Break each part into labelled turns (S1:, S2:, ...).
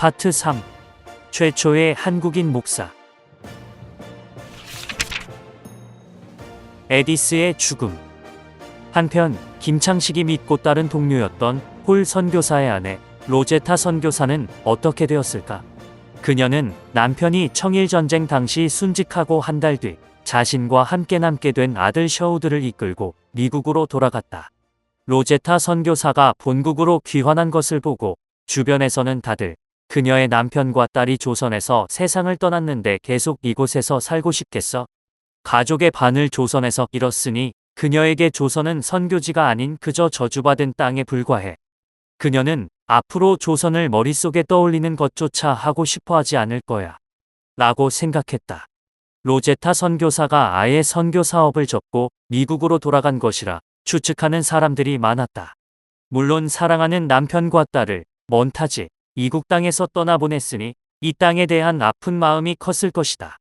S1: 파트 3. 최초의 한국인 목사. 에디스의 죽음. 한편 김창식이 믿고 따른 동료였던 폴 선교사의 아내 로제타 선교사는 어떻게 되었을까? 그녀는 남편이 청일전쟁 당시 순직하고 한 달 뒤 자신과 함께 남게 된 아들 셔우드를 이끌고 미국으로 돌아갔다. 로제타 선교사가 본국으로 귀환한 것을 보고 주변에서는 다들 그녀의 남편과 딸이 조선에서 세상을 떠났는데 계속 이곳에서 살고 싶겠어? 가족의 반을 조선에서 잃었으니 그녀에게 조선은 선교지가 아닌 그저 저주받은 땅에 불과해. 그녀는 앞으로 조선을 머릿속에 떠올리는 것조차 하고 싶어 하지 않을 거야. 라고 생각했다. 로제타 선교사가 아예 선교 사업을 접고 미국으로 돌아간 것이라 추측하는 사람들이 많았다. 물론 사랑하는 남편과 딸을 먼 타지 이국 땅에서 떠나보냈으니 이 땅에 대한 아픈 마음이 컸을 것이다.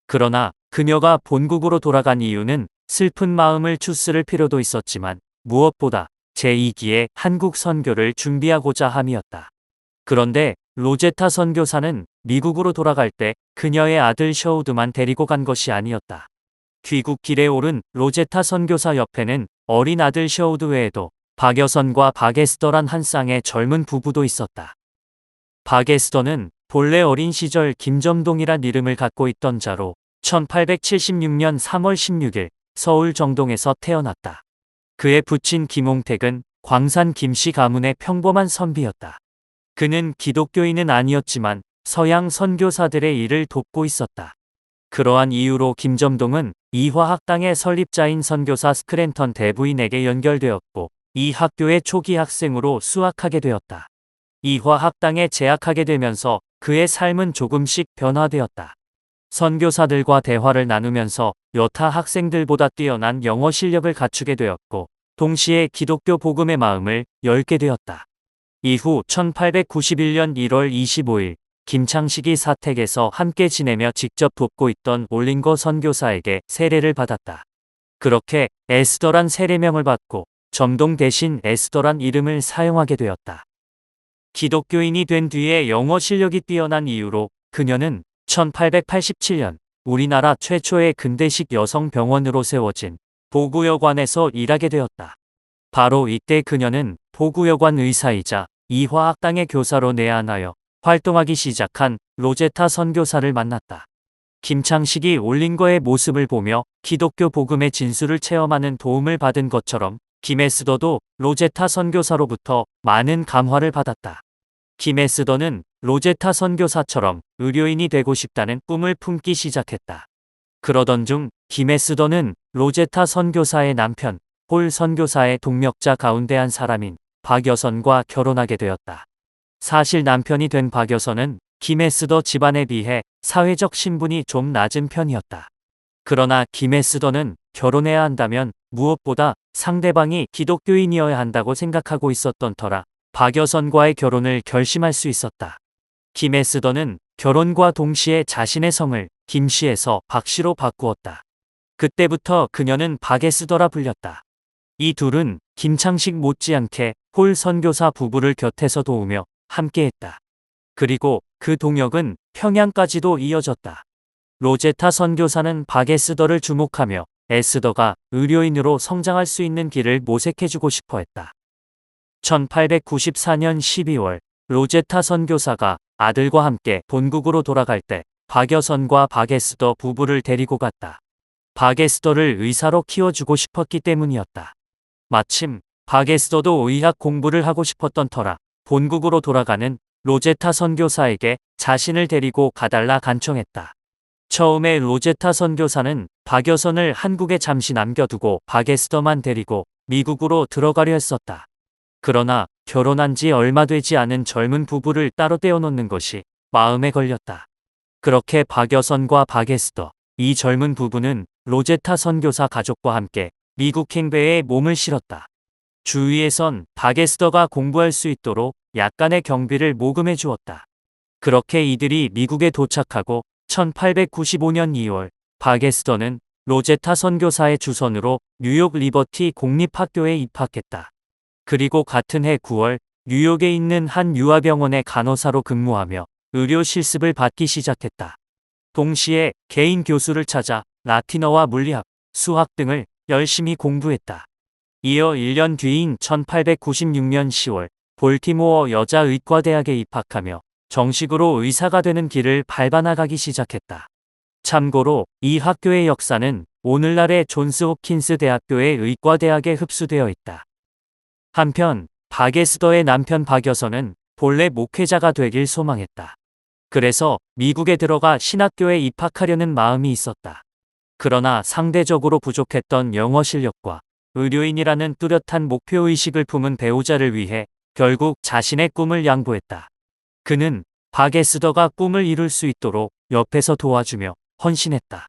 S1: 그러나 그녀가 본국으로 돌아간 이유는 슬픈 마음을 추스를 필요도 있었지만 무엇보다 제2기의 한국 선교를 준비하고자 함이었다. 그런데 로제타 선교사는 미국으로 돌아갈 때 그녀의 아들 셔우드만 데리고 간 것이 아니었다. 귀국길에 오른 로제타 선교사 옆에는 어린 아들 셔우드 외에도 박여선과 박에스더란 한 쌍의 젊은 부부도 있었다. 박에스더는 본래 어린 시절 김점동이란 이름을 갖고 있던 자로 1876년 3월 16일 서울 정동에서 태어났다. 그의 부친 김홍택은 광산 김씨 가문의 평범한 선비였다. 그는 기독교인은 아니었지만 서양 선교사들의 일을 돕고 있었다. 그러한 이유로 김점동은 이화학당의 설립자인 선교사 스크랜턴 대부인에게 연결되었고 이 학교의 초기 학생으로 수학하게 되었다. 이화학당에 재학하게 되면서 그의 삶은 조금씩 변화되었다. 선교사들과 대화를 나누면서 여타 학생들보다 뛰어난 영어 실력을 갖추게 되었고 동시에 기독교 복음의 마음을 열게 되었다. 이후 1891년 1월 25일 김창식이 사택에서 함께 지내며 직접 돕고 있던 올링거 선교사에게 세례를 받았다. 그렇게 에스더란 세례명을 받고 점동 대신 에스더란 이름을 사용하게 되었다. 기독교인이 된 뒤에 영어 실력이 뛰어난 이유로 그녀는 1887년 우리나라 최초의 근대식 여성병원으로 세워진 보구여관에서 일하게 되었다. 바로 이때 그녀는 보구여관 의사이자 이화학당의 교사로 내한하여 활동하기 시작한 로제타 선교사를 만났다. 김창식이 올링거의 모습을 보며 기독교 복음의 진수를 체험하는 도움을 받은 것처럼 김에스더도 로제타 선교사로부터 많은 감화를 받았다. 김에스더는 로제타 선교사처럼 의료인이 되고 싶다는 꿈을 품기 시작했다. 그러던 중 김에스더는 로제타 선교사의 남편 폴 선교사의 동력자 가운데 한 사람인 박여선과 결혼하게 되었다. 사실 남편이 된 박여선은 김에스더 집안에 비해 사회적 신분이 좀 낮은 편이었다. 그러나 김에스더는 결혼해야 한다면 무엇보다 상대방이 기독교인이어야 한다고 생각하고 있었던 터라 박여선과의 결혼을 결심할 수 있었다. 김에스더는 결혼과 동시에 자신의 성을 김씨에서 박씨로 바꾸었다. 그때부터 그녀는 박에스더라 불렸다. 이 둘은 김창식 못지않게 폴 선교사 부부를 곁에서 도우며 함께했다. 그리고 그 동역은 평양까지도 이어졌다. 로제타 선교사는 박에스더를 주목하며 에스더가 의료인으로 성장할 수 있는 길을 모색해주고 싶어 했다. 1894년 12월 로제타 선교사가 아들과 함께 본국으로 돌아갈 때 박여선과 박에스더 부부를 데리고 갔다. 박에스더를 의사로 키워주고 싶었기 때문이었다. 마침 박에스더도 의학 공부를 하고 싶었던 터라 본국으로 돌아가는 로제타 선교사에게 자신을 데리고 가달라 간청했다. 처음에 로제타 선교사는 박여선을 한국에 잠시 남겨두고 박에스더만 데리고 미국으로 들어가려 했었다. 그러나 결혼한 지 얼마 되지 않은 젊은 부부를 따로 떼어놓는 것이 마음에 걸렸다. 그렇게 박여선과 박에스더, 이 젊은 부부는 로제타 선교사 가족과 함께 미국 행배에 몸을 실었다. 주위에선 박에스더가 공부할 수 있도록 약간의 경비를 모금해 주었다. 그렇게 이들이 미국에 도착하고 1895년 2월 박에스더는 로제타 선교사의 주선으로 뉴욕 리버티 공립학교에 입학했다. 그리고 같은 해 9월 뉴욕에 있는 한 유아병원의 간호사로 근무하며 의료 실습을 받기 시작했다. 동시에 개인 교수를 찾아 라틴어와 물리학, 수학 등을 열심히 공부했다. 이어 1년 뒤인 1896년 10월 볼티모어 여자의과대학에 입학하며 정식으로 의사가 되는 길을 밟아나가기 시작했다. 참고로 이 학교의 역사는 오늘날의 존스 홉킨스 대학교의 의과대학에 흡수되어 있다. 한편 바게스더의 남편 박여선은 본래 목회자가 되길 소망했다. 그래서 미국에 들어가 신학교에 입학하려는 마음이 있었다. 그러나 상대적으로 부족했던 영어 실력과 의료인이라는 뚜렷한 목표의식을 품은 배우자를 위해 결국 자신의 꿈을 양보했다. 그는 바게스더가 꿈을 이룰 수 있도록 옆에서 도와주며 헌신했다.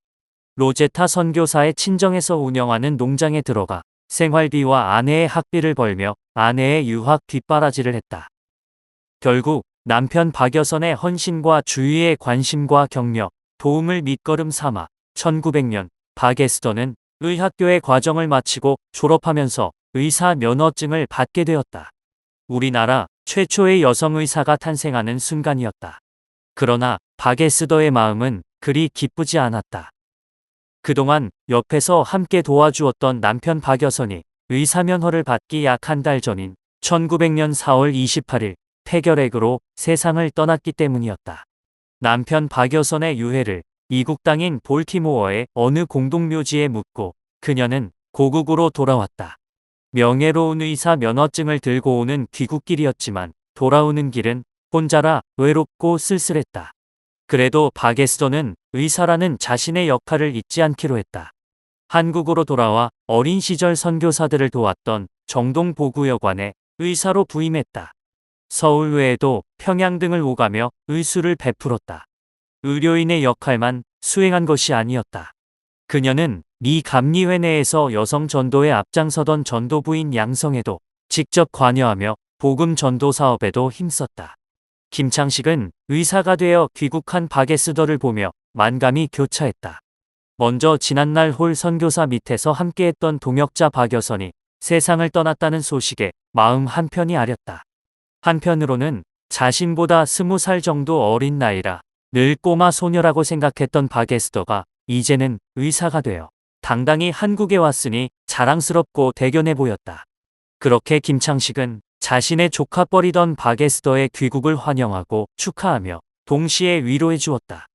S1: 로제타 선교사의 친정에서 운영하는 농장에 들어가 생활비와 아내의 학비를 벌며 아내의 유학 뒷바라지를 했다. 결국 남편 박여선의 헌신과 주위의 관심과 격려, 도움을 밑거름 삼아 1900년 바게스더는 의학교의 과정을 마치고 졸업하면서 의사 면허증을 받게 되었다. 우리나라 최초의 여성 의사가 탄생하는 순간이었다. 그러나 바게스더의 마음은 그리 기쁘지 않았다. 그동안 옆에서 함께 도와주었던 남편 박여선이 의사면허를 받기 약 한 달 전인 1900년 4월 28일 폐결핵으로 세상을 떠났기 때문이었다. 남편 박여선의 유해를 이국 땅인 볼티모어의 어느 공동묘지에 묻고 그녀는 고국으로 돌아왔다. 명예로운 의사 면허증을 들고 오는 귀국길이었지만 돌아오는 길은 혼자라 외롭고 쓸쓸했다. 그래도 바게스더는 의사라는 자신의 역할을 잊지 않기로 했다. 한국으로 돌아와 어린 시절 선교사들을 도왔던 정동보구여관에 의사로 부임했다. 서울 외에도 평양 등을 오가며 의술을 베풀었다. 의료인의 역할만 수행한 것이 아니었다. 그녀는 미 감리회 내에서 여성 전도에 앞장서던 전도부인 양성에도 직접 관여하며 복음 전도 사업에도 힘썼다. 김창식은 의사가 되어 귀국한 바게스더를 보며 만감이 교차했다. 먼저 지난날 홀 선교사 밑에서 함께했던 동역자 박여선이 세상을 떠났다는 소식에 마음 한편이 아렸다. 한편으로는 자신보다 20살 정도 어린 나이라 늘 꼬마 소녀라고 생각했던 바게스더가 이제는 의사가 되어 당당히 한국에 왔으니 자랑스럽고 대견해 보였다. 그렇게 김창식은 자신의 조카뻘이던 바게스더의 귀국을 환영하고 축하하며 동시에 위로해 주었다.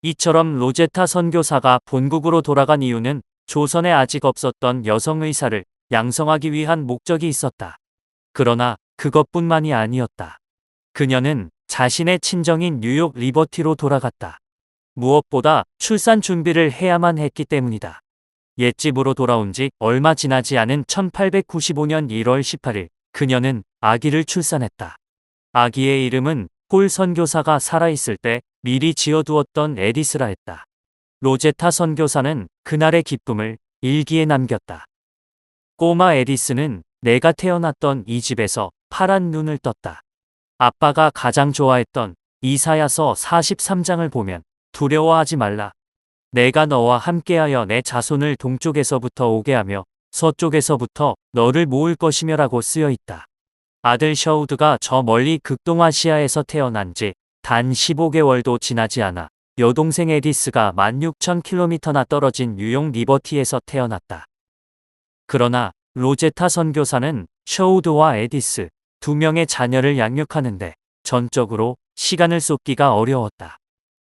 S1: 이처럼 로제타 선교사가 본국으로 돌아간 이유는 조선에 아직 없었던 여성 의사를 양성하기 위한 목적이 있었다. 그러나 그것뿐만이 아니었다. 그녀는 자신의 친정인 뉴욕 리버티로 돌아갔다. 무엇보다 출산 준비를 해야만 했기 때문이다. 옛집으로 돌아온 지 얼마 지나지 않은 1895년 1월 18일 그녀는 아기를 출산했다. 아기의 이름은 폴 선교사가 살아있을 때 미리 지어두었던 에디스라 했다. 로제타 선교사는 그날의 기쁨을 일기에 남겼다. 꼬마 에디스는 내가 태어났던 이 집에서 파란 눈을 떴다. 아빠가 가장 좋아했던 이사야서 43장을 보면 두려워하지 말라. 내가 너와 함께하여 내 자손을 동쪽에서부터 오게 하며 서쪽에서부터 너를 모을 것이며라고 쓰여 있다. 아들 셔우드가 저 멀리 극동아시아에서 태어난 지 단 15개월도 지나지 않아 여동생 에디스가 16,000km나 떨어진 뉴욕 리버티에서 태어났다. 그러나 로제타 선교사는 셔우드와 에디스 두 명의 자녀를 양육하는데 전적으로 시간을 쏟기가 어려웠다.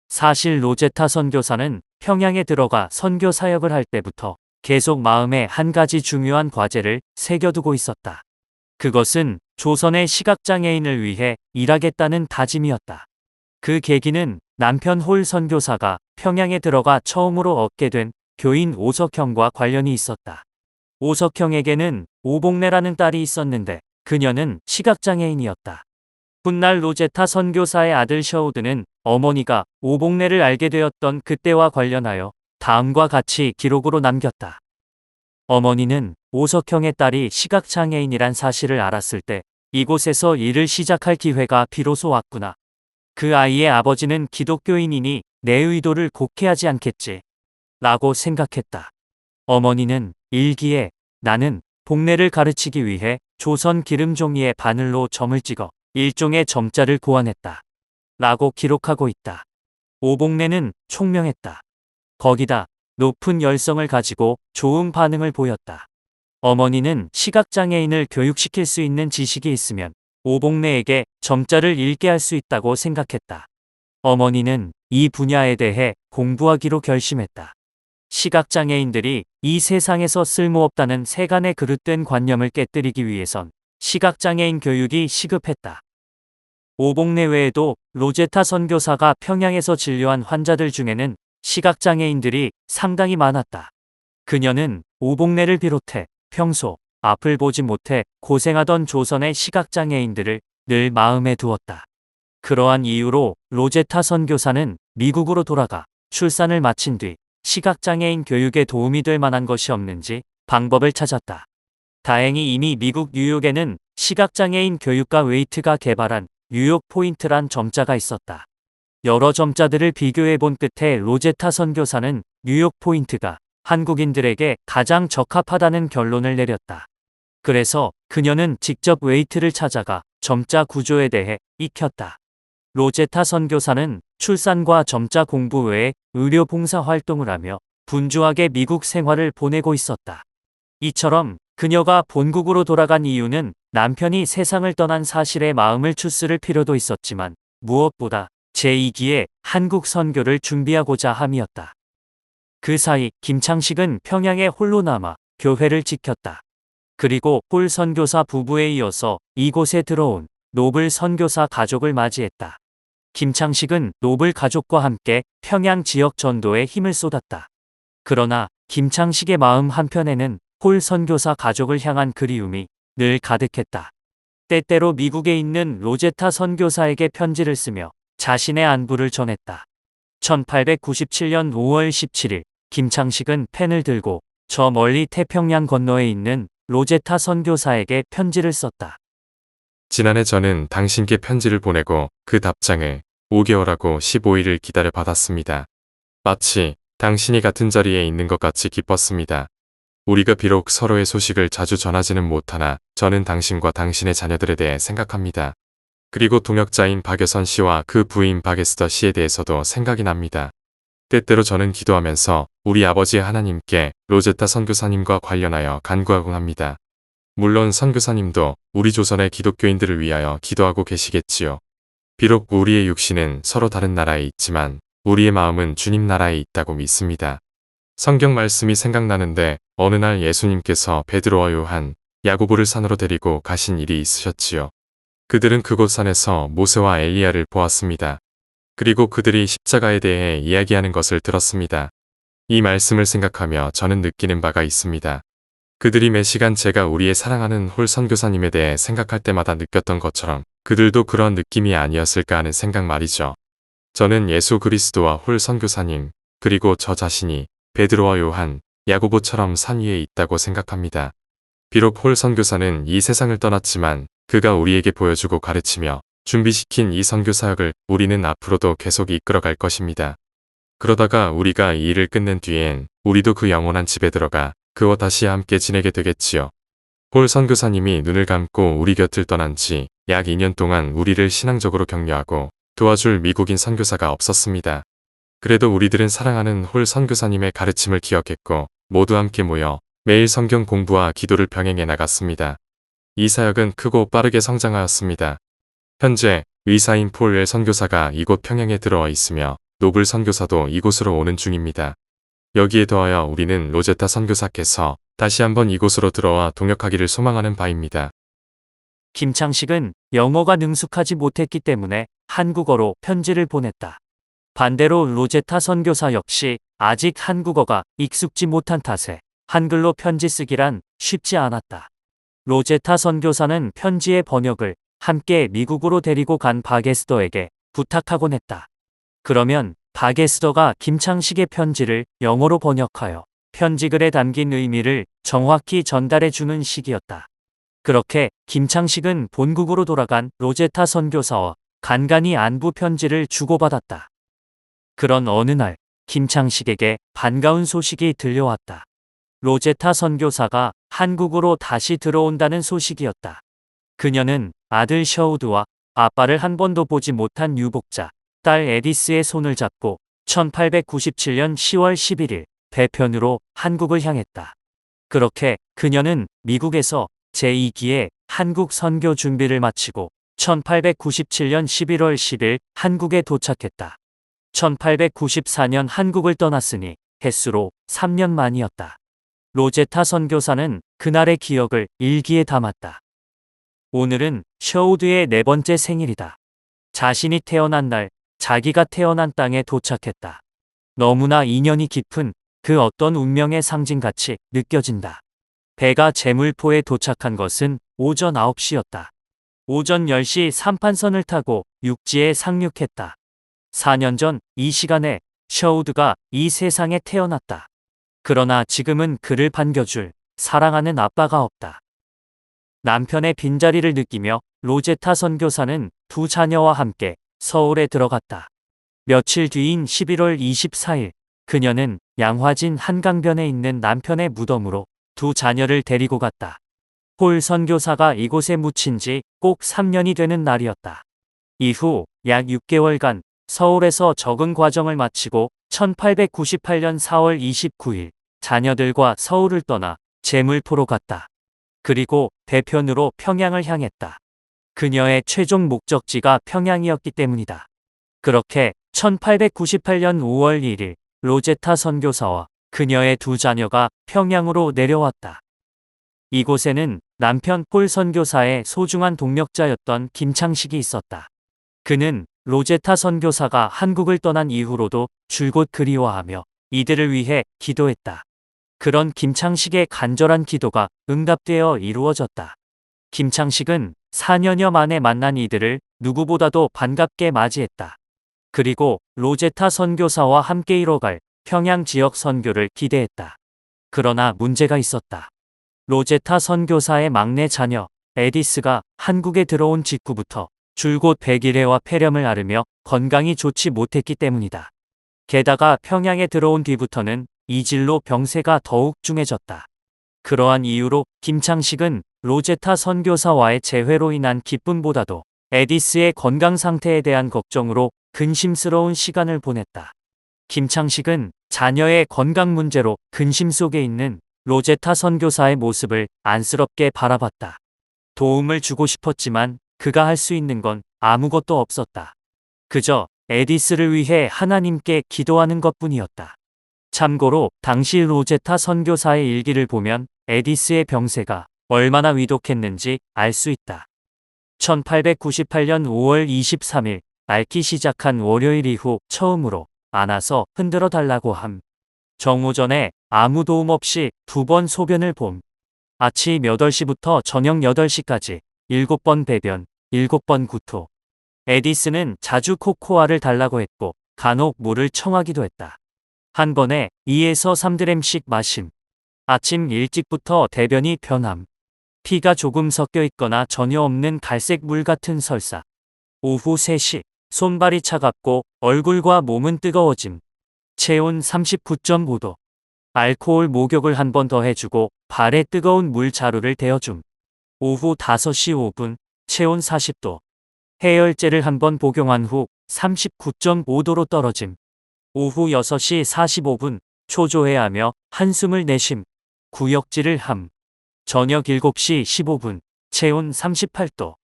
S1: 사실 로제타 선교사는 평양에 들어가 선교 사역을 할 때부터 계속 마음에 한 가지 중요한 과제를 새겨두고 있었다. 그것은 조선의 시각장애인을 위해 일하겠다는 다짐이었다. 그 계기는 남편 홀 선교사가 평양에 들어가 처음으로 얻게 된 교인 오석형과 관련이 있었다. 오석형에게는 오복래라는 딸이 있었는데 그녀는 시각장애인이었다. 훗날 로제타 선교사의 아들 셔우드는 어머니가 오복래를 알게 되었던 그때와 관련하여 다음과 같이 기록으로 남겼다. 어머니는 오석형의 딸이 시각장애인이란 사실을 알았을 때 이곳에서 일을 시작할 기회가 비로소 왔구나. 그 아이의 아버지는 기독교인이니 내 의도를 곡해하지 않겠지. 라고 생각했다. 어머니는 일기에 나는 복래를 가르치기 위해 조선 기름 종이에 바늘로 점을 찍어 일종의 점자를 고안했다. 라고 기록하고 있다. 오복내는 총명했다. 거기다 높은 열성을 가지고 좋은 반응을 보였다. 어머니는 시각장애인을 교육시킬 수 있는 지식이 있으면 오복내에게 점자를 읽게 할 수 있다고 생각했다. 어머니는 이 분야에 대해 공부하기로 결심했다. 시각장애인들이 이 세상에서 쓸모없다는 세간의 그릇된 관념을 깨뜨리기 위해선 시각장애인 교육이 시급했다. 오복내 외에도 로제타 선교사가 평양에서 진료한 환자들 중에는 시각장애인들이 상당히 많았다. 그녀는 오복내를 비롯해 평소 앞을 보지 못해 고생하던 조선의 시각장애인들을 늘 마음에 두었다. 그러한 이유로 로제타 선교사는 미국으로 돌아가 출산을 마친 뒤 시각장애인 교육에 도움이 될 만한 것이 없는지 방법을 찾았다. 다행히 이미 미국 뉴욕에는 시각장애인 교육가 웨이트가 개발한 뉴욕 포인트란 점자가 있었다. 여러 점자들을 비교해 본 끝에 로제타 선교사는 뉴욕 포인트가 한국인들에게 가장 적합하다는 결론을 내렸다. 그래서 그녀는 직접 웨이트를 찾아가 점자 구조에 대해 익혔다. 로제타 선교사는 출산과 점자 공부 외에 의료 봉사 활동을 하며 분주하게 미국 생활을 보내고 있었다. 이처럼 그녀가 본국으로 돌아간 이유는 남편이 세상을 떠난 사실에 마음을 추스를 필요도 있었지만 무엇보다 제2기의 한국 선교를 준비하고자 함이었다. 그 사이 김창식은 평양에 홀로 남아 교회를 지켰다. 그리고 홀 선교사 부부에 이어서 이곳에 들어온 노블 선교사 가족을 맞이했다. 김창식은 노블 가족과 함께 평양 지역 전도에 힘을 쏟았다. 그러나 김창식의 마음 한편에는 홀 선교사 가족을 향한 그리움이 늘 가득했다. 때때로 미국에 있는 로제타 선교사에게 편지를 쓰며 자신의 안부를 전했다. 1897년 5월 17일 김창식은 펜을 들고 저 멀리 태평양 건너에 있는 로제타 선교사에게 편지를 썼다.
S2: 지난해 저는 당신께 편지를 보내고 그 답장을 5개월하고 15일을 기다려 받았습니다. 마치 당신이 같은 자리에 있는 것 같이 기뻤습니다. 우리가 비록 서로의 소식을 자주 전하지는 못하나 저는 당신과 당신의 자녀들에 대해 생각합니다. 그리고 동역자인 박여선 씨와 그 부인 박에스더 씨에 대해서도 생각이 납니다. 때때로 저는 기도하면서 우리 아버지 하나님께 로제타 선교사님과 관련하여 간구하곤 합니다. 물론 선교사님도 우리 조선의 기독교인들을 위하여 기도하고 계시겠지요. 비록 우리의 육신은 서로 다른 나라에 있지만 우리의 마음은 주님 나라에 있다고 믿습니다. 성경 말씀이 생각나는데 어느 날 예수님께서 베드로와 요한, 야고보를 산으로 데리고 가신 일이 있으셨지요. 그들은 그곳 산에서 모세와 엘리야를 보았습니다. 그리고 그들이 십자가에 대해 이야기하는 것을 들었습니다. 이 말씀을 생각하며 저는 느끼는 바가 있습니다. 그들이 매 시간 제가 우리의 사랑하는 홀 선교사님에 대해 생각할 때마다 느꼈던 것처럼 그들도 그런 느낌이 아니었을까 하는 생각 말이죠. 저는 예수 그리스도와 홀 선교사님, 그리고 저 자신이 베드로와 요한, 야고보처럼 산 위에 있다고 생각합니다. 비록 홀 선교사는 이 세상을 떠났지만 그가 우리에게 보여주고 가르치며 준비시킨 이 선교 사역을 우리는 앞으로도 계속 이끌어갈 것입니다. 그러다가 우리가 이 일을 끝낸 뒤엔 우리도 그 영원한 집에 들어가 그와 다시 함께 지내게 되겠지요. 홀 선교사님이 눈을 감고 우리 곁을 떠난 지 약 2년 동안 우리를 신앙적으로 격려하고 도와줄 미국인 선교사가 없었습니다. 그래도 우리들은 사랑하는 홀 선교사님의 가르침을 기억했고 모두 함께 모여 매일 성경 공부와 기도를 병행해 나갔습니다. 이 사역은 크고 빠르게 성장하였습니다. 현재 의사인 폴 엘 선교사가 이곳 평양에 들어와 있으며 노블 선교사도 이곳으로 오는 중입니다. 여기에 더하여 우리는 로제타 선교사께서 다시 한번 이곳으로 들어와 동역하기를 소망하는 바입니다.
S1: 김창식은 영어가 능숙하지 못했기 때문에 한국어로 편지를 보냈다. 반대로 로제타 선교사 역시 아직 한국어가 익숙지 못한 탓에 한글로 편지 쓰기란 쉽지 않았다. 로제타 선교사는 편지의 번역을 함께 미국으로 데리고 간 박에스더에게 부탁하곤 했다. 그러면 박에스더가 김창식의 편지를 영어로 번역하여 편지글에 담긴 의미를 정확히 전달해 주는 시기였다. 그렇게 김창식은 본국으로 돌아간 로제타 선교사와 간간히 안부 편지를 주고받았다. 그런 어느 날 김창식에게 반가운 소식이 들려왔다. 로제타 선교사가 한국으로 다시 들어온다는 소식이었다. 그녀는 아들 셔우드와 아빠를 한 번도 보지 못한 유복자, 딸 에디스의 손을 잡고 1897년 10월 11일 배편으로 한국을 향했다. 그렇게 그녀는 미국에서 제2기의 한국 선교 준비를 마치고 1897년 11월 10일 한국에 도착했다. 1894년 한국을 떠났으니 햇수로 3년 만이었다. 로제타 선교사는 그날의 기억을 일기에 담았다. 오늘은 셔우드의 4번째 생일이다. 자신이 태어난 날, 자기가 태어난 땅에 도착했다. 너무나 인연이 깊은 그 어떤 운명의 상징같이 느껴진다. 배가 제물포에 도착한 것은 오전 9시였다. 오전 10시 3판선을 타고 육지에 상륙했다. 4년 전 이 시간에 셔우드가 이 세상에 태어났다. 그러나 지금은 그를 반겨줄 사랑하는 아빠가 없다. 남편의 빈자리를 느끼며 로제타 선교사는 두 자녀와 함께 서울에 들어갔다. 며칠 뒤인 11월 24일, 그녀는 양화진 한강변에 있는 남편의 무덤으로 두 자녀를 데리고 갔다. 폴 선교사가 이곳에 묻힌 지 꼭 3년이 되는 날이었다. 이후 약 6개월간 서울에서 적응 과정을 마치고 1898년 4월 29일 자녀들과 서울을 떠나 제물포로 갔다. 그리고 배편으로 평양을 향했다. 그녀의 최종 목적지가 평양이었기 때문이다. 그렇게 1898년 5월 1일 로제타 선교사와 그녀의 두 자녀가 평양으로 내려왔다. 이곳에는 남편 폴 선교사의 소중한 동력자였던 김창식이 있었다. 그는 로제타 선교사가 한국을 떠난 이후로도 줄곧 그리워하며 이들을 위해 기도했다. 그런 김창식의 간절한 기도가 응답되어 이루어졌다. 김창식은 4년여 만에 만난 이들을 누구보다도 반갑게 맞이했다. 그리고 로제타 선교사와 함께 이뤄갈 평양 지역 선교를 기대했다. 그러나 문제가 있었다. 로제타 선교사의 막내 자녀 에디스가 한국에 들어온 직후부터 줄곧 백일해와 폐렴을 앓으며 건강이 좋지 못했기 때문이다. 게다가 평양에 들어온 뒤부터는 이질로 병세가 더욱 중해졌다. 그러한 이유로 김창식은 로제타 선교사와의 재회로 인한 기쁨보다도 에디스의 건강 상태에 대한 걱정으로 근심스러운 시간을 보냈다. 김창식은 자녀의 건강 문제로 근심 속에 있는 로제타 선교사의 모습을 안쓰럽게 바라봤다. 도움을 주고 싶었지만 그가 할 수 있는 건 아무것도 없었다. 그저 에디스를 위해 하나님께 기도하는 것뿐이었다. 참고로 당시 로제타 선교사의 일기를 보면 에디스의 병세가 얼마나 위독했는지 알 수 있다. 1898년 5월 23일 앓기 시작한 월요일 이후 처음으로 안아서 흔들어 달라고 함. 정오전에 아무 도움 없이 2번 소변을 봄. 아침 8시부터 저녁 8시까지 7번 배변, 7번 구토. 에디스는 자주 코코아를 달라고 했고 간혹 물을 청하기도 했다. 한 번에 2에서 3드램씩 마심. 아침 일찍부터 대변이 변함. 피가 조금 섞여 있거나 전혀 없는 갈색 물 같은 설사. 오후 3시 손발이 차갑고 얼굴과 몸은 뜨거워짐. 체온 39.5도. 알코올 목욕을 한 번 더 해주고 발에 뜨거운 물 자루를 대어줌. 오후 5시 5분 체온 40도. 해열제를 한 번 복용한 후 39.5도로 떨어짐. 오후 6시 45분 초조해하며 한숨을 내쉼. 구역질을 함. 저녁 7시 15분 체온 38도.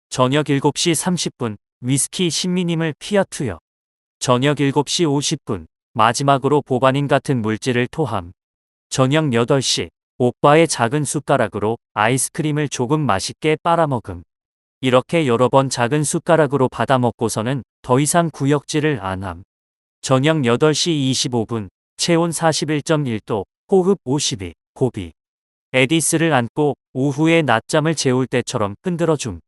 S1: 저녁 7시 30분 위스키 신미님을 피하투여. 저녁 7시 50분 마지막으로 보바닌 같은 물질을 토함. 저녁 8시 오빠의 작은 숟가락으로 아이스크림을 조금 맛있게 빨아먹음. 이렇게 여러 번 작은 숟가락으로 받아먹고서는 더 이상 구역질을 안 함. 저녁 8시 25분 체온 41.1도 호흡 52 고비. 에디스를 안고 오후에 낮잠을 재울 때처럼 흔들어줌.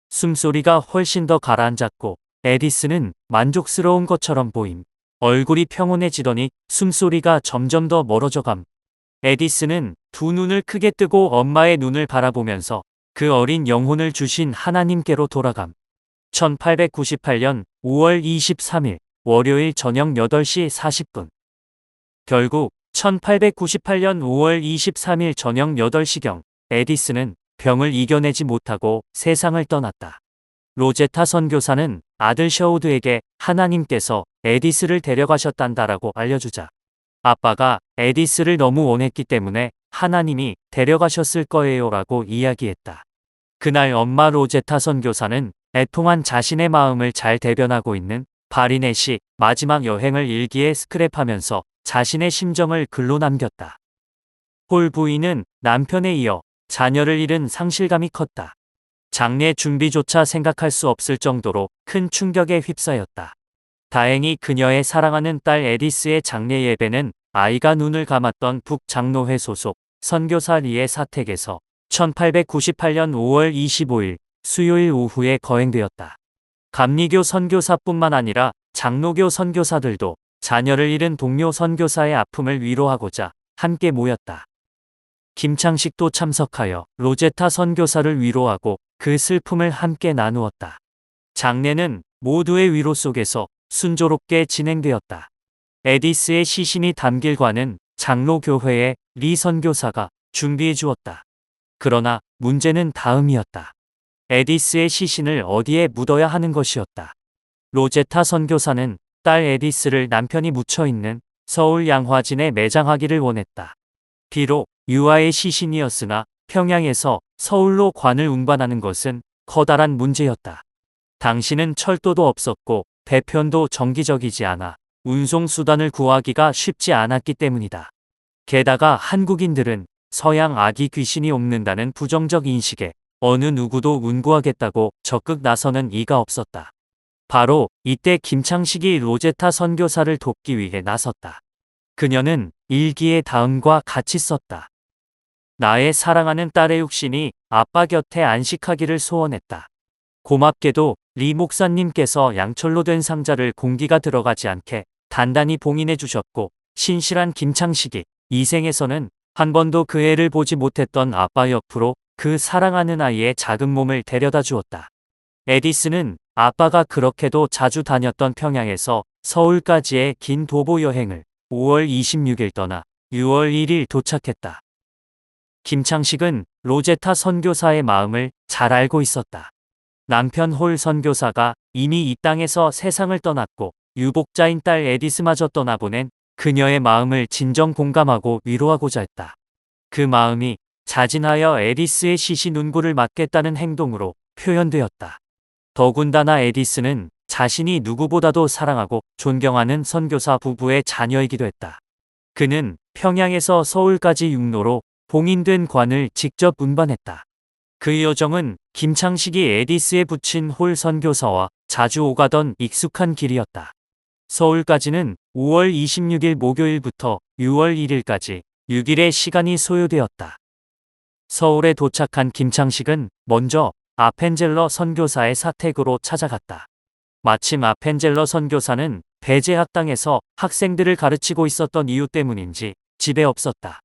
S1: 숨소리가 훨씬 더 가라앉았고 에디스는 만족스러운 것처럼 보임. 얼굴이 평온해지더니 숨소리가 점점 더 멀어져감. 에디스는 두 눈을 크게 뜨고 엄마의 눈을 바라보면서 그 어린 영혼을 주신 하나님께로 돌아감. 1898년 5월 23일 월요일 저녁 8시 40분. 결국 1898년 5월 23일 저녁 8시경 에디슨은 병을 이겨내지 못하고 세상을 떠났다. 로제타 선교사는 아들 셔우드에게 하나님께서 에디슨을 데려가셨단다라고 알려주자 아빠가 에디슨을 너무 원했기 때문에 하나님이 데려가셨을 거예요라고 이야기했다. 그날 엄마 로제타 선교사는 애통한 자신의 마음을 잘 대변하고 있는 바리넷이 마지막 여행을 일기에 스크랩하면서 자신의 심정을 글로 남겼다. 홀 부인은 남편에 이어 자녀를 잃은 상실감이 컸다. 장례 준비조차 생각할 수 없을 정도로 큰 충격에 휩싸였다. 다행히 그녀의 사랑하는 딸 에디스의 장례 예배는 아이가 눈을 감았던 북장로회 소속 선교사 리의 사택에서 1898년 5월 25일 수요일 오후에 거행되었다. 감리교 선교사뿐만 아니라 장로교 선교사들도 자녀를 잃은 동료 선교사의 아픔을 위로하고자 함께 모였다. 김창식도 참석하여 로제타 선교사를 위로하고 그 슬픔을 함께 나누었다. 장례는 모두의 위로 속에서 순조롭게 진행되었다. 에디스의 시신이 담길 관은 장로교회의 리 선교사가 준비해 주었다. 그러나 문제는 다음이었다. 에디스의 시신을 어디에 묻어야 하는 것이었다. 로제타 선교사는 딸 에디스를 남편이 묻혀있는 서울 양화진에 매장하기를 원했다. 비록 유아의 시신이었으나 평양에서 서울로 관을 운반하는 것은 커다란 문제였다. 당시는 철도도 없었고 배편도 정기적이지 않아 운송수단을 구하기가 쉽지 않았기 때문이다. 게다가 한국인들은 서양 아기 귀신이 옵는다는 부정적 인식에 어느 누구도 운구하겠다고 적극 나서는 이가 없었다. 바로 이때 김창식이 로제타 선교사를 돕기 위해 나섰다. 그녀는 일기에 다음과 같이 썼다. 나의 사랑하는 딸의 육신이 아빠 곁에 안식하기를 소원했다. 고맙게도 리 목사님께서 양철로 된 상자를 공기가 들어가지 않게 단단히 봉인해 주셨고 신실한 김창식이 이 생에서는 한 번도 그 애를 보지 못했던 아빠 옆으로 그 사랑하는 아이의 작은 몸을 데려다 주었다. 에디슨은 아빠가 그렇게도 자주 다녔던 평양에서 서울까지의 긴 도보 여행을 5월 26일 떠나 6월 1일 도착했다. 김창식은 로제타 선교사의 마음을 잘 알고 있었다. 남편 홀 선교사가 이미 이 땅에서 세상을 떠났고 유복자인 딸 에디스마저 떠나보낸 그녀의 마음을 진정 공감하고 위로하고자 했다. 그 마음이 자진하여 에디스의 시신 운구를 맡겠다는 행동으로 표현되었다. 더군다나 에디스는 자신이 누구보다도 사랑하고 존경하는 선교사 부부의 자녀이기도 했다. 그는 평양에서 서울까지 육로로 봉인된 관을 직접 운반했다. 그 여정은 김창식이 에디스에 붙인 홀 선교사와 자주 오가던 익숙한 길이었다. 서울까지는 5월 26일 목요일부터 6월 1일까지 6일의 시간이 소요되었다. 서울에 도착한 김창식은 먼저 아펜젤러 선교사의 사택으로 찾아갔다. 마침 아펜젤러 선교사는 배제학당에서 학생들을 가르치고 있었던 이유 때문인지 집에 없었다.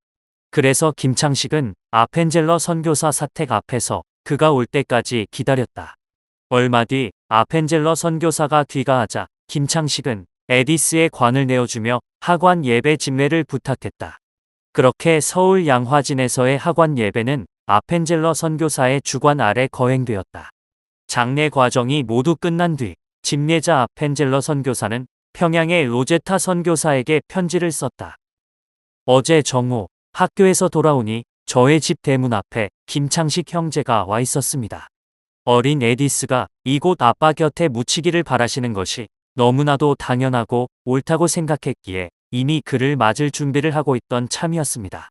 S1: 그래서 김창식은 아펜젤러 선교사 사택 앞에서 그가 올 때까지 기다렸다. 얼마 뒤 아펜젤러 선교사가 귀가하자 김창식은 에디스의 관을 내어주며 하관 예배 집례를 부탁했다. 그렇게 서울 양화진에서의 하관 예배는 아펜젤러 선교사의 주관 아래 거행되었다. 장례 과정이 모두 끝난 뒤 집례자 아펜젤러 선교사는 평양의 로제타 선교사에게 편지를 썼다. 어제 정오 학교에서 돌아오니 저의 집 대문 앞에 김창식 형제가 와 있었습니다. 어린 에디스가 이곳 아빠 곁에 묻히기를 바라시는 것이 너무나도 당연하고 옳다고 생각했기에 이미 그를 맞을 준비를 하고 있던 참이었습니다.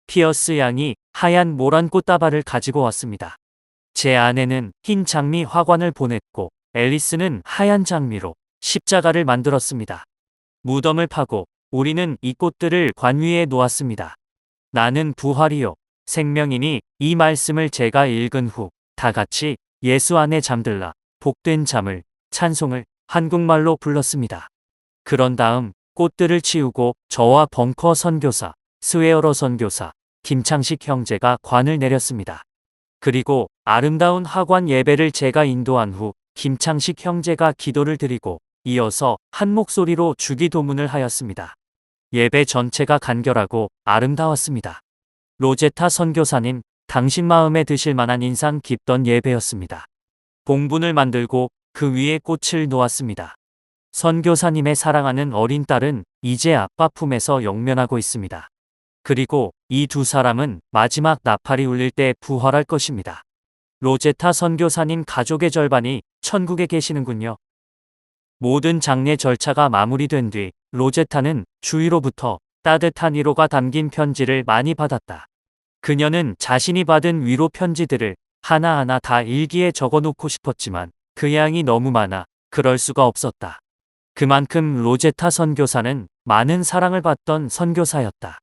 S1: 피어스 양이 하얀 모란 꽃다발을 가지고 왔습니다. 제 아내는 흰 장미 화관을 보냈고 앨리스는 하얀 장미로 십자가를 만들었습니다. 무덤을 파고 우리는 이 꽃들을 관 위에 놓았습니다. 나는 부활이요 생명이니 이 말씀을 제가 읽은 후 다 같이 예수 안에 잠들라 복된 잠을 찬송을 한국말로 불렀습니다. 그런 다음 꽃들을 치우고 저와 벙커 선교사, 스웨어러 선교사, 김창식 형제가 관을 내렸습니다. 그리고 아름다운 하관 예배를 제가 인도한 후 김창식 형제가 기도를 드리고 이어서 한 목소리로 주기도문을 하였습니다. 예배 전체가 간결하고 아름다웠습니다. 로제타 선교사님, 당신 마음에 드실 만한 인상 깊던 예배였습니다. 봉분을 만들고 그 위에 꽃을 놓았습니다. 선교사님의 사랑하는 어린 딸은 이제 아빠 품에서 영면하고 있습니다. 그리고 이 두 사람은 마지막 나팔이 울릴 때 부활할 것입니다. 로제타 선교사님 가족의 절반이 천국에 계시는군요. 모든 장례 절차가 마무리된 뒤 로제타는 주위로부터 따뜻한 위로가 담긴 편지를 많이 받았다. 그녀는 자신이 받은 위로 편지들을 하나하나 다 일기에 적어놓고 싶었지만 그 양이 너무 많아 그럴 수가 없었다. 그만큼 로제타 선교사는 많은 사랑을 받던 선교사였다.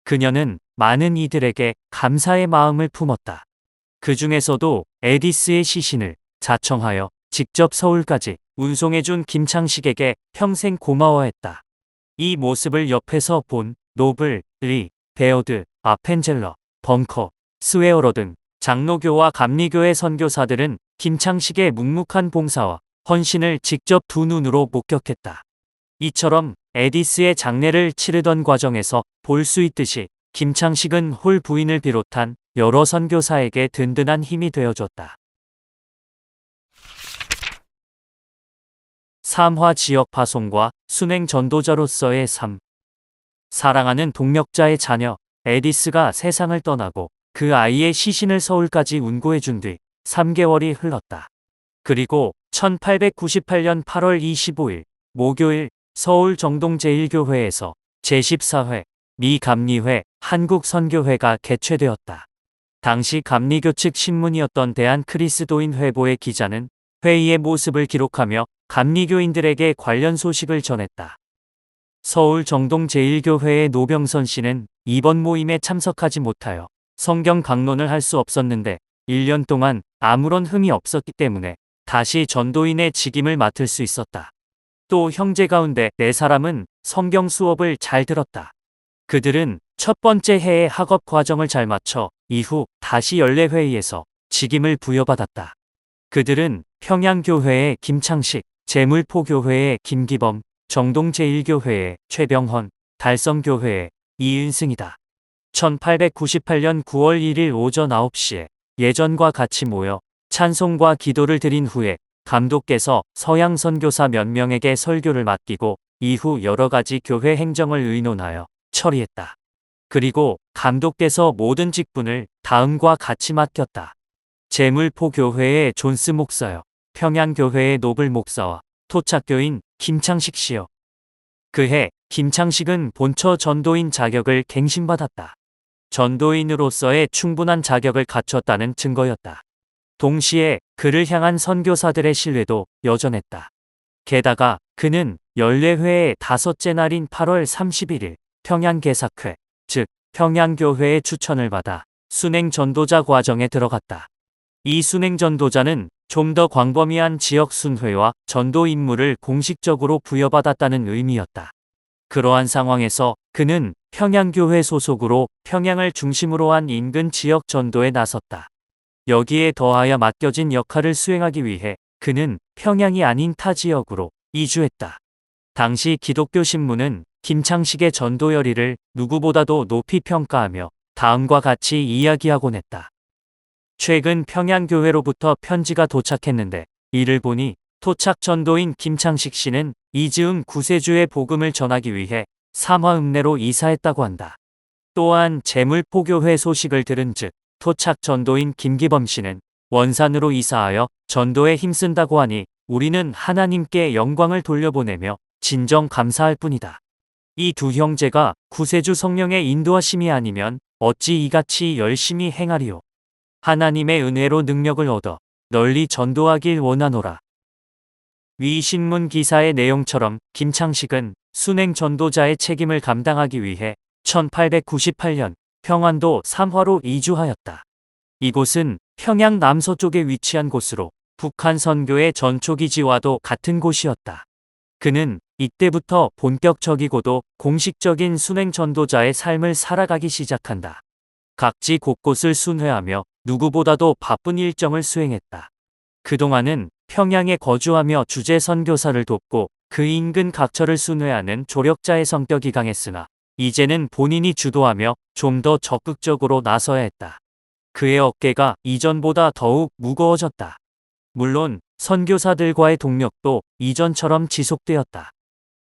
S1: 그녀는 많은 이들에게 감사의 마음을 품었다. 그 중에서도 에디스의 시신을 자청하여 직접 서울까지 운송해준 김창식에게 평생 고마워했다. 이 모습을 옆에서 본 노블, 리, 베어드, 아펜젤러, 벙커, 스웨어러 등 장로교와 감리교의 선교사들은 김창식의 묵묵한 봉사와 헌신을 직접 두 눈으로 목격했다. 이처럼 에디스의 장례를 치르던 과정에서 볼 수 있듯이 김창식은 홀 부인을 비롯한 여러 선교사에게 든든한 힘이 되어줬다. 삼화 지역 파송과 순행 전도자로서의 삶. 사랑하는 동력자의 자녀 에디스가 세상을 떠나고 그 아이의 시신을 서울까지 운구해준 뒤 3개월이 흘렀다. 그리고 1898년 8월 25일 목요일 서울 정동 제1교회에서 제14회 미 감리회 한국선교회가 개최되었다. 당시 감리교 측 신문이었던 대한크리스도인 회보의 기자는 회의의 모습을 기록하며 감리교인들에게 관련 소식을 전했다. 서울 정동 제1교회의 노병선 씨는 이번 모임에 참석하지 못하여 성경 강론을 할 수 없었는데 1년 동안 아무런 흠이 없었기 때문에 다시 전도인의 직임을 맡을 수 있었다. 또 형제 가운데 4사람은 성경 수업을 잘 들었다. 그들은 첫 번째 해의 학업 과정을 잘 마쳐 이후 다시 연례회의에서 직임을 부여받았다. 그들은 평양교회의 김창식, 재물포교회의 김기범, 정동 제1교회의 최병헌, 달성교회의 이은승이다. 1898년 9월 1일 오전 9시에 예전과 같이 모여 찬송과 기도를 드린 후에 감독께서 서양 선교사 몇 명에게 설교를 맡기고 이후 여러 가지 교회 행정을 의논하여 처리했다. 그리고 감독께서 모든 직분을 다음과 같이 맡겼다. 재물포교회의 존스 목사여, 평양교회의 노블 목사와 토착교인 김창식 씨여. 그해 김창식은 본처 전도인 자격을 갱신받았다. 전도인으로서의 충분한 자격을 갖췄다는 증거였다. 동시에 그를 향한 선교사들의 신뢰도 여전했다. 게다가 그는 연례회의 5째 날인 8월 31일 평양개삭회, 즉 평양교회의 추천을 받아 순행전도자 과정에 들어갔다. 이 순행전도자는 좀 더 광범위한 지역 순회와 전도 임무를 공식적으로 부여받았다는 의미였다. 그러한 상황에서 그는 평양교회 소속으로 평양을 중심으로 한 인근 지역 전도에 나섰다. 여기에 더하여 맡겨진 역할을 수행하기 위해 그는 평양이 아닌 타 지역으로 이주했다. 당시 기독교 신문은 김창식의 전도 열의를 누구보다도 높이 평가하며 다음과 같이 이야기하곤 했다. 최근 평양교회로부터 편지가 도착했는데 이를 보니 토착 전도인 김창식 씨는 이즈음 구세주의 복음을 전하기 위해 삼화읍내로 이사했다고 한다. 또한 재물포교회 소식을 들은 즉 토착 전도인 김기범 씨는 원산으로 이사하여 전도에 힘쓴다고 하니 우리는 하나님께 영광을 돌려보내며 진정 감사할 뿐이다. 이 두 형제가 구세주 성령의 인도하심이 아니면 어찌 이같이 열심히 행하리요. 하나님의 은혜로 능력을 얻어 널리 전도하길 원하노라. 위 신문 기사의 내용처럼 김창식은 순행 전도자의 책임을 감당하기 위해 1898년 평안도 삼화로 이주하였다. 이곳은 평양 남서쪽에 위치한 곳으로 북한 선교의 전초기지와도 같은 곳이었다. 그는 이때부터 본격적이고도 공식적인 순행 전도자의 삶을 살아가기 시작한다. 각지 곳곳을 순회하며 누구보다도 바쁜 일정을 수행했다. 그동안은 평양에 거주하며 주재 선교사를 돕고 그 인근 각처를 순회하는 조력자의 성격이 강했으나 이제는 본인이 주도하며 좀 더 적극적으로 나서야 했다. 그의 어깨가 이전보다 더욱 무거워졌다. 물론 선교사들과의 동력도 이전처럼 지속되었다.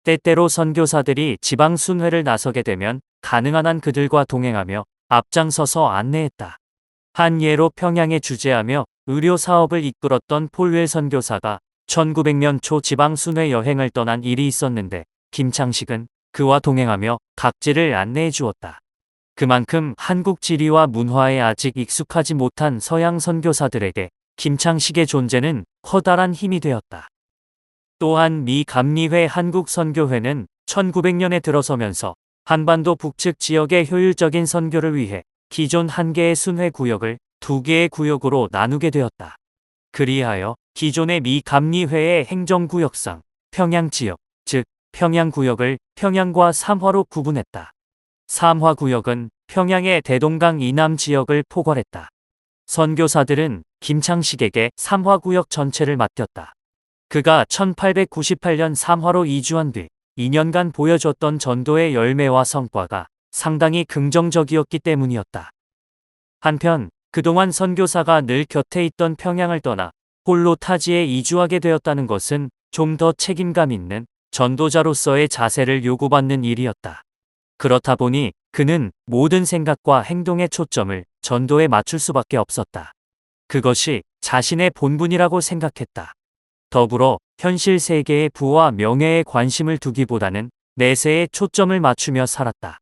S1: 때때로 선교사들이 지방 순회를 나서게 되면 가능한 한 그들과 동행하며 앞장서서 안내했다. 한 예로 평양에 주재하며 의료 사업을 이끌었던 폴웰 선교사가 1900년 초 지방 순회 여행을 떠난 일이 있었는데 김창식은 그와 동행하며 각지를 안내해 주었다. 그만큼 한국 지리와 문화에 아직 익숙하지 못한 서양 선교사들에게 김창식의 존재는 커다란 힘이 되었다. 또한 미 감리회 한국선교회는 1900년에 들어서면서 한반도 북측 지역의 효율적인 선교를 위해 기존 1개의 순회 구역을 2개의 구역으로 나누게 되었다. 그리하여 기존의 미 감리회의 행정구역상 평양지역, 즉 평양구역을 평양과 삼화로 구분했다. 삼화구역은 평양의 대동강 이남 지역을 포괄했다. 선교사들은 김창식에게 삼화구역 전체를 맡겼다. 그가 1898년 삼화로 이주한 뒤 2년간 보여줬던 전도의 열매와 성과가 상당히 긍정적이었기 때문이었다. 한편 그동안 선교사가 늘 곁에 있던 평양을 떠나 홀로 타지에 이주하게 되었다는 것은 좀 더 책임감 있는 전도자로서의 자세를 요구받는 일이었다. 그렇다 보니 그는 모든 생각과 행동의 초점을 전도에 맞출 수밖에 없었다. 그것이 자신의 본분이라고 생각했다. 더불어 현실 세계의 부와 명예에 관심을 두기보다는 내세에 초점을 맞추며 살았다.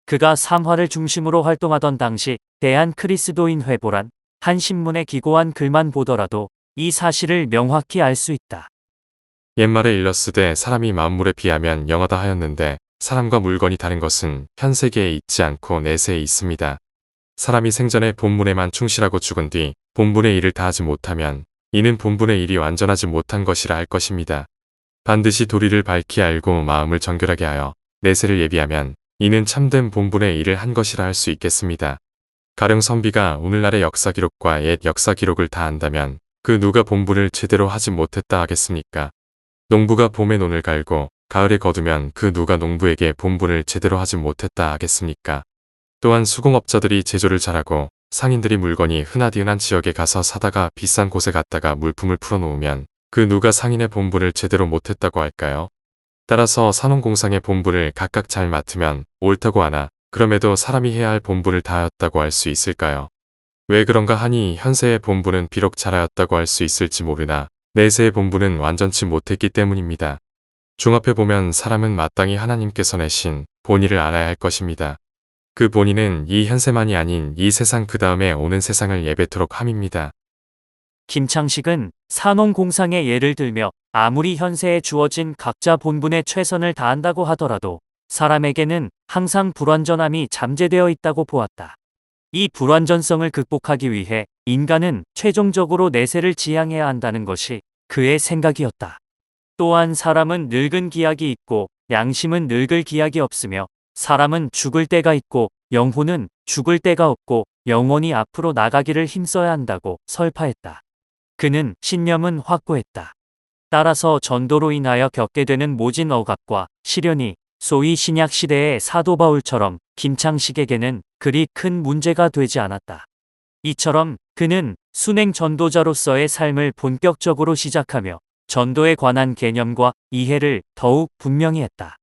S1: 그가 삼화를 중심으로 활동하던 당시 대한크리스도인 회보란 한 신문에 기고한 글만 보더라도 이 사실을 명확히 알 수 있다.
S2: 옛말에 일렀으되 사람이 만물에 비하면 영하다 하였는데 사람과 물건이 다른 것은 현세계에 있지 않고 내세에 있습니다. 사람이 생전에 본분에만 충실하고 죽은 뒤 본분의 일을 다하지 못하면 이는 본분의 일이 완전하지 못한 것이라 할 것입니다. 반드시 도리를 밝히 알고 마음을 정결하게 하여 내세를 예비하면 이는 참된 본분의 일을 한 것이라 할 수 있겠습니다. 가령 선비가 오늘날의 역사 기록과 옛 역사 기록을 다 안다면 그 누가 본분을 제대로 하지 못했다 하겠습니까? 농부가 봄에 논을 갈고 가을에 거두면 그 누가 농부에게 본분을 제대로 하지 못했다 하겠습니까? 또한 수공업자들이 제조를 잘하고 상인들이 물건이 흔하디흔한 지역에 가서 사다가 비싼 곳에 갔다가 물품을 풀어놓으면 그 누가 상인의 본분을 제대로 못했다고 할까요? 따라서 산업공상의 본분을 각각 잘 맡으면 옳다고 하나 그럼에도 사람이 해야 할 본분을 다하였다고 할 수 있을까요? 왜 그런가 하니 현세의 본분은 비록 잘하였다고 할 수 있을지 모르나 내세의 본분은 완전치 못했기 때문입니다. 종합해보면 사람은 마땅히 하나님께서 내신 본의를 알아야 할 것입니다. 그 본의는 이 현세만이 아닌 이 세상 그 다음에 오는 세상을 예배토록 함입니다.
S1: 김창식은 산업공상의 예를 들며 아무리 현세에 주어진 각자 본분의 최선을 다한다고 하더라도 사람에게는 항상 불완전함이 잠재되어 있다고 보았다. 이 불완전성을 극복하기 위해 인간은 최종적으로 내세를 지향해야 한다는 것이 그의 생각이었다. 또한 사람은 늙은 기약이 있고 양심은 늙을 기약이 없으며 사람은 죽을 때가 있고 영혼은 죽을 때가 없고 영원히 앞으로 나가기를 힘써야 한다고 설파했다. 그는 신념은 확고했다. 따라서 전도로 인하여 겪게 되는 모진 억압과 시련이 소위 신약 시대의 사도 바울처럼 김창식에게는 그리 큰 문제가 되지 않았다. 이처럼 그는 순행 전도자로서의 삶을 본격적으로 시작하며 전도에 관한 개념과 이해를 더욱 분명히 했다.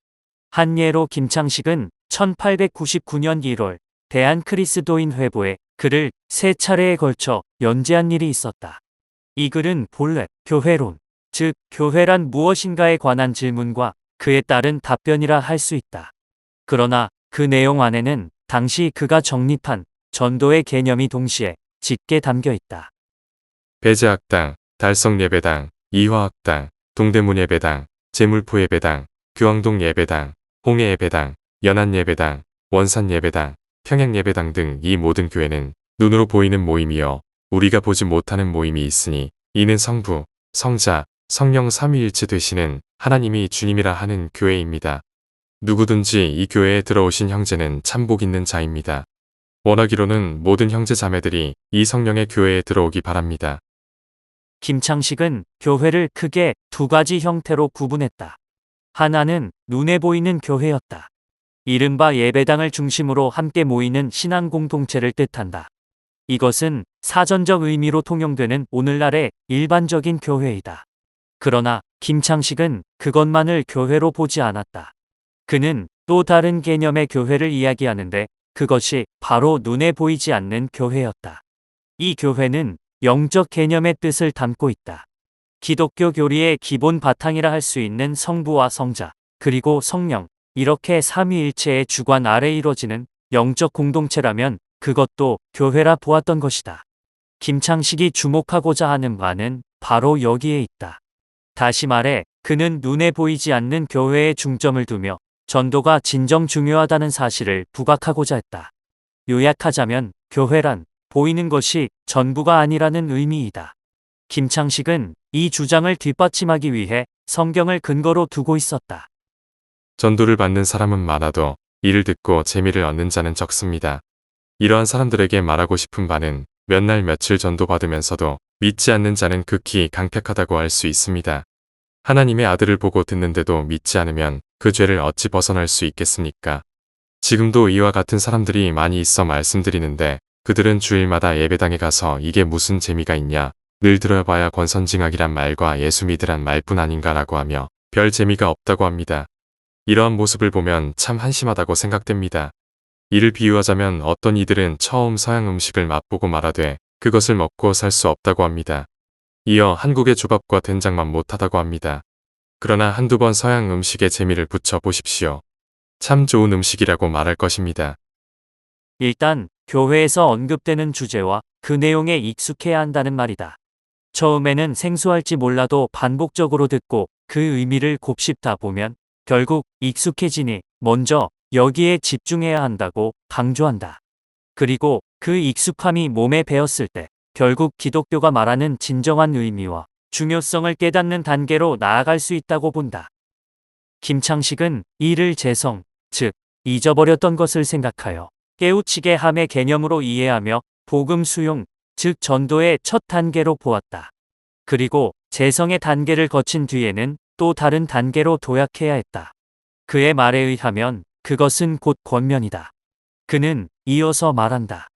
S1: 한 예로 김창식은 1899년 1월 대한크리스도인 회보에 글을 3차례에 걸쳐 연재한 일이 있었다. 이 글은 본래 교회론, 즉 교회란 무엇인가에 관한 질문과 그에 따른 답변이라 할 수 있다. 그러나 그 내용 안에는 당시 그가 정립한 전도의 개념이 동시에 짙게 담겨 있다.
S2: 배제학당, 달성예배당, 이화학당, 동대문 예배당, 제물포 예배당, 교황동 예배당, 홍해 예배당, 연안 예배당, 원산 예배당, 평양 예배당 등 이 모든 교회는 눈으로 보이는 모임이요 우리가 보지 못하는 모임이 있으니 이는 성부, 성자, 성령 삼위일체 되시는 하나님이 주님이라 하는 교회입니다. 누구든지 이 교회에 들어오신 형제는 참복 있는 자입니다. 원하기로는 모든 형제 자매들이 이 성령의 교회에 들어오기 바랍니다.
S1: 김창식은 교회를 크게 2가지 형태로 구분했다. 하나는 눈에 보이는 교회였다. 이른바 예배당을 중심으로 함께 모이는 신앙 공동체를 뜻한다. 이것은 사전적 의미로 통용되는 오늘날의 일반적인 교회이다. 그러나 김창식은 그것만을 교회로 보지 않았다. 그는 또 다른 개념의 교회를 이야기하는데 그것이 바로 눈에 보이지 않는 교회였다. 이 교회는 영적 개념의 뜻을 담고 있다. 기독교 교리의 기본 바탕이라 할 수 있는 성부와 성자, 그리고 성령, 이렇게 삼위일체의 주관 아래 이루어지는 영적 공동체라면 그것도 교회라 보았던 것이다. 김창식이 주목하고자 하는 바는 바로 여기에 있다. 다시 말해, 그는 눈에 보이지 않는 교회에 중점을 두며 전도가 진정 중요하다는 사실을 부각하고자 했다. 요약하자면 교회란 보이는 것이 전부가 아니라는 의미이다. 김창식은 이 주장을 뒷받침하기 위해 성경을 근거로 두고 있었다.
S2: 전도를 받는 사람은 많아도 이를 듣고 재미를 얻는 자는 적습니다. 이러한 사람들에게 말하고 싶은 바는 몇 날 며칠 전도받으면서도 믿지 않는 자는 극히 강팍하다고 할 수 있습니다. 하나님의 아들을 보고 듣는데도 믿지 않으면 그 죄를 어찌 벗어날 수 있겠습니까? 지금도 이와 같은 사람들이 많이 있어 말씀드리는데 그들은 주일마다 예배당에 가서 이게 무슨 재미가 있냐, 늘 들어봐야 권선징악이란 말과 예수 믿으란 말뿐 아닌가라고 하며 별 재미가 없다고 합니다. 이러한 모습을 보면 참 한심하다고 생각됩니다. 이를 비유하자면 어떤 이들은 처음 서양 음식을 맛보고 말하되 그것을 먹고 살 수 없다고 합니다. 이어 한국의 조밥과 된장만 못하다고 합니다. 그러나 한두 번 서양 음식에 재미를 붙여 보십시오. 참 좋은 음식이라고 말할 것입니다.
S1: 일단 교회에서 언급되는 주제와 그 내용에 익숙해야 한다는 말이다. 처음에는 생소할지 몰라도 반복적으로 듣고 그 의미를 곱씹다 보면 결국 익숙해지니 먼저 여기에 집중해야 한다고 강조한다. 그리고 그 익숙함이 몸에 배었을 때 결국 기독교가 말하는 진정한 의미와 중요성을 깨닫는 단계로 나아갈 수 있다고 본다. 김창식은 이를 재성, 즉 잊어버렸던 것을 생각하여 깨우치게 함의 개념으로 이해하며 복음 수용, 즉 전도의 첫 단계로 보았다. 그리고 재성의 단계를 거친 뒤에는 또 다른 단계로 도약해야 했다. 그의 말에 의하면 그것은 곧 권면이다. 그는 이어서 말한다.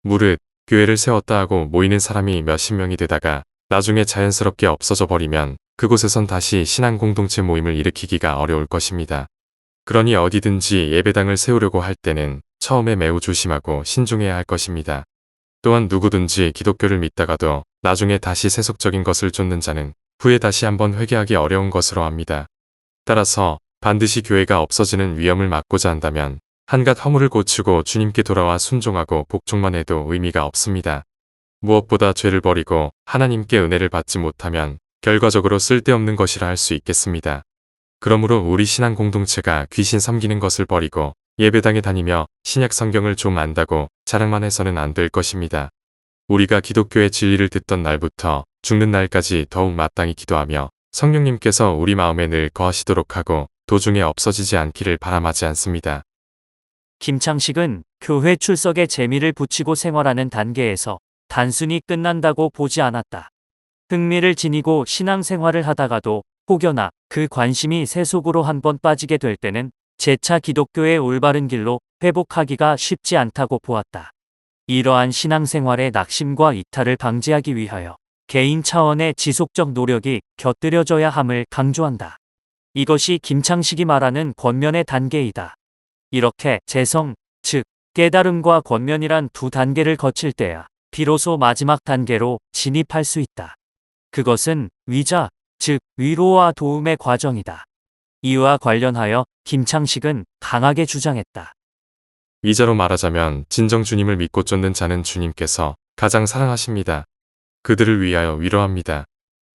S2: 무릇 교회를 세웠다 하고 모이는 사람이 몇십 명이 되다가 나중에 자연스럽게 없어져 버리면 그곳에선 다시 신앙 공동체 모임을 일으키기가 어려울 것입니다. 그러니 어디든지 예배당을 세우려고 할 때는 처음에 매우 조심하고 신중해야 할 것입니다. 또한 누구든지 기독교를 믿다가도 나중에 다시 세속적인 것을 쫓는 자는 후에 다시 한번 회개하기 어려운 것으로 합니다. 따라서 반드시 교회가 없어지는 위험을 막고자 한다면 한갓 허물을 고치고 주님께 돌아와 순종하고 복종만 해도 의미가 없습니다. 무엇보다 죄를 버리고 하나님께 은혜를 받지 못하면 결과적으로 쓸데없는 것이라 할 수 있겠습니다. 그러므로 우리 신앙 공동체가 귀신 섬기는 것을 버리고 예배당에 다니며 신약 성경을 좀 안다고 자랑만 해서는 안 될 것입니다. 우리가 기독교의 진리를 듣던 날부터 죽는 날까지 더욱 마땅히 기도하며 성령님께서 우리 마음에 늘 거하시도록 하고 도중에 없어지지 않기를 바람하지 않습니다.
S1: 김창식은 교회 출석에 재미를 붙이고 생활하는 단계에서 단순히 끝난다고 보지 않았다. 흥미를 지니고 신앙생활을 하다가도 혹여나 그 관심이 세속으로 한번 빠지게 될 때는 재차 기독교의 올바른 길로 회복하기가 쉽지 않다고 보았다. 이러한 신앙생활의 낙심과 이탈을 방지하기 위하여 개인 차원의 지속적 노력이 곁들여져야 함을 강조한다. 이것이 김창식이 말하는 권면의 단계이다. 이렇게 재성, 즉 깨달음과 권면이란 두 단계를 거칠 때야 비로소 마지막 단계로 진입할 수 있다. 그것은 위자, 즉 위로와 도움의 과정이다. 이와 관련하여 김창식은 강하게 주장했다.
S2: 위자로 말하자면 진정 주님을 믿고 쫓는 자는 주님께서 가장 사랑하십니다. 그들을 위하여 위로합니다.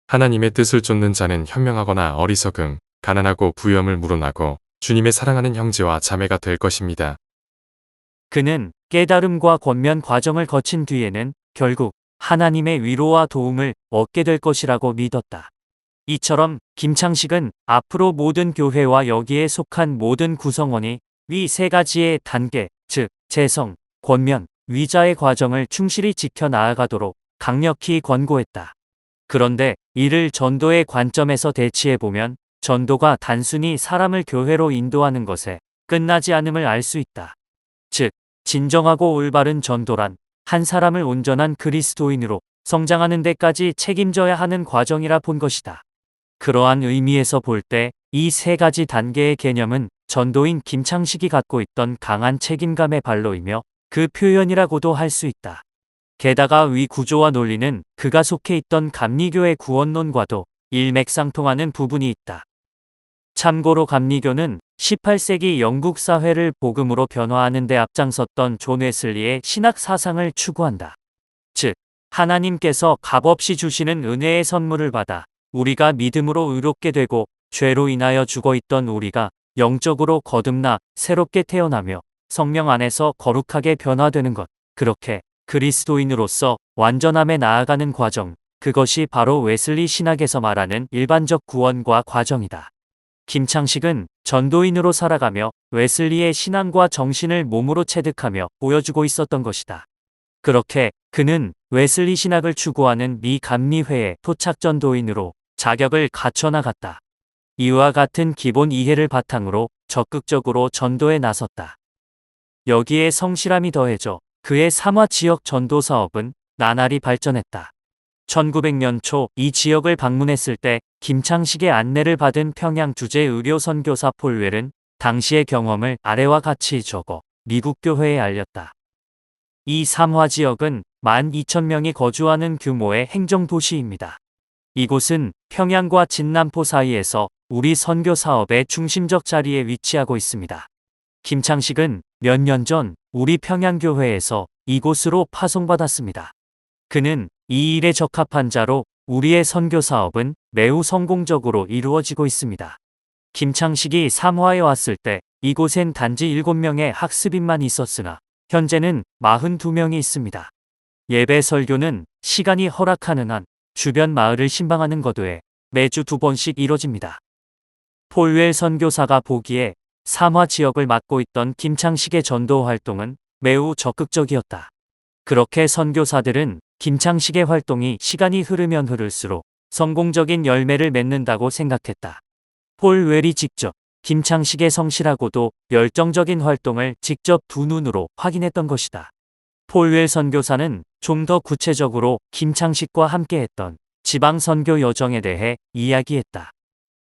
S2: 하나님의 뜻을 쫓는 자는 현명하거나 어리석음, 가난하고 부유함을 물어나고 주님의 사랑하는 형제와 자매가 될 것입니다.
S1: 그는 깨달음과 권면 과정을 거친 뒤에는 결국 하나님의 위로와 도움을 얻게 될 것이라고 믿었다. 이처럼 김창식은 앞으로 모든 교회와 여기에 속한 모든 구성원이 위 세 가지의 단계, 즉 재성, 권면, 위자의 과정을 충실히 지켜 나아가도록 강력히 권고했다. 그런데 이를 전도의 관점에서 대치해보면 전도가 단순히 사람을 교회로 인도하는 것에 끝나지 않음을 알 수 있다. 즉, 진정하고 올바른 전도란 한 사람을 온전한 그리스도인으로 성장하는 데까지 책임져야 하는 과정이라 본 것이다. 그러한 의미에서 볼 때 이 세 가지 단계의 개념은 전도인 김창식이 갖고 있던 강한 책임감의 발로이며 그 표현이라고도 할 수 있다. 게다가 위 구조와 논리는 그가 속해 있던 감리교의 구원론과도 일맥상통하는 부분이 있다. 참고로 감리교는 18세기 영국 사회를 복음으로 변화하는 데 앞장섰던 존 웨슬리의 신학 사상을 추구한다. 즉, 하나님께서 값없이 주시는 은혜의 선물을 받아 우리가 믿음으로 의롭게 되고 죄로 인하여 죽어있던 우리가 영적으로 거듭나 새롭게 태어나며 성령 안에서 거룩하게 변화되는 것, 그렇게 그리스도인으로서 완전함에 나아가는 과정, 그것이 바로 웨슬리 신학에서 말하는 일반적 구원과 과정이다. 김창식은 전도인으로 살아가며 웨슬리의 신앙과 정신을 몸으로 체득하며 보여주고 있었던 것이다. 그렇게 그는 웨슬리 신학을 추구하는 미 감리회의 토착전도인으로 자격을 갖춰나갔다. 이와 같은 기본 이해를 바탕으로 적극적으로 전도에 나섰다. 여기에 성실함이 더해져 그의 삼화 지역 전도 사업은 나날이 발전했다. 1900년 초 이 지역을 방문했을 때 김창식의 안내를 받은 평양 주재 의료 선교사 폴 웰은 당시의 경험을 아래와 같이 적어 미국 교회에 알렸다. 이 삼화 지역은 12,000명이 거주하는 규모의 행정도시입니다. 이곳은 평양과 진남포 사이에서 우리 선교 사업의 중심적 자리에 위치하고 있습니다. 김창식은 몇 년 전 우리 평양교회에서 이곳으로 파송받았습니다. 그는 이 일에 적합한 자로 우리의 선교 사업은 매우 성공적으로 이루어지고 있습니다. 김창식이 삼화에 왔을 때 이곳엔 단지 7명의 학습인만 있었으나 현재는 42명이 있습니다. 예배 설교는 시간이 허락하는 한 주변 마을을 신방하는 것 외에 매주 2번씩 이뤄집니다. 폴웰 선교사가 보기에 삼화 지역을 맡고 있던 김창식의 전도 활동은 매우 적극적이었다. 그렇게 선교사들은 김창식의 활동이 시간이 흐르면 흐를수록 성공적인 열매를 맺는다고 생각했다. 폴웰이 직접 김창식의 성실하고도 열정적인 활동을 직접 두 눈으로 확인했던 것이다. 폴웰 선교사는 좀 더 구체적으로 김창식과 함께했던 지방 선교 여정에 대해 이야기했다.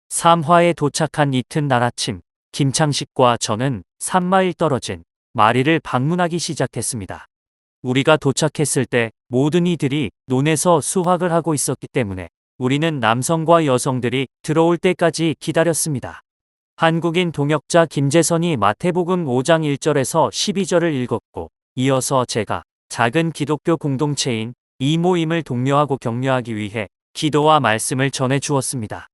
S1: 삼화에 도착한 이튿날 아침, 김창식과 저는 3마일 떨어진 마리를 방문하기 시작했습니다. 우리가 도착했을 때 모든 이들이 논에서 수확을 하고 있었기 때문에 우리는 남성과 여성들이 들어올 때까지 기다렸습니다. 한국인 동역자 김재선이 마태복음 5장 1절에서 12절을 읽었고, 이어서 제가 작은 기독교 공동체인 이 모임을 독려하고 격려하기 위해 기도와 말씀을 전해 주었습니다.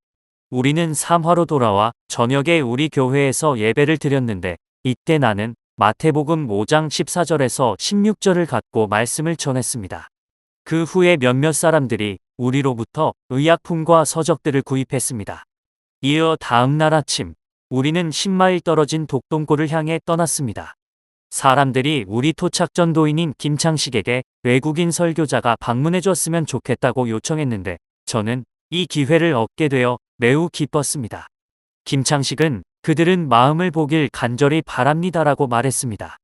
S1: 우리는 삼화로 돌아와 저녁에 우리 교회에서 예배를 드렸는데, 이때 나는 마태복음 5장 14절에서 16절을 갖고 말씀을 전했습니다. 그 후에 몇몇 사람들이 우리로부터 의약품과 서적들을 구입했습니다. 이어 다음 날 아침, 우리는 10마일 떨어진 독동고를 향해 떠났습니다. 사람들이 우리 토착전도인인 김창식에게 외국인 설교자가 방문해 줬으면 좋겠다고 요청했는데, 저는 이 기회를 얻게 되어 매우 기뻤습니다. 김창식은 그들은 마음을 보길 간절히 바랍니다라고 말했습니다.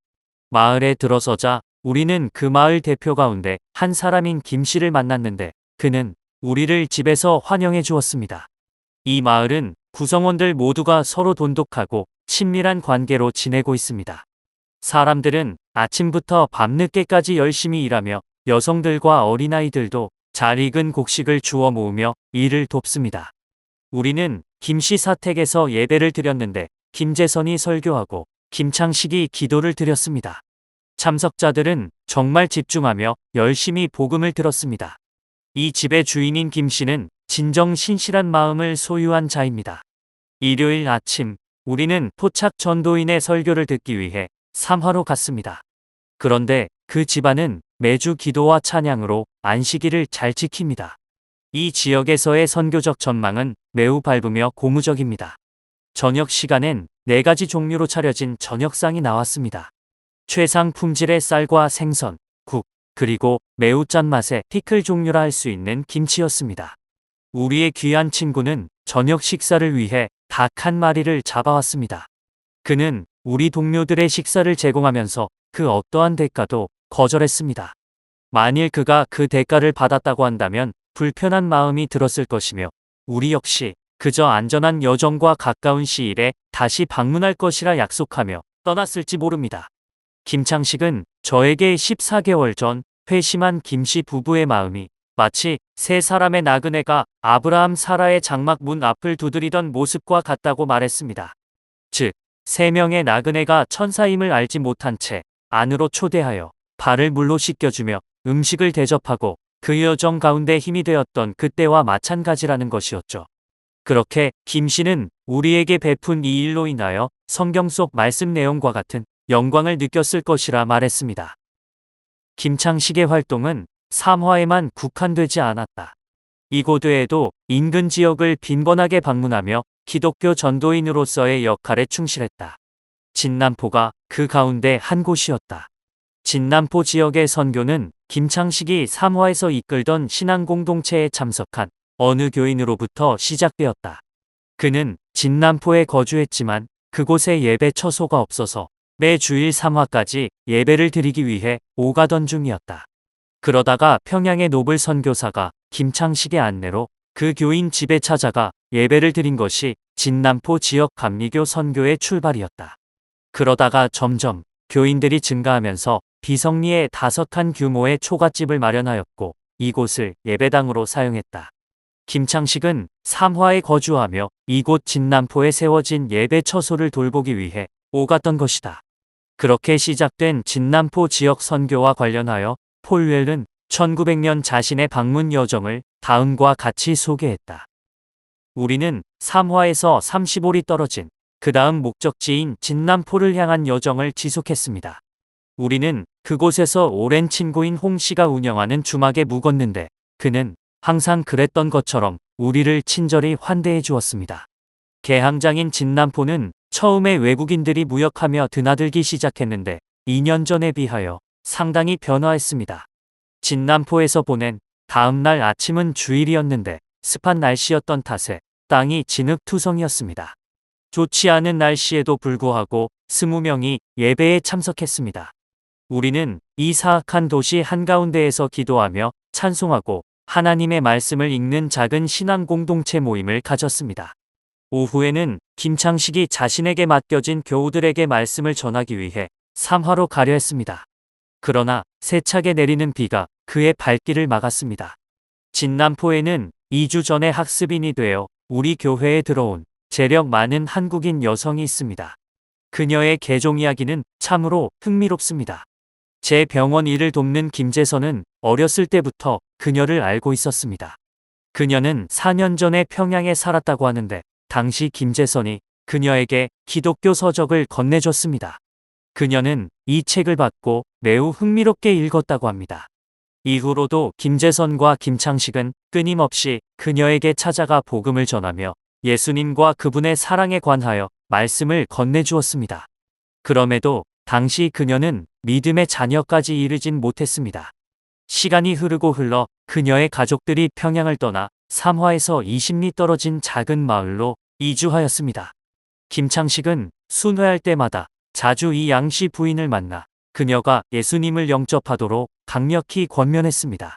S1: 마을에 들어서자 우리는 그 마을 대표 가운데 한 사람인 김 씨를 만났는데, 그는 우리를 집에서 환영해 주었습니다. 이 마을은 구성원들 모두가 서로 돈독하고 친밀한 관계로 지내고 있습니다. 사람들은 아침부터 밤늦게까지 열심히 일하며 여성들과 어린아이들도 잘 익은 곡식을 주워 모으며 일을 돕습니다. 우리는 김씨 사택에서 예배를 드렸는데 김재선이 설교하고 김창식이 기도를 드렸습니다. 참석자들은 정말 집중하며 열심히 복음을 들었습니다. 이 집의 주인인 김씨는 진정 신실한 마음을 소유한 자입니다. 일요일 아침, 우리는 토착 전도인의 설교를 듣기 위해 삼화로 갔습니다. 그런데 그 집안은 매주 기도와 찬양으로 안식일을 잘 지킵니다. 이 지역에서의 선교적 전망은 매우 밝으며 고무적입니다. 저녁 시간엔 4가지 종류로 차려진 저녁상이 나왔습니다. 최상 품질의 쌀과 생선, 국, 그리고 매우 짠맛의 피클 종류라 할 수 있는 김치였습니다. 우리의 귀한 친구는 저녁 식사를 위해 닭 한 마리를 잡아왔습니다. 그는 우리 동료들의 식사를 제공하면서 그 어떠한 대가도 거절했습니다. 만일 그가 그 대가를 받았다고 한다면 불편한 마음이 들었을 것이며 우리 역시 그저 안전한 여정과 가까운 시일에 다시 방문할 것이라 약속하며 떠났을지 모릅니다. 김창식은 저에게 14개월 전 회심한 김씨 부부의 마음이 마치 세 사람의 나그네가 아브라함 사라의 장막 문 앞을 두드리던 모습과 같다고 말했습니다. 즉, 세 명의 나그네가 천사임을 알지 못한 채 안으로 초대하여 발을 물로 씻겨주며 음식을 대접하고 그 여정 가운데 힘이 되었던 그때와 마찬가지라는 것이었죠. 그렇게 김 씨는 우리에게 베푼 이 일로 인하여 성경 속 말씀 내용과 같은 영광을 느꼈을 것이라 말했습니다. 김창식의 활동은 삼화에만 국한되지 않았다. 이고도에도 인근 지역을 빈번하게 방문하며 기독교 전도인으로서의 역할에 충실했다. 진남포가 그 가운데 한 곳이었다. 진남포 지역의 선교는 김창식이 삼화에서 이끌던 신앙공동체에 참석한 어느 교인으로부터 시작되었다. 그는 진남포에 거주했지만 그곳에 예배 처소가 없어서 매 주일 3화까지 예배를 드리기 위해 오가던 중이었다. 그러다가 평양의 노블 선교사가 김창식의 안내로 그 교인 집에 찾아가 예배를 드린 것이 진남포 지역 감리교 선교의 출발이었다. 그러다가 점점 교인들이 증가하면서 비성리에 5칸 규모의 초가집을 마련하였고 이곳을 예배당으로 사용했다. 김창식은 삼화에 거주하며 이곳 진남포에 세워진 예배 처소를 돌보기 위해 오갔던 것이다. 그렇게 시작된 진남포 지역 선교와 관련하여 폴웰은 1900년 자신의 방문 여정을 다음과 같이 소개했다. 우리는 삼화에서 35리 떨어진 그 다음 목적지인 진남포를 향한 여정을 지속했습니다. 우리는 그곳에서 오랜 친구인 홍 씨가 운영하는 주막에 묵었는데 그는 항상 그랬던 것처럼 우리를 친절히 환대해 주었습니다. 개항장인 진남포는 처음에 외국인들이 무역하며 드나들기 시작했는데 2년 전에 비하여 상당히 변화했습니다. 진남포에서 보낸 다음 날 아침은 주일이었는데 습한 날씨였던 탓에 땅이 진흙투성이었습니다. 좋지 않은 날씨에도 불구하고 20명이 예배에 참석했습니다. 우리는 이 사악한 도시 한가운데에서 기도하며 찬송하고 하나님의 말씀을 읽는 작은 신앙 공동체 모임을 가졌습니다. 오후에는 김창식이 자신에게 맡겨진 교우들에게 말씀을 전하기 위해 삼화로 가려 했습니다. 그러나 세차게 내리는 비가 그의 발길을 막았습니다. 진남포에는 2주 전에 학습인이 되어 우리 교회에 들어온 재력 많은 한국인 여성이 있습니다. 그녀의 개종 이야기는 참으로 흥미롭습니다. 제 병원 일을 돕는 김재선은 어렸을 때부터 그녀를 알고 있었습니다. 그녀는 4년 전에 평양에 살았다고 하는데 당시 김재선이 그녀에게 기독교 서적을 건네줬습니다. 그녀는 이 책을 받고 매우 흥미롭게 읽었다고 합니다. 이후로도 김재선과 김창식은 끊임없이 그녀에게 찾아가 복음을 전하며 예수님과 그분의 사랑에 관하여 말씀을 건네주었습니다. 그럼에도 당시 그녀는 믿음의 자녀까지 이르진 못했습니다. 시간이 흐르고 흘러 그녀의 가족들이 평양을 떠나 삼화에서 20리 떨어진 작은 마을로 이주하였습니다. 김창식은 순회할 때마다 자주 이 양씨 부인을 만나 그녀가 예수님을 영접하도록 강력히 권면했습니다.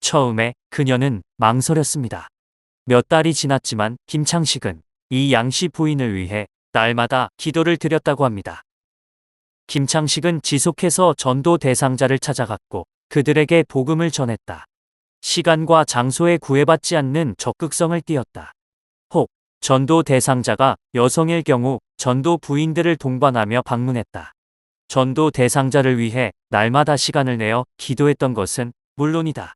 S1: 처음에 그녀는 망설였습니다. 몇 달이 지났지만 김창식은 이 양씨 부인을 위해 날마다 기도를 드렸다고 합니다. 김창식은 지속해서 전도 대상자를 찾아갔고 그들에게 복음을 전했다. 시간과 장소에 구애받지 않는 적극성을 띄었다. 혹 전도 대상자가 여성일 경우 전도 부인들을 동반하며 방문했다. 전도 대상자를 위해 날마다 시간을 내어 기도했던 것은 물론이다.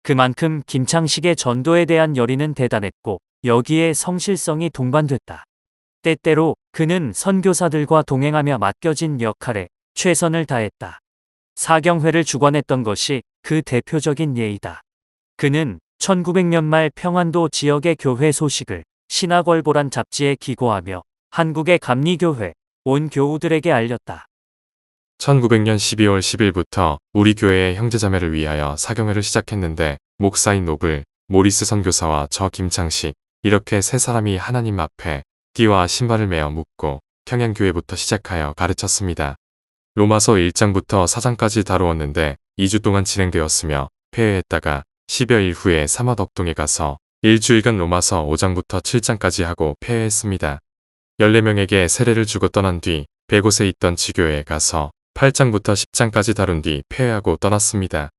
S1: 그만큼 김창식의 전도에 대한 열의는 대단했고 여기에 성실성이 동반됐다. 때때로 그는 선교사들과 동행하며 맡겨진 역할에 최선을 다했다. 사경회를 주관했던 것이 그 대표적인 예이다. 그는 1900년 말 평안도 지역의 교회 소식을 신학월보란 잡지에 기고하며 한국의 감리교회 온 교우들에게 알렸다.
S2: 1900년 12월 10일부터 우리 교회의 형제자매를 위하여 사경회를 시작했는데 목사인 노블 모리스 선교사와 저 김창식 이렇게 세 사람이 하나님 앞에 띠와 신발을 메어 묻고 평양교회부터 시작하여 가르쳤습니다. 로마서 1장부터 4장까지 다루었는데 2주 동안 진행되었으며 폐회했다가 10여일 후에 사마덕동에 가서 일주일간 로마서 5장부터 7장까지 하고 폐회했습니다. 14명에게 세례를 주고 떠난 뒤 100곳에 있던 지교회에 가서 8장부터 10장까지 다룬 뒤 폐회하고 떠났습니다.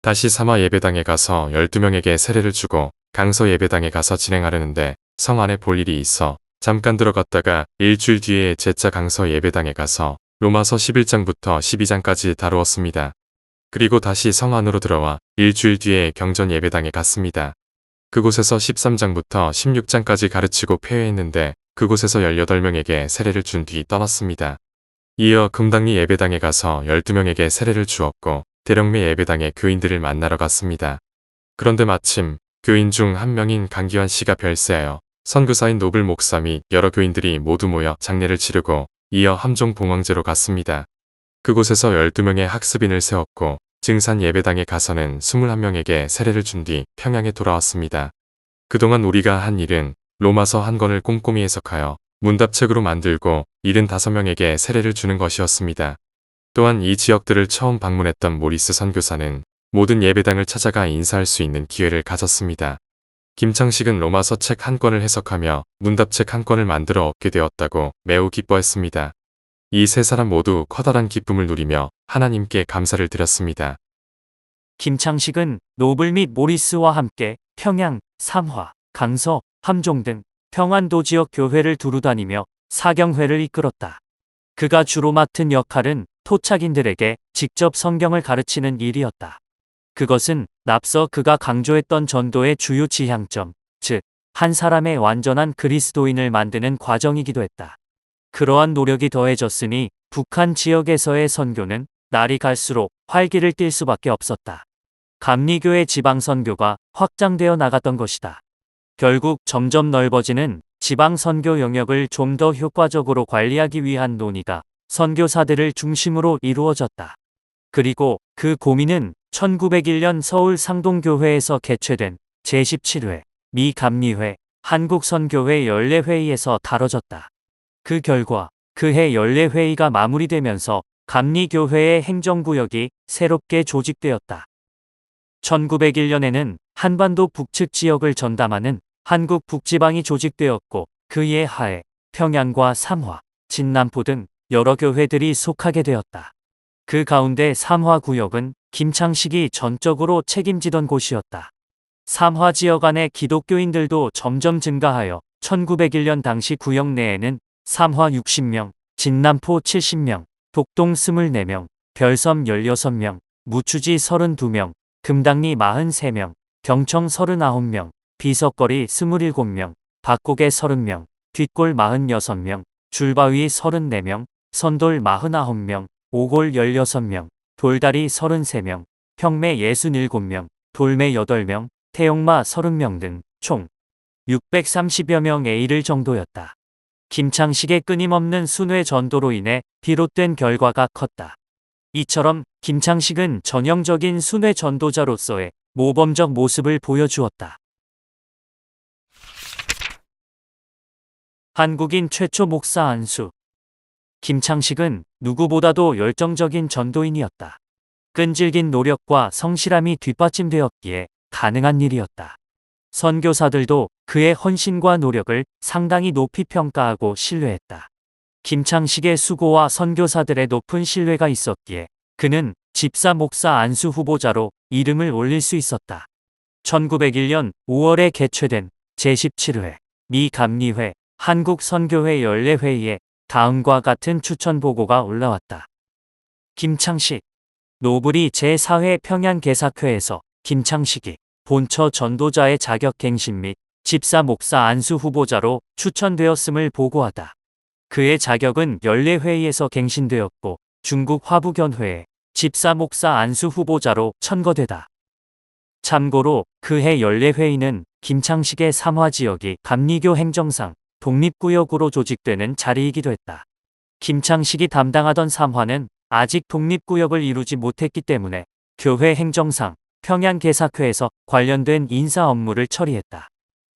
S2: 다시 사마 예배당에 가서 12명에게 세례를 주고 강서 예배당에 가서 진행하려는데 성 안에 볼 일이 있어 잠깐 들어갔다가 일주일 뒤에 제자 강서 예배당에 가서 로마서 11장부터 12장까지 다루었습니다. 그리고 다시 성 안으로 들어와 일주일 뒤에 경전 예배당에 갔습니다. 그곳에서 13장부터 16장까지 가르치고 폐회했는데 그곳에서 18명에게 세례를 준 뒤 떠났습니다. 이어 금당리 예배당에 가서 12명에게 세례를 주었고 대령매 예배당에 교인들을 만나러 갔습니다. 그런데 마침 교인 중 한 명인 강기환 씨가 별세하여 선교사인 노블 목사 및 여러 교인들이 모두 모여 장례를 치르고 이어 함종 봉황제로 갔습니다. 그곳에서 12명의 학습인을 세웠고 증산 예배당에 가서는 21명에게 세례를 준 뒤 평양에 돌아왔습니다. 그동안 우리가 한 일은 로마서 한 권을 꼼꼼히 해석하여 문답책으로 만들고 75명에게 세례를 주는 것이었습니다. 또한 이 지역들을 처음 방문했던 모리스 선교사는 모든 예배당을 찾아가 인사할 수 있는 기회를 가졌습니다. 김창식은 로마서 책 한 권을 해석하며 문답책 한 권을 만들어 얻게 되었다고 매우 기뻐했습니다. 이 세 사람 모두 커다란 기쁨을 누리며 하나님께 감사를 드렸습니다.
S1: 김창식은 노블 및 모리스와 함께 평양, 삼화, 강서, 함종 등 평안도 지역 교회를 두루 다니며 사경회를 이끌었다. 그가 주로 맡은 역할은 토착인들에게 직접 성경을 가르치는 일이었다. 그것은 앞서 그가 강조했던 전도의 주요 지향점, 즉, 한 사람의 완전한 그리스도인을 만드는 과정이기도 했다. 그러한 노력이 더해졌으니 북한 지역에서의 선교는 날이 갈수록 활기를 띨 수밖에 없었다. 감리교회 지방선교가 확장되어 나갔던 것이다. 결국 점점 넓어지는 지방선교 영역을 좀 더 효과적으로 관리하기 위한 논의가 선교사들을 중심으로 이루어졌다. 그리고 그 고민은 1901년 서울 상동교회에서 개최된 제17회 미 감리회 한국선교회 연례회의에서 다뤄졌다. 그 결과 그해 연례회의가 마무리되면서 감리교회의 행정구역이 새롭게 조직되었다. 1901년에는 한반도 북측 지역을 전담하는 한국 북지방이 조직되었고 그의 하에 평양과 삼화, 진남포 등 여러 교회들이 속하게 되었다. 그 가운데 삼화구역은 김창식이 전적으로 책임지던 곳이었다. 삼화 지역 안의 기독교인들도 점점 증가하여 1901년 당시 구역 내에는 삼화 60명, 진남포 70명, 독동 24명, 별섬 16명, 무추지 32명, 금당리 43명, 경청 39명, 비석거리 27명, 박곡에 30명, 뒷골 46명, 줄바위 34명, 선돌 49명, 오골 16명, 돌다리 33명, 평매 67명, 돌매 8명, 태용마 30명 등 총 630여 명에 이를 정도였다. 김창식의 끊임없는 순회 전도로 인해 비롯된 결과가 컸다. 이처럼 김창식은 전형적인 순회 전도자로서의 모범적 모습을 보여주었다. 한국인 최초 목사 안수. 김창식은 누구보다도 열정적인 전도인이었다. 끈질긴 노력과 성실함이 뒷받침되었기에 가능한 일이었다. 선교사들도 그의 헌신과 노력을 상당히 높이 평가하고 신뢰했다. 김창식의 수고와 선교사들의 높은 신뢰가 있었기에 그는 집사 목사 안수 후보자로 이름을 올릴 수 있었다. 1901년 5월에 개최된 제17회 미 감리회 한국선교회 연례회의에 다음과 같은 추천 보고가 올라왔다. 김창식 노블이 제4회 평양개사회에서 김창식이 본처 전도자의 자격 갱신 및 집사 목사 안수 후보자로 추천되었음을 보고하다. 그의 자격은 연례회의에서 갱신되었고 중국 화부견회에 집사 목사 안수 후보자로 천거되다. 참고로 그해 연례회의는 김창식의 삼화 지역이 감리교 행정상 독립구역으로 조직되는 자리이기도 했다. 김창식이 담당하던 삼화는 아직 독립구역을 이루지 못했기 때문에 교회 행정상 평양개사회에서 관련된 인사 업무를 처리했다.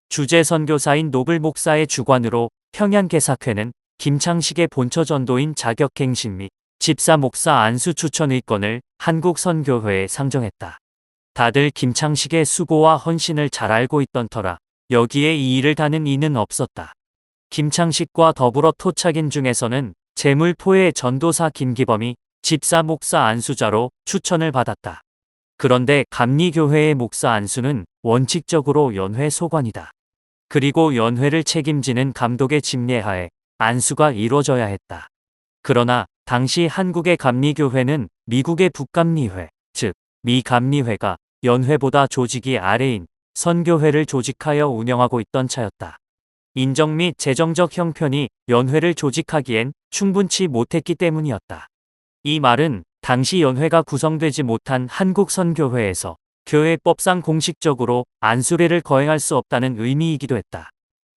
S1: 주재 선교사인 노블 목사의 주관으로 평양개사회는 김창식의 본처 전도인 자격갱신 및 집사 목사 안수 추천 의권을 한국선교회에 상정했다. 다들 김창식의 수고와 헌신을 잘 알고 있던 터라 여기에 이의를 다는 이는 없었다. 김창식과 더불어 토착인 중에서는 재물포의 전도사 김기범이 집사 목사 안수자로 추천을 받았다. 그런데 감리교회의 목사 안수는 원칙적으로 연회 소관이다. 그리고 연회를 책임지는 감독의 집례하에 안수가 이루어져야 했다. 그러나 당시 한국의 감리교회는 미국의 북감리회, 즉 미감리회가 연회보다 조직이 아래인 선교회를 조직하여 운영하고 있던 차였다. 인정 및 재정적 형편이 연회를 조직하기엔 충분치 못했기 때문이었다. 이 말은 당시 연회가 구성되지 못한 한국선교회에서 교회법상 공식적으로 안수례를 거행할 수 없다는 의미이기도 했다.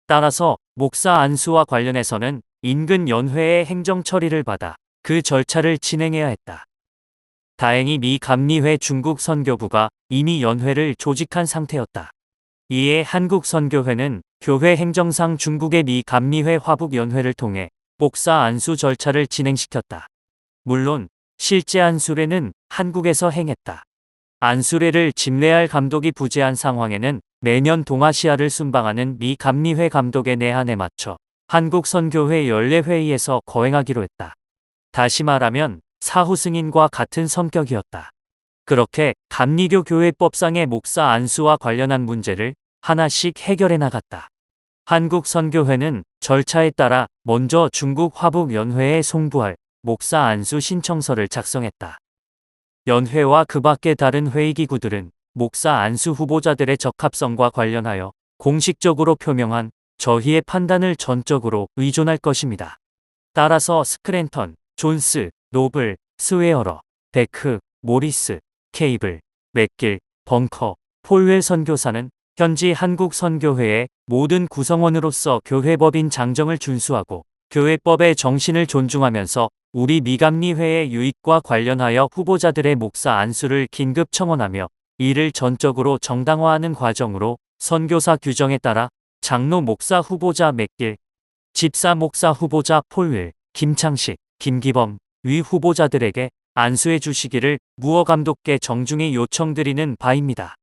S1: 따라서 목사 안수와 관련해서는 인근 연회의 행정 처리를 받아 그 절차를 진행해야 했다. 다행히 미 감리회 중국 선교부가 이미 연회를 조직한 상태였다. 이에 한국선교회는 교회 행정상 중국의 미 감리회 화북연회를 통해 목사 안수 절차를 진행시켰다. 물론 실제 안수례는 한국에서 행했다. 안수례를 집례할 감독이 부재한 상황에는 매년 동아시아를 순방하는 미 감리회 감독의 내한에 맞춰 한국선교회 연례회의에서 거행하기로 했다. 다시 말하면 사후 승인과 같은 성격이었다. 그렇게 감리교 교회법상의 목사 안수와 관련한 문제를 하나씩 해결해 나갔다. 한국선교회는 절차에 따라 먼저 중국 화북연회에 송부할 목사 안수 신청서를 작성했다. 연회와 그 밖의 다른 회의기구들은 목사 안수 후보자들의 적합성과 관련하여 공식적으로 표명한 저희의 판단을 전적으로 의존할 것입니다. 따라서 스크랜턴, 존스, 노블, 스웨어러, 베크, 모리스, 케이블, 맥길, 벙커, 폴웰 선교사는 현지 한국선교회의 모든 구성원으로서 교회법인 장정을 준수하고 교회법의 정신을 존중하면서 우리 미감리회의 유익과 관련하여 후보자들의 목사 안수를 긴급 청원하며 이를 전적으로 정당화하는 과정으로 선교사 규정에 따라 장로 목사 후보자 맥길, 집사 목사 후보자 폴웰, 김창식, 김기범, 위 후보자들에게 안수해 주시기를 무어감독께 정중히 요청드리는 바입니다.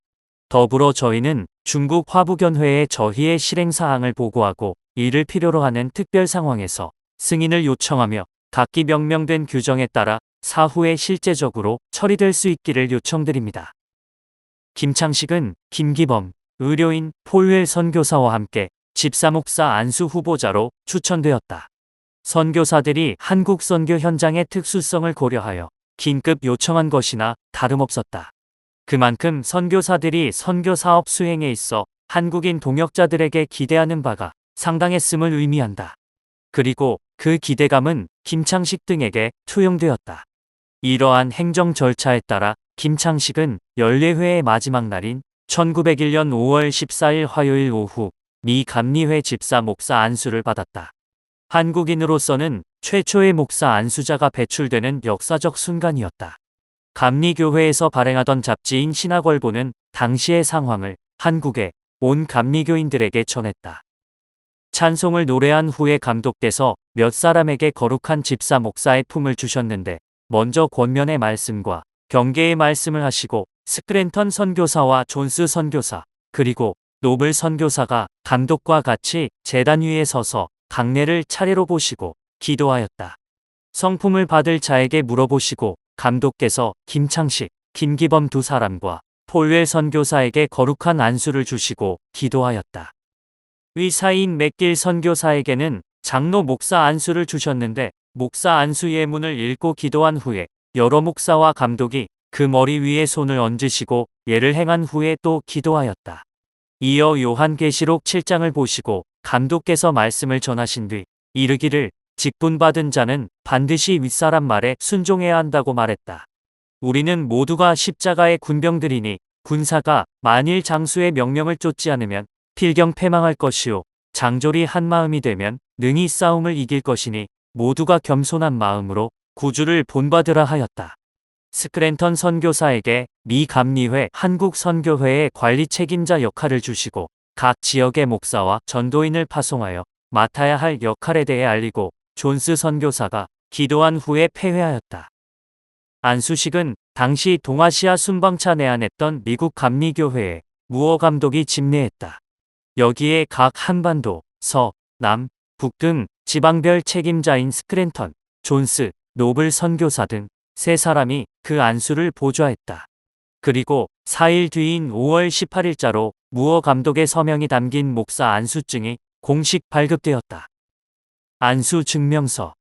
S1: 더불어 저희는 중국 화북연회에 저희의 실행사항을 보고하고 이를 필요로 하는 특별 상황에서 승인을 요청하며 각기 명명된 규정에 따라 사후에 실제적으로 처리될 수 있기를 요청드립니다. 김창식은 김기범, 의료인 폴웰 선교사와 함께 집사 목사 안수 후보자로 추천되었다. 선교사들이 한국 선교 현장의 특수성을 고려하여 긴급 요청한 것이나 다름없었다. 그만큼 선교사들이 선교 사업 수행에 있어 한국인 동역자들에게 기대하는 바가 상당했음을 의미한다. 그리고 그 기대감은 김창식 등에게 투영되었다. 이러한 행정 절차에 따라 김창식은 연례회의 마지막 날인 1901년 5월 14일 화요일 오후 미 감리회 집사 목사 안수를 받았다. 한국인으로서는 최초의 목사 안수자가 배출되는 역사적 순간이었다. 감리교회에서 발행하던 잡지인 신학월보는 당시의 상황을 한국의 온 감리교인들에게 전했다. 찬송을 노래한 후에 감독께서 몇 사람에게 거룩한 집사 목사의 품을 주셨는데 먼저 권면의 말씀과 경계의 말씀을 하시고 스크랜턴 선교사와 존스 선교사 그리고 노블 선교사가 감독과 같이 제단 위에 서서 강례를 차례로 보시고 기도하였다. 성품을 받을 자에게 물어보시고 감독께서 김창식, 김기범 두 사람과 폴웰 선교사에게 거룩한 안수를 주시고 기도하였다. 의사인 맥길 선교사에게는 장로 목사 안수를 주셨는데 목사 안수 예문을 읽고 기도한 후에 여러 목사와 감독이 그 머리 위에 손을 얹으시고 예를 행한 후에 또 기도하였다. 이어 요한계시록 7장을 보시고 감독께서 말씀을 전하신 뒤 이르기를 직분받은 자는 반드시 윗사람 말에 순종해야 한다고 말했다. 우리는 모두가 십자가의 군병들이니 군사가 만일 장수의 명령을 쫓지 않으면 필경 패망할 것이요 장졸이 한 마음이 되면 능히 싸움을 이길 것이니 모두가 겸손한 마음으로 구주를 본받으라 하였다. 스크랜턴 선교사에게 미 감리회 한국 선교회의 관리 책임자 역할을 주시고 각 지역의 목사와 전도인을 파송하여 맡아야 할 역할에 대해 알리고 존스 선교사가 기도한 후에 폐회하였다. 안수식은 당시 동아시아 순방차 내한했던 미국 감리교회의 무어 감독이 집례했다. 여기에 각 한반도, 서, 남, 북 등 지방별 책임자인 스크랜턴, 존스, 노블 선교사 등 세 사람이 그 안수를 보좌했다. 그리고 4일 뒤인 5월 18일자로 무어 감독의 서명이 담긴 목사 안수증이 공식 발급되었다. 안수 증명서.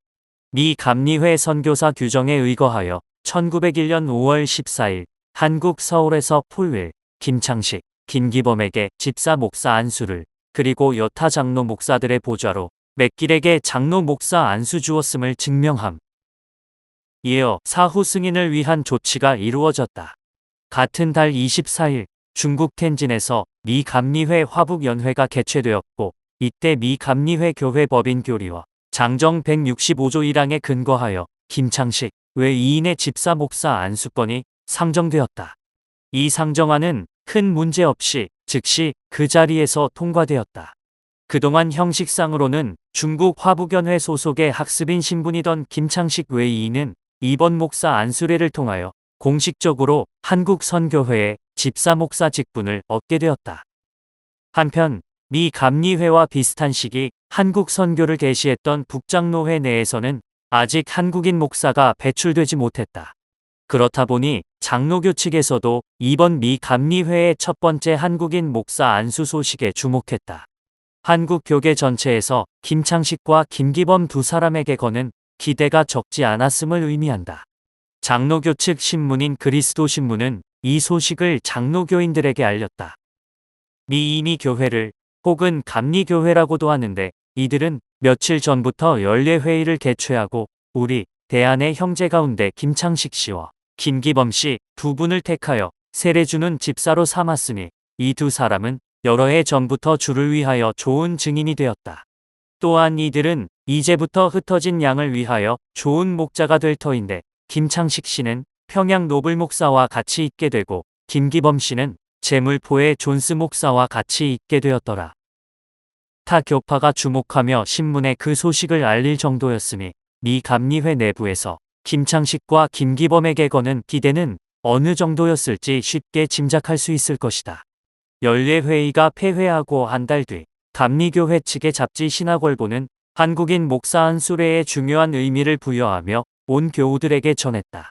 S1: 미 감리회 선교사 규정에 의거하여 1901년 5월 14일 한국 서울에서 폴윌, 김창식, 김기범에게 집사 목사 안수를 그리고 여타 장로 목사들의 보좌로 맥길에게 장로 목사 안수 주었음을 증명함. 이어 사후 승인을 위한 조치가 이루어졌다. 같은 달 24일 중국 텐진에서 미 감리회 화북연회가 개최되었고 이때 미 감리회 교회 법인 교리와 장정 165조 1항에 근거하여 김창식 외 2인의 집사 목사 안수권이 상정되었다. 이 상정안은 큰 문제 없이 즉시 그 자리에서 통과되었다. 그동안 형식상으로는 중국 화북연회 소속의 학습인 신분이던 김창식 외 2인은 이번 목사 안수례를 통하여 공식적으로 한국 선교회의 집사 목사 직분을 얻게 되었다. 한편 미 감리회와 비슷한 시기 한국 선교를 개시했던 북장로회 내에서는 아직 한국인 목사가 배출되지 못했다. 그렇다 보니 장로교 측에서도 이번 미 감리회의 첫 번째 한국인 목사 안수 소식에 주목했다. 한국 교계 전체에서 김창식과 김기범 두 사람에게 거는 기대가 적지 않았음을 의미한다. 장로교 측 신문인 그리스도 신문은 이 소식을 장로교인들에게 알렸다. 미이미 교회를 혹은 감리교회라고도 하는데 이들은 며칠 전부터 연례회의를 개최하고 우리 대안의 형제 가운데 김창식 씨와 김기범 씨 두 분을 택하여 세례주는 집사로 삼았으니 이 두 사람은 여러 해 전부터 주를 위하여 좋은 증인이 되었다. 또한 이들은 이제부터 흩어진 양을 위하여 좋은 목자가 될 터인데 김창식 씨는 평양 노블 목사와 같이 있게 되고 김기범 씨는 제물포의 존스 목사와 같이 있게 되었더라. 타 교파가 주목하며 신문에 그 소식을 알릴 정도였으니 미 감리회 내부에서 김창식과 김기범에게 거는 기대는 어느 정도였을지 쉽게 짐작할 수 있을 것이다. 연례회의가 폐회하고 한 달 뒤 감리교회 측의 잡지 신학월보는 한국인 목사 안수례에 중요한 의미를 부여하며 온 교우들에게 전했다.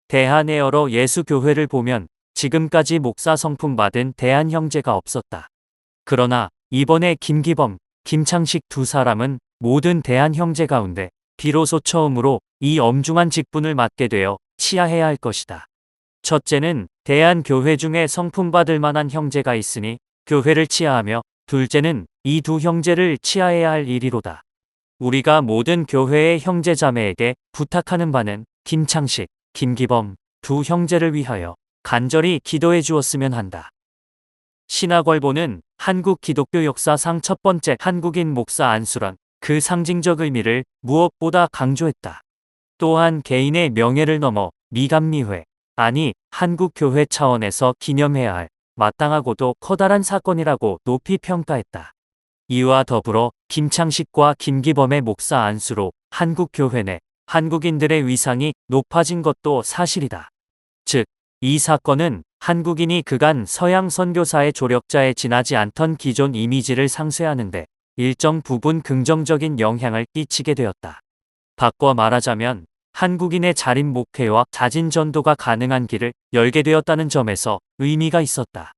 S1: 대한의 여러 예수교회를 보면 지금까지 목사 성품 받은 대한 형제가 없었다. 그러나 이번에 김기범, 김창식 두 사람은 모든 대한 형제 가운데 비로소 처음으로 이 엄중한 직분을 맡게 되어 치하해야 할 것이다. 첫째는 대한 교회 중에 성품 받을 만한 형제가 있으니 교회를 치하하며 둘째는 이 두 형제를 치하해야 할 일이로다. 우리가 모든 교회의 형제자매에게 부탁하는 바는 김창식, 김기범 두 형제를 위하여 간절히 기도해 주었으면 한다. 신학월보는 한국 기독교 역사상 첫 번째 한국인 목사 안수란 그 상징적 의미를 무엇보다 강조했다. 또한 개인의 명예를 넘어 미감리회, 아니 한국교회 차원에서 기념해야 할 마땅하고도 커다란 사건이라고 높이 평가했다. 이와 더불어 김창식과 김기범의 목사 안수로 한국교회 내 한국인들의 위상이 높아진 것도 사실이다. 즉, 이 사건은 한국인이 그간 서양 선교사의 조력자에 지나지 않던 기존 이미지를 상쇄하는데 일정 부분 긍정적인 영향을 끼치게 되었다. 바꿔 말하자면 한국인의 자립 목회와 자진 전도가 가능한 길을 열게 되었다는 점에서 의미가 있었다.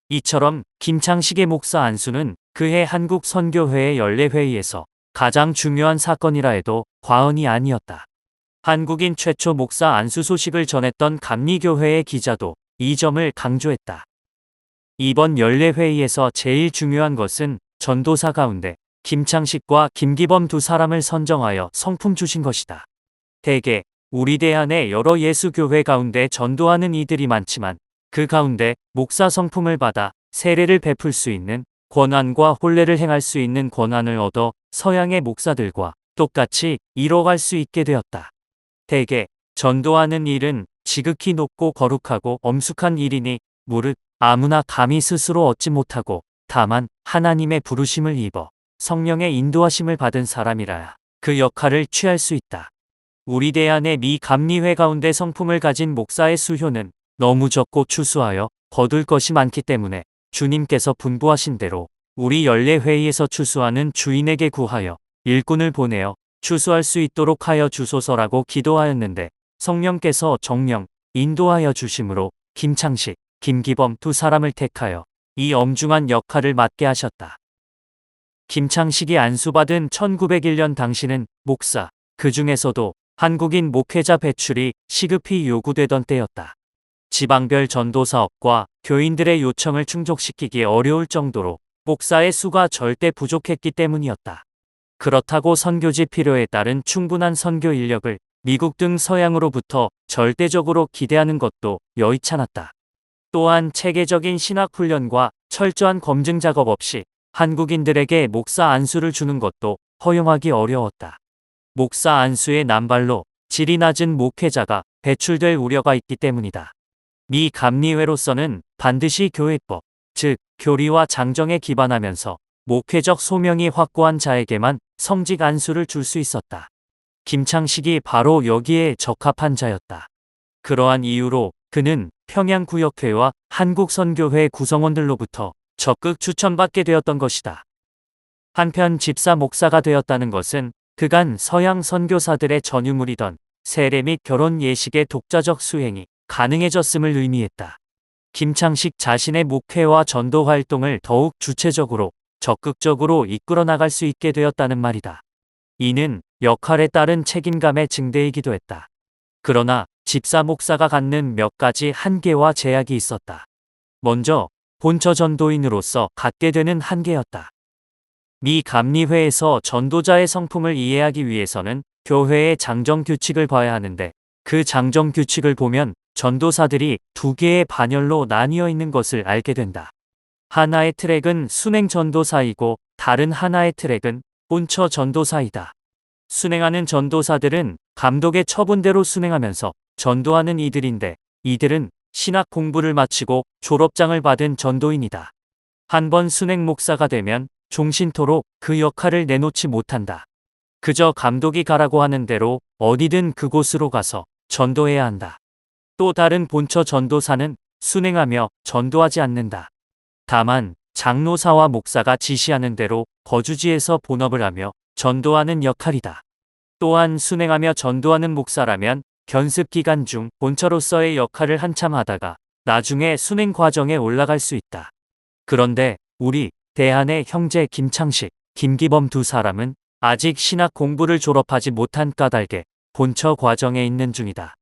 S1: 이처럼 김창식의 목사 안수는 그해 한국 선교회의 연례회의에서 가장 중요한 사건이라 해도 과언이 아니었다. 한국인 최초 목사 안수 소식을 전했던 감리교회의 기자도 이 점을 강조했다. 이번 연례회의에서 제일 중요한 것은 전도사 가운데 김창식과 김기범 두 사람을 선정하여 성품 주신 것이다. 대개 우리 대안의 여러 예수교회 가운데 전도하는 이들이 많지만 그 가운데 목사 성품을 받아 세례를 베풀 수 있는 권한과 혼례를 행할 수 있는 권한을 얻어 서양의 목사들과 똑같이 이뤄갈 수 있게 되었다. 대개 전도하는 일은 지극히 높고 거룩하고 엄숙한 일이니 무릇 아무나 감히 스스로 얻지 못하고 다만 하나님의 부르심을 입어 성령의 인도하심을 받은 사람이라야 그 역할을 취할 수 있다. 우리 대안의 미 감리회 가운데 성품을 가진 목사의 수효는 너무 적고 추수하여 거둘 것이 많기 때문에 주님께서 분부하신 대로 우리 연례회의에서 추수하는 주인에게 구하여 일꾼을 보내어 추수할 수 있도록 하여 주소서라고 기도하였는데 성령께서 정령 인도하여 주심으로 김창식, 김기범 두 사람을 택하여 이 엄중한 역할을 맡게 하셨다. 김창식이 안수받은 1901년 당시는 목사, 그 중에서도 한국인 목회자 배출이 시급히 요구되던 때였다. 지방별 전도 사업과 교인들의 요청을 충족시키기 어려울 정도로 목사의 수가 절대 부족했기 때문이었다. 그렇다고 선교지 필요에 따른 충분한 선교 인력을 미국 등 서양으로부터 절대적으로 기대하는 것도 여의찮았다. 또한 체계적인 신학 훈련과 철저한 검증 작업 없이 한국인들에게 목사 안수를 주는 것도 허용하기 어려웠다. 목사 안수의 남발로 질이 낮은 목회자가 배출될 우려가 있기 때문이다. 미 감리회로서는 반드시 교회법, 즉 교리와 장정에 기반하면서 목회적 소명이 확고한 자에게만 성직 안수를 줄 수 있었다. 김창식이 바로 여기에 적합한 자였다. 그러한 이유로 그는 평양구역회와 한국선교회 구성원들로부터 적극 추천받게 되었던 것이다. 한편 집사 목사가 되었다는 것은 그간 서양 선교사들의 전유물이던 세례 및 결혼 예식의 독자적 수행이 가능해졌음을 의미했다. 김창식 자신의 목회와 전도 활동을 더욱 주체적으로 적극적으로 이끌어 나갈 수 있게 되었다는 말이다. 이는 역할에 따른 책임감의 증대이기도 했다. 그러나 집사 목사가 갖는 몇 가지 한계와 제약이 있었다. 먼저 본처 전도인으로서 갖게 되는 한계였다. 미 감리회에서 전도자의 성품을 이해하기 위해서는 교회의 장정 규칙을 봐야 하는데 그 장정 규칙을 보면 전도사들이 두 개의 반열로 나뉘어 있는 것을 알게 된다. 하나의 트랙은 순행 전도사이고 다른 하나의 트랙은 본처 전도사이다. 순행하는 전도사들은 감독의 처분대로 순행하면서 전도하는 이들인데 이들은 신학 공부를 마치고 졸업장을 받은 전도인이다. 한번 순행 목사가 되면 종신토록 그 역할을 내놓지 못한다. 그저 감독이 가라고 하는 대로 어디든 그곳으로 가서 전도해야 한다. 또 다른 본처 전도사는 순행하며 전도하지 않는다. 다만 장로사와 목사가 지시하는 대로 거주지에서 본업을 하며 전도하는 역할이다. 또한 순행하며 전도하는 목사라면 견습 기간 중 본처로서의 역할을 한참 하다가 나중에 순행 과정에 올라갈 수 있다. 그런데 우리 대한의 형제 김창식, 김기범 두 사람은 아직 신학 공부를 졸업하지 못한 까닭에 본처 과정에 있는 중이다.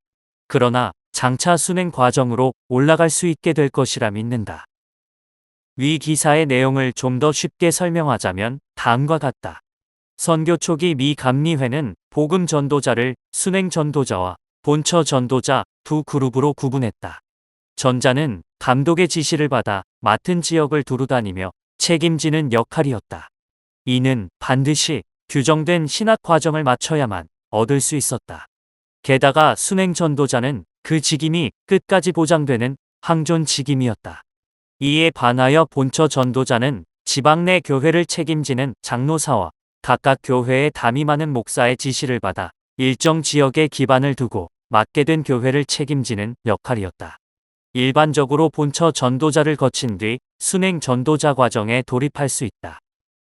S1: 그러나 장차 순행 과정으로 올라갈 수 있게 될 것이라 믿는다. 위 기사의 내용을 좀 더 쉽게 설명하자면 다음과 같다. 선교 초기 미 감리회는 복음 전도자를 순행 전도자와 본처 전도자 두 그룹으로 구분했다. 전자는 감독의 지시를 받아 맡은 지역을 두루 다니며 책임지는 역할이었다. 이는 반드시 규정된 신학 과정을 마쳐야만 얻을 수 있었다. 게다가 순행 전도자는 그 직임이 끝까지 보장되는 항존 직임이었다. 이에 반하여 본처 전도자는 지방 내 교회를 책임지는 장로사와 각각 교회에 담임하는 목사의 지시를 받아 일정 지역에 기반을 두고 맡게 된 교회를 책임지는 역할이었다. 일반적으로 본처 전도자를 거친 뒤 순행 전도자 과정에 돌입할 수 있다.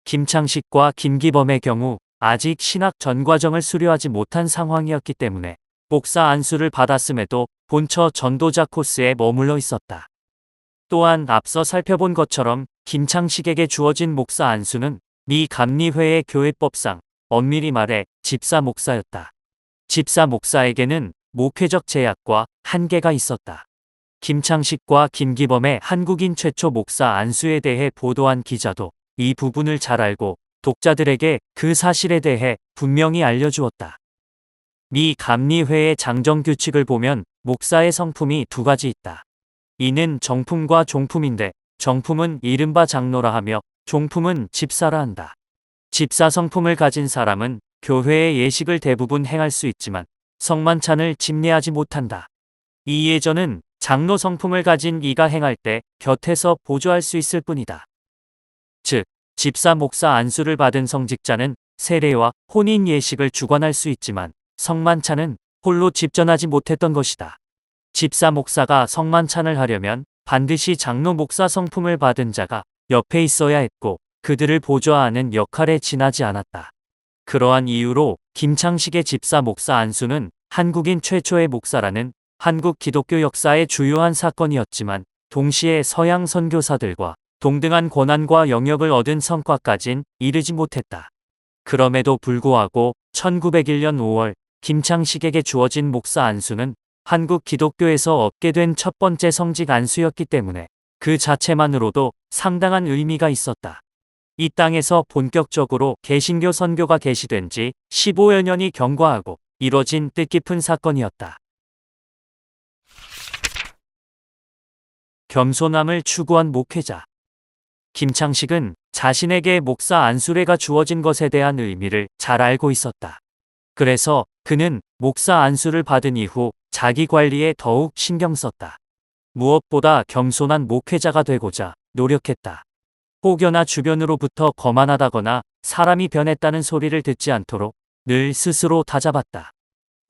S1: 김창식과 김기범의 경우 아직 신학 전 과정을 수료하지 못한 상황이었기 때문에 목사 안수를 받았음에도 본처 전도자 코스에 머물러 있었다. 또한 앞서 살펴본 것처럼 김창식에게 주어진 목사 안수는 미 감리회의 교회법상 엄밀히 말해 집사 목사였다. 집사 목사에게는 목회적 제약과 한계가 있었다. 김창식과 김기범의 한국인 최초 목사 안수에 대해 보도한 기자도 이 부분을 잘 알고 독자들에게 그 사실에 대해 분명히 알려주었다. 미 감리회의 장정 규칙을 보면 목사의 성품이 두 가지 있다. 이는 정품과 종품인데 정품은 이른바 장로라 하며 종품은 집사라 한다. 집사 성품을 가진 사람은 교회의 예식을 대부분 행할 수 있지만 성만찬을 집례하지 못한다. 이예전은 장로 성품을 가진 이가 행할 때 곁에서 보조할 수 있을 뿐이다. 즉, 집사 목사 안수를 받은 성직자는 세례와 혼인 예식을 주관할 수 있지만 성만찬은 홀로 집전하지 못했던 것이다. 집사 목사가 성만찬을 하려면 반드시 장로 목사 성품을 받은 자가 옆에 있어야 했고 그들을 보좌하는 역할에 지나지 않았다. 그러한 이유로 김창식의 집사 목사 안수는 한국인 최초의 목사라는 한국 기독교 역사의 주요한 사건이었지만 동시에 서양 선교사들과 동등한 권한과 영역을 얻은 성과까진 이르지 못했다. 그럼에도 불구하고 1901년 5월 김창식에게 주어진 목사 안수는 한국 기독교에서 얻게 된 첫 번째 성직 안수였기 때문에 그 자체만으로도 상당한 의미가 있었다. 이 땅에서 본격적으로 개신교 선교가 개시된 지 15여 년이 경과하고 이뤄진 뜻깊은 사건이었다. 겸손함을 추구한 목회자. 김창식은 자신에게 목사 안수례가 주어진 것에 대한 의미를 잘 알고 있었다. 그래서 그는 목사 안수를 받은 이후 자기 관리에 더욱 신경 썼다. 무엇보다 겸손한 목회자가 되고자 노력했다. 혹여나 주변으로부터 거만하다거나 사람이 변했다는 소리를 듣지 않도록 늘 스스로 다잡았다.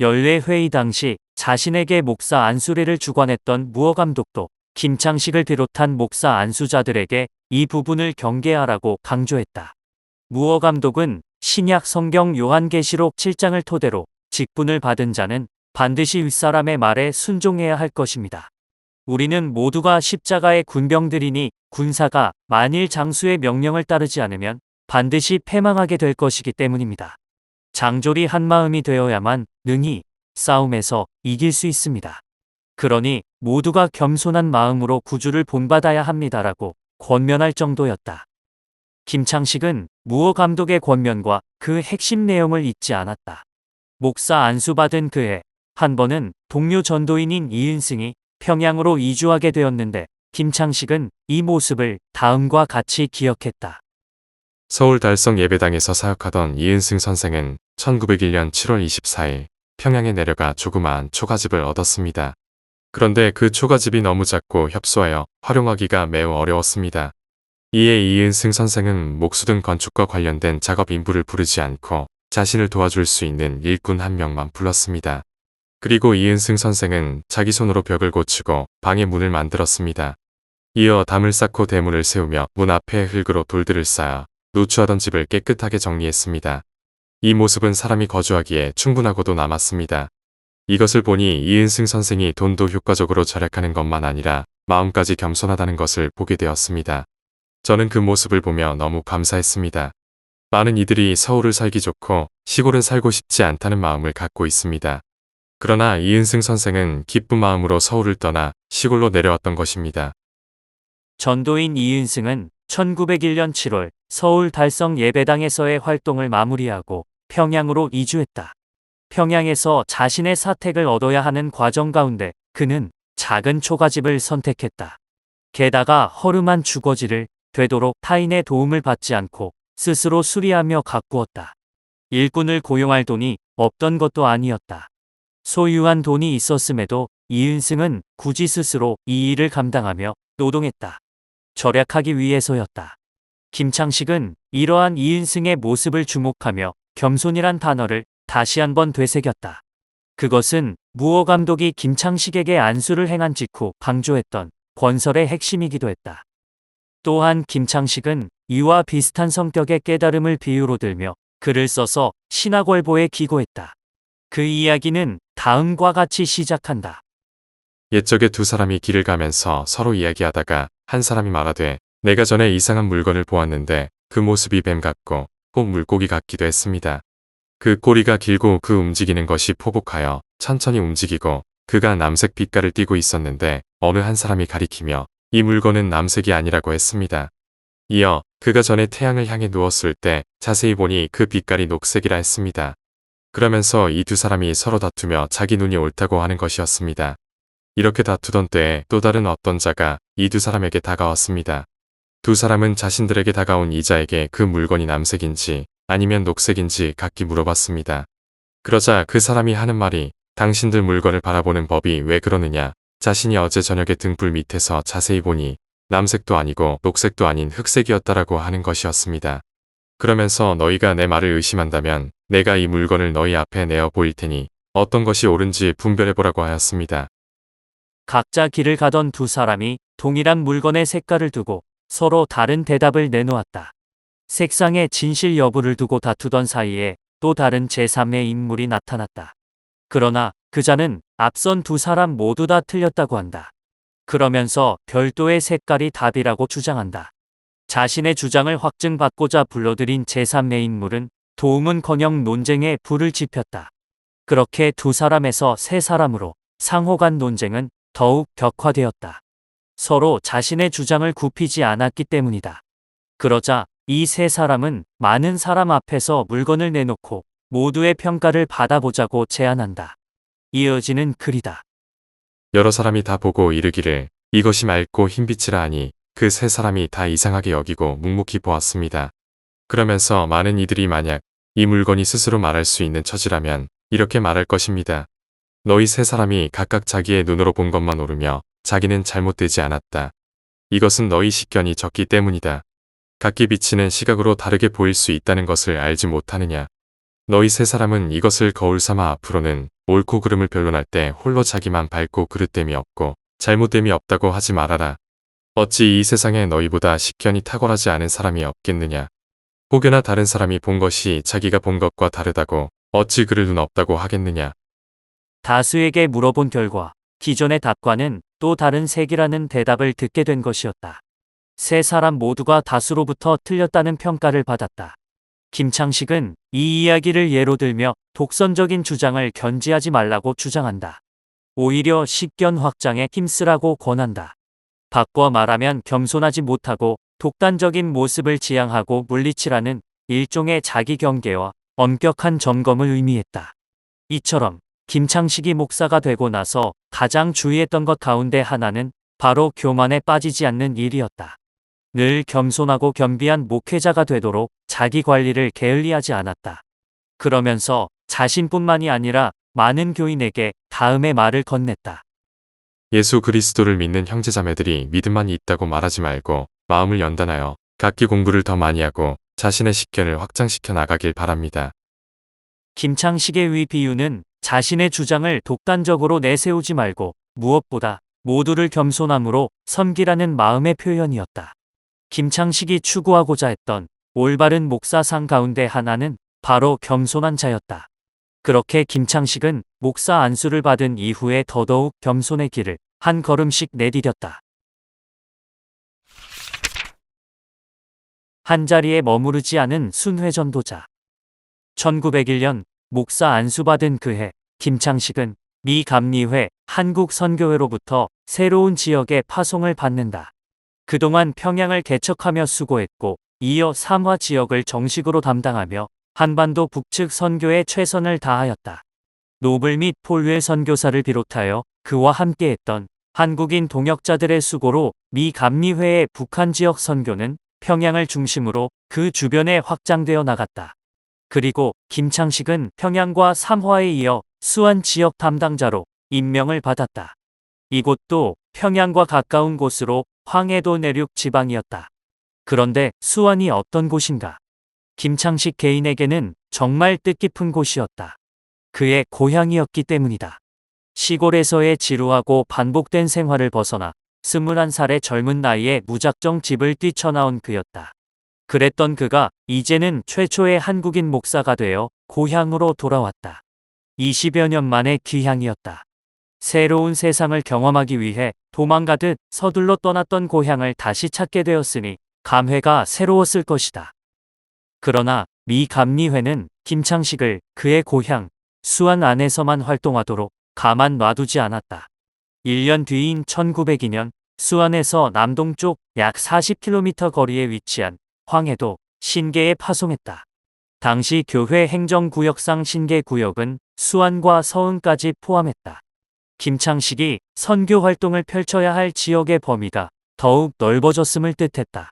S1: 연례회의 당시 자신에게 목사 안수례를 주관했던 무어 감독도 김창식을 비롯한 목사 안수자들에게 이 부분을 경계하라고 강조했다. 무어 감독은 신약 성경 요한계시록 7장을 토대로 직분을 받은 자는 반드시 윗사람의 말에 순종해야 할 것입니다. 우리는 모두가 십자가의 군병들이니 군사가 만일 장수의 명령을 따르지 않으면 반드시 패망하게 될 것이기 때문입니다. 장졸이 한마음이 되어야만 능히 싸움에서 이길 수 있습니다. 그러니 모두가 겸손한 마음으로 구주를 본받아야 합니다라고 권면할 정도였다. 김창식은 무어 감독의 권면과 그 핵심 내용을 잊지 않았다. 목사 안수받은 그해 한 번은 동료 전도인인 이은승이 평양으로 이주하게 되었는데 김창식은 이 모습을 다음과 같이 기억했다.
S2: 서울 달성 예배당에서 사역하던 이은승 선생은 1901년 7월 24일 평양에 내려가 조그마한 초가집을 얻었습니다. 그런데 그 초가집이 너무 작고 협소하여 활용하기가 매우 어려웠습니다. 이에 이은승 선생은 목수등 건축과 관련된 작업 인부를 부르지 않고 자신을 도와줄 수 있는 일꾼 한 명만 불렀습니다. 그리고 이은승 선생은 자기 손으로 벽을 고치고 방의 문을 만들었습니다. 이어 담을 쌓고 대문을 세우며 문 앞에 흙으로 돌들을 쌓아 노출하던 집을 깨끗하게 정리했습니다. 이 모습은 사람이 거주하기에 충분하고도 남았습니다. 이것을 보니 이은승 선생이 돈도 효과적으로 절약하는 것만 아니라 마음까지 겸손하다는 것을 보게 되었습니다. 저는 그 모습을 보며 너무 감사했습니다. 많은 이들이 서울을 살기 좋고 시골은 살고 싶지 않다는 마음을 갖고 있습니다. 그러나 이은승 선생은 기쁜 마음으로 서울을 떠나 시골로 내려왔던 것입니다.
S1: 전도인 이은승은 1901년 7월 서울 달성 예배당에서의 활동을 마무리하고 평양으로 이주했다. 평양에서 자신의 사택을 얻어야 하는 과정 가운데 그는 작은 초가집을 선택했다. 게다가 허름한 주거지를 되도록 타인의 도움을 받지 않고 스스로 수리하며 가꾸었다. 일꾼을 고용할 돈이 없던 것도 아니었다. 소유한 돈이 있었음에도 이은승은 굳이 스스로 이 일을 감당하며 노동했다. 절약하기 위해서였다. 김창식은 이러한 이은승의 모습을 주목하며 겸손이란 단어를 다시 한번 되새겼다. 그것은 무어 감독이 김창식에게 안수를 행한 직후 강조했던 권설의 핵심이기도 했다. 또한 김창식은 이와 비슷한 성격의 깨달음을 비유로 들며 글을 써서 신학월보에 기고했다. 그 이야기는 다음과 같이 시작한다.
S2: 옛적에 두 사람이 길을 가면서 서로 이야기하다가 한 사람이 말하되 내가 전에 이상한 물건을 보았는데 그 모습이 뱀 같고 꼭 물고기 같기도 했습니다. 그 꼬리가 길고 그 움직이는 것이 포복하여 천천히 움직이고 그가 남색 빛깔을 띠고 있었는데 어느 한 사람이 가리키며 이 물건은 남색이 아니라고 했습니다. 이어 그가 전에 태양을 향해 누웠을 때 자세히 보니 그 빛깔이 녹색이라 했습니다. 그러면서 이 두 사람이 서로 다투며 자기 눈이 옳다고 하는 것이었습니다. 이렇게 다투던 때에 또 다른 어떤 자가 이 두 사람에게 다가왔습니다. 두 사람은 자신들에게 다가온 이자에게 그 물건이 남색인지 아니면 녹색인지 각기 물어봤습니다. 그러자 그 사람이 하는 말이 당신들 물건을 바라보는 법이 왜 그러느냐. 자신이 어제 저녁에 등불 밑에서 자세히 보니 남색도 아니고 녹색도 아닌 흑색이었다라고 하는 것이었습니다. 그러면서 너희가 내 말을 의심한다면 내가 이 물건을 너희 앞에 내어 보일 테니 어떤 것이 옳은지 분별해보라고 하였습니다.
S1: 각자 길을 가던 두 사람이 동일한 물건의 색깔을 두고 서로 다른 대답을 내놓았다. 색상의 진실 여부를 두고 다투던 사이에 또 다른 제3의 인물이 나타났다. 그러나 그자는 앞선 두 사람 모두 다 틀렸다고 한다. 그러면서 별도의 색깔이 답이라고 주장한다. 자신의 주장을 확증받고자 불러들인 제3의 인물은 도움은커녕 논쟁에 불을 지폈다. 그렇게 두 사람에서 세 사람으로 상호 간 논쟁은 더욱 격화되었다. 서로 자신의 주장을 굽히지 않았기 때문이다. 그러자 이 세 사람은 많은 사람 앞에서 물건을 내놓고 모두의 평가를 받아보자고 제안한다. 이어지는 글이다.
S2: 여러 사람이 다 보고 이르기를 이것이 맑고 흰빛이라 하니 그 세 사람이 다 이상하게 여기고 묵묵히 보았습니다. 그러면서 많은 이들이 만약 이 물건이 스스로 말할 수 있는 처지라면 이렇게 말할 것입니다. 너희 세 사람이 각각 자기의 눈으로 본 것만 옳으며 자기는 잘못되지 않았다. 이것은 너희 식견이 적기 때문이다. 각기 비치는 시각으로 다르게 보일 수 있다는 것을 알지 못하느냐. 너희 세 사람은 이것을 거울 삼아 앞으로는 옳고 그름을 변론할 때 홀로 자기만 밝고 그릇됨이 없고 잘못됨이 없다고 하지 말아라. 어찌 이 세상에 너희보다 식견이 탁월하지 않은 사람이 없겠느냐. 혹여나 다른 사람이 본 것이 자기가 본 것과 다르다고 어찌 그를 눈 없다고 하겠느냐.
S1: 다수에게 물어본 결과 기존의 답과는 또 다른 색이라는 대답을 듣게 된 것이었다. 세 사람 모두가 다수로부터 틀렸다는 평가를 받았다. 김창식은 이 이야기를 예로 들며 독선적인 주장을 견지하지 말라고 주장한다. 오히려 식견 확장에 힘쓰라고 권한다. 바꿔 말하면 겸손하지 못하고 독단적인 모습을 지향하고 물리치라는 일종의 자기 경계와 엄격한 점검을 의미했다. 이처럼 김창식이 목사가 되고 나서 가장 주의했던 것 가운데 하나는 바로 교만에 빠지지 않는 일이었다. 늘 겸손하고 겸비한 목회자가 되도록 자기 관리를 게을리하지 않았다. 그러면서 자신뿐만이 아니라 많은 교인에게 다음의 말을 건넸다.
S2: 예수 그리스도를 믿는 형제자매들이 믿음만 있다고 말하지 말고 마음을 연단하여 각기 공부를 더 많이 하고 자신의 식견을 확장시켜 나가길 바랍니다.
S1: 김창식의 위 비유는 자신의 주장을 독단적으로 내세우지 말고 무엇보다 모두를 겸손함으로 섬기라는 마음의 표현이었다. 김창식이 추구하고자 했던 올바른 목사상 가운데 하나는 바로 겸손한 자였다. 그렇게 김창식은 목사 안수를 받은 이후에 더더욱 겸손의 길을 한 걸음씩 내디뎠다. 한자리에 머무르지 않은 순회 전도자. 1901년 목사 안수받은 그해 김창식은 미 감리회 한국선교회로부터 새로운 지역에 파송을 받는다. 그동안 평양을 개척하며 수고했고 이어 삼화 지역을 정식으로 담당하며 한반도 북측 선교에 최선을 다하였다. 노블 및 폴웰 선교사를 비롯하여 그와 함께했던 한국인 동역자들의 수고로 미 감리회의 북한 지역 선교는 평양을 중심으로 그 주변에 확장되어 나갔다. 그리고 김창식은 평양과 삼화에 이어 수안 지역 담당자로 임명을 받았다. 이곳도 평양과 가까운 곳으로 황해도 내륙 지방이었다. 그런데 수안이 어떤 곳인가? 김창식 개인에게는 정말 뜻깊은 곳이었다. 그의 고향이었기 때문이다. 시골에서의 지루하고 반복된 생활을 벗어나 21살의 젊은 나이에 무작정 집을 뛰쳐나온 그였다. 그랬던 그가 이제는 최초의 한국인 목사가 되어 고향으로 돌아왔다. 20여 년 만의 귀향이었다. 새로운 세상을 경험하기 위해 도망가듯 서둘러 떠났던 고향을 다시 찾게 되었으니 감회가 새로웠을 것이다. 그러나 미 감리회는 김창식을 그의 고향 수안 안에서만 활동하도록 가만 놔두지 않았다. 1년 뒤인 1902년 수안에서 남동쪽 약 40km 거리에 위치한 황해도 신계에 파송했다. 당시 교회 행정구역상 신계구역은 수안과 서은까지 포함했다. 김창식이 선교 활동을 펼쳐야 할 지역의 범위가 더욱 넓어졌음을 뜻했다.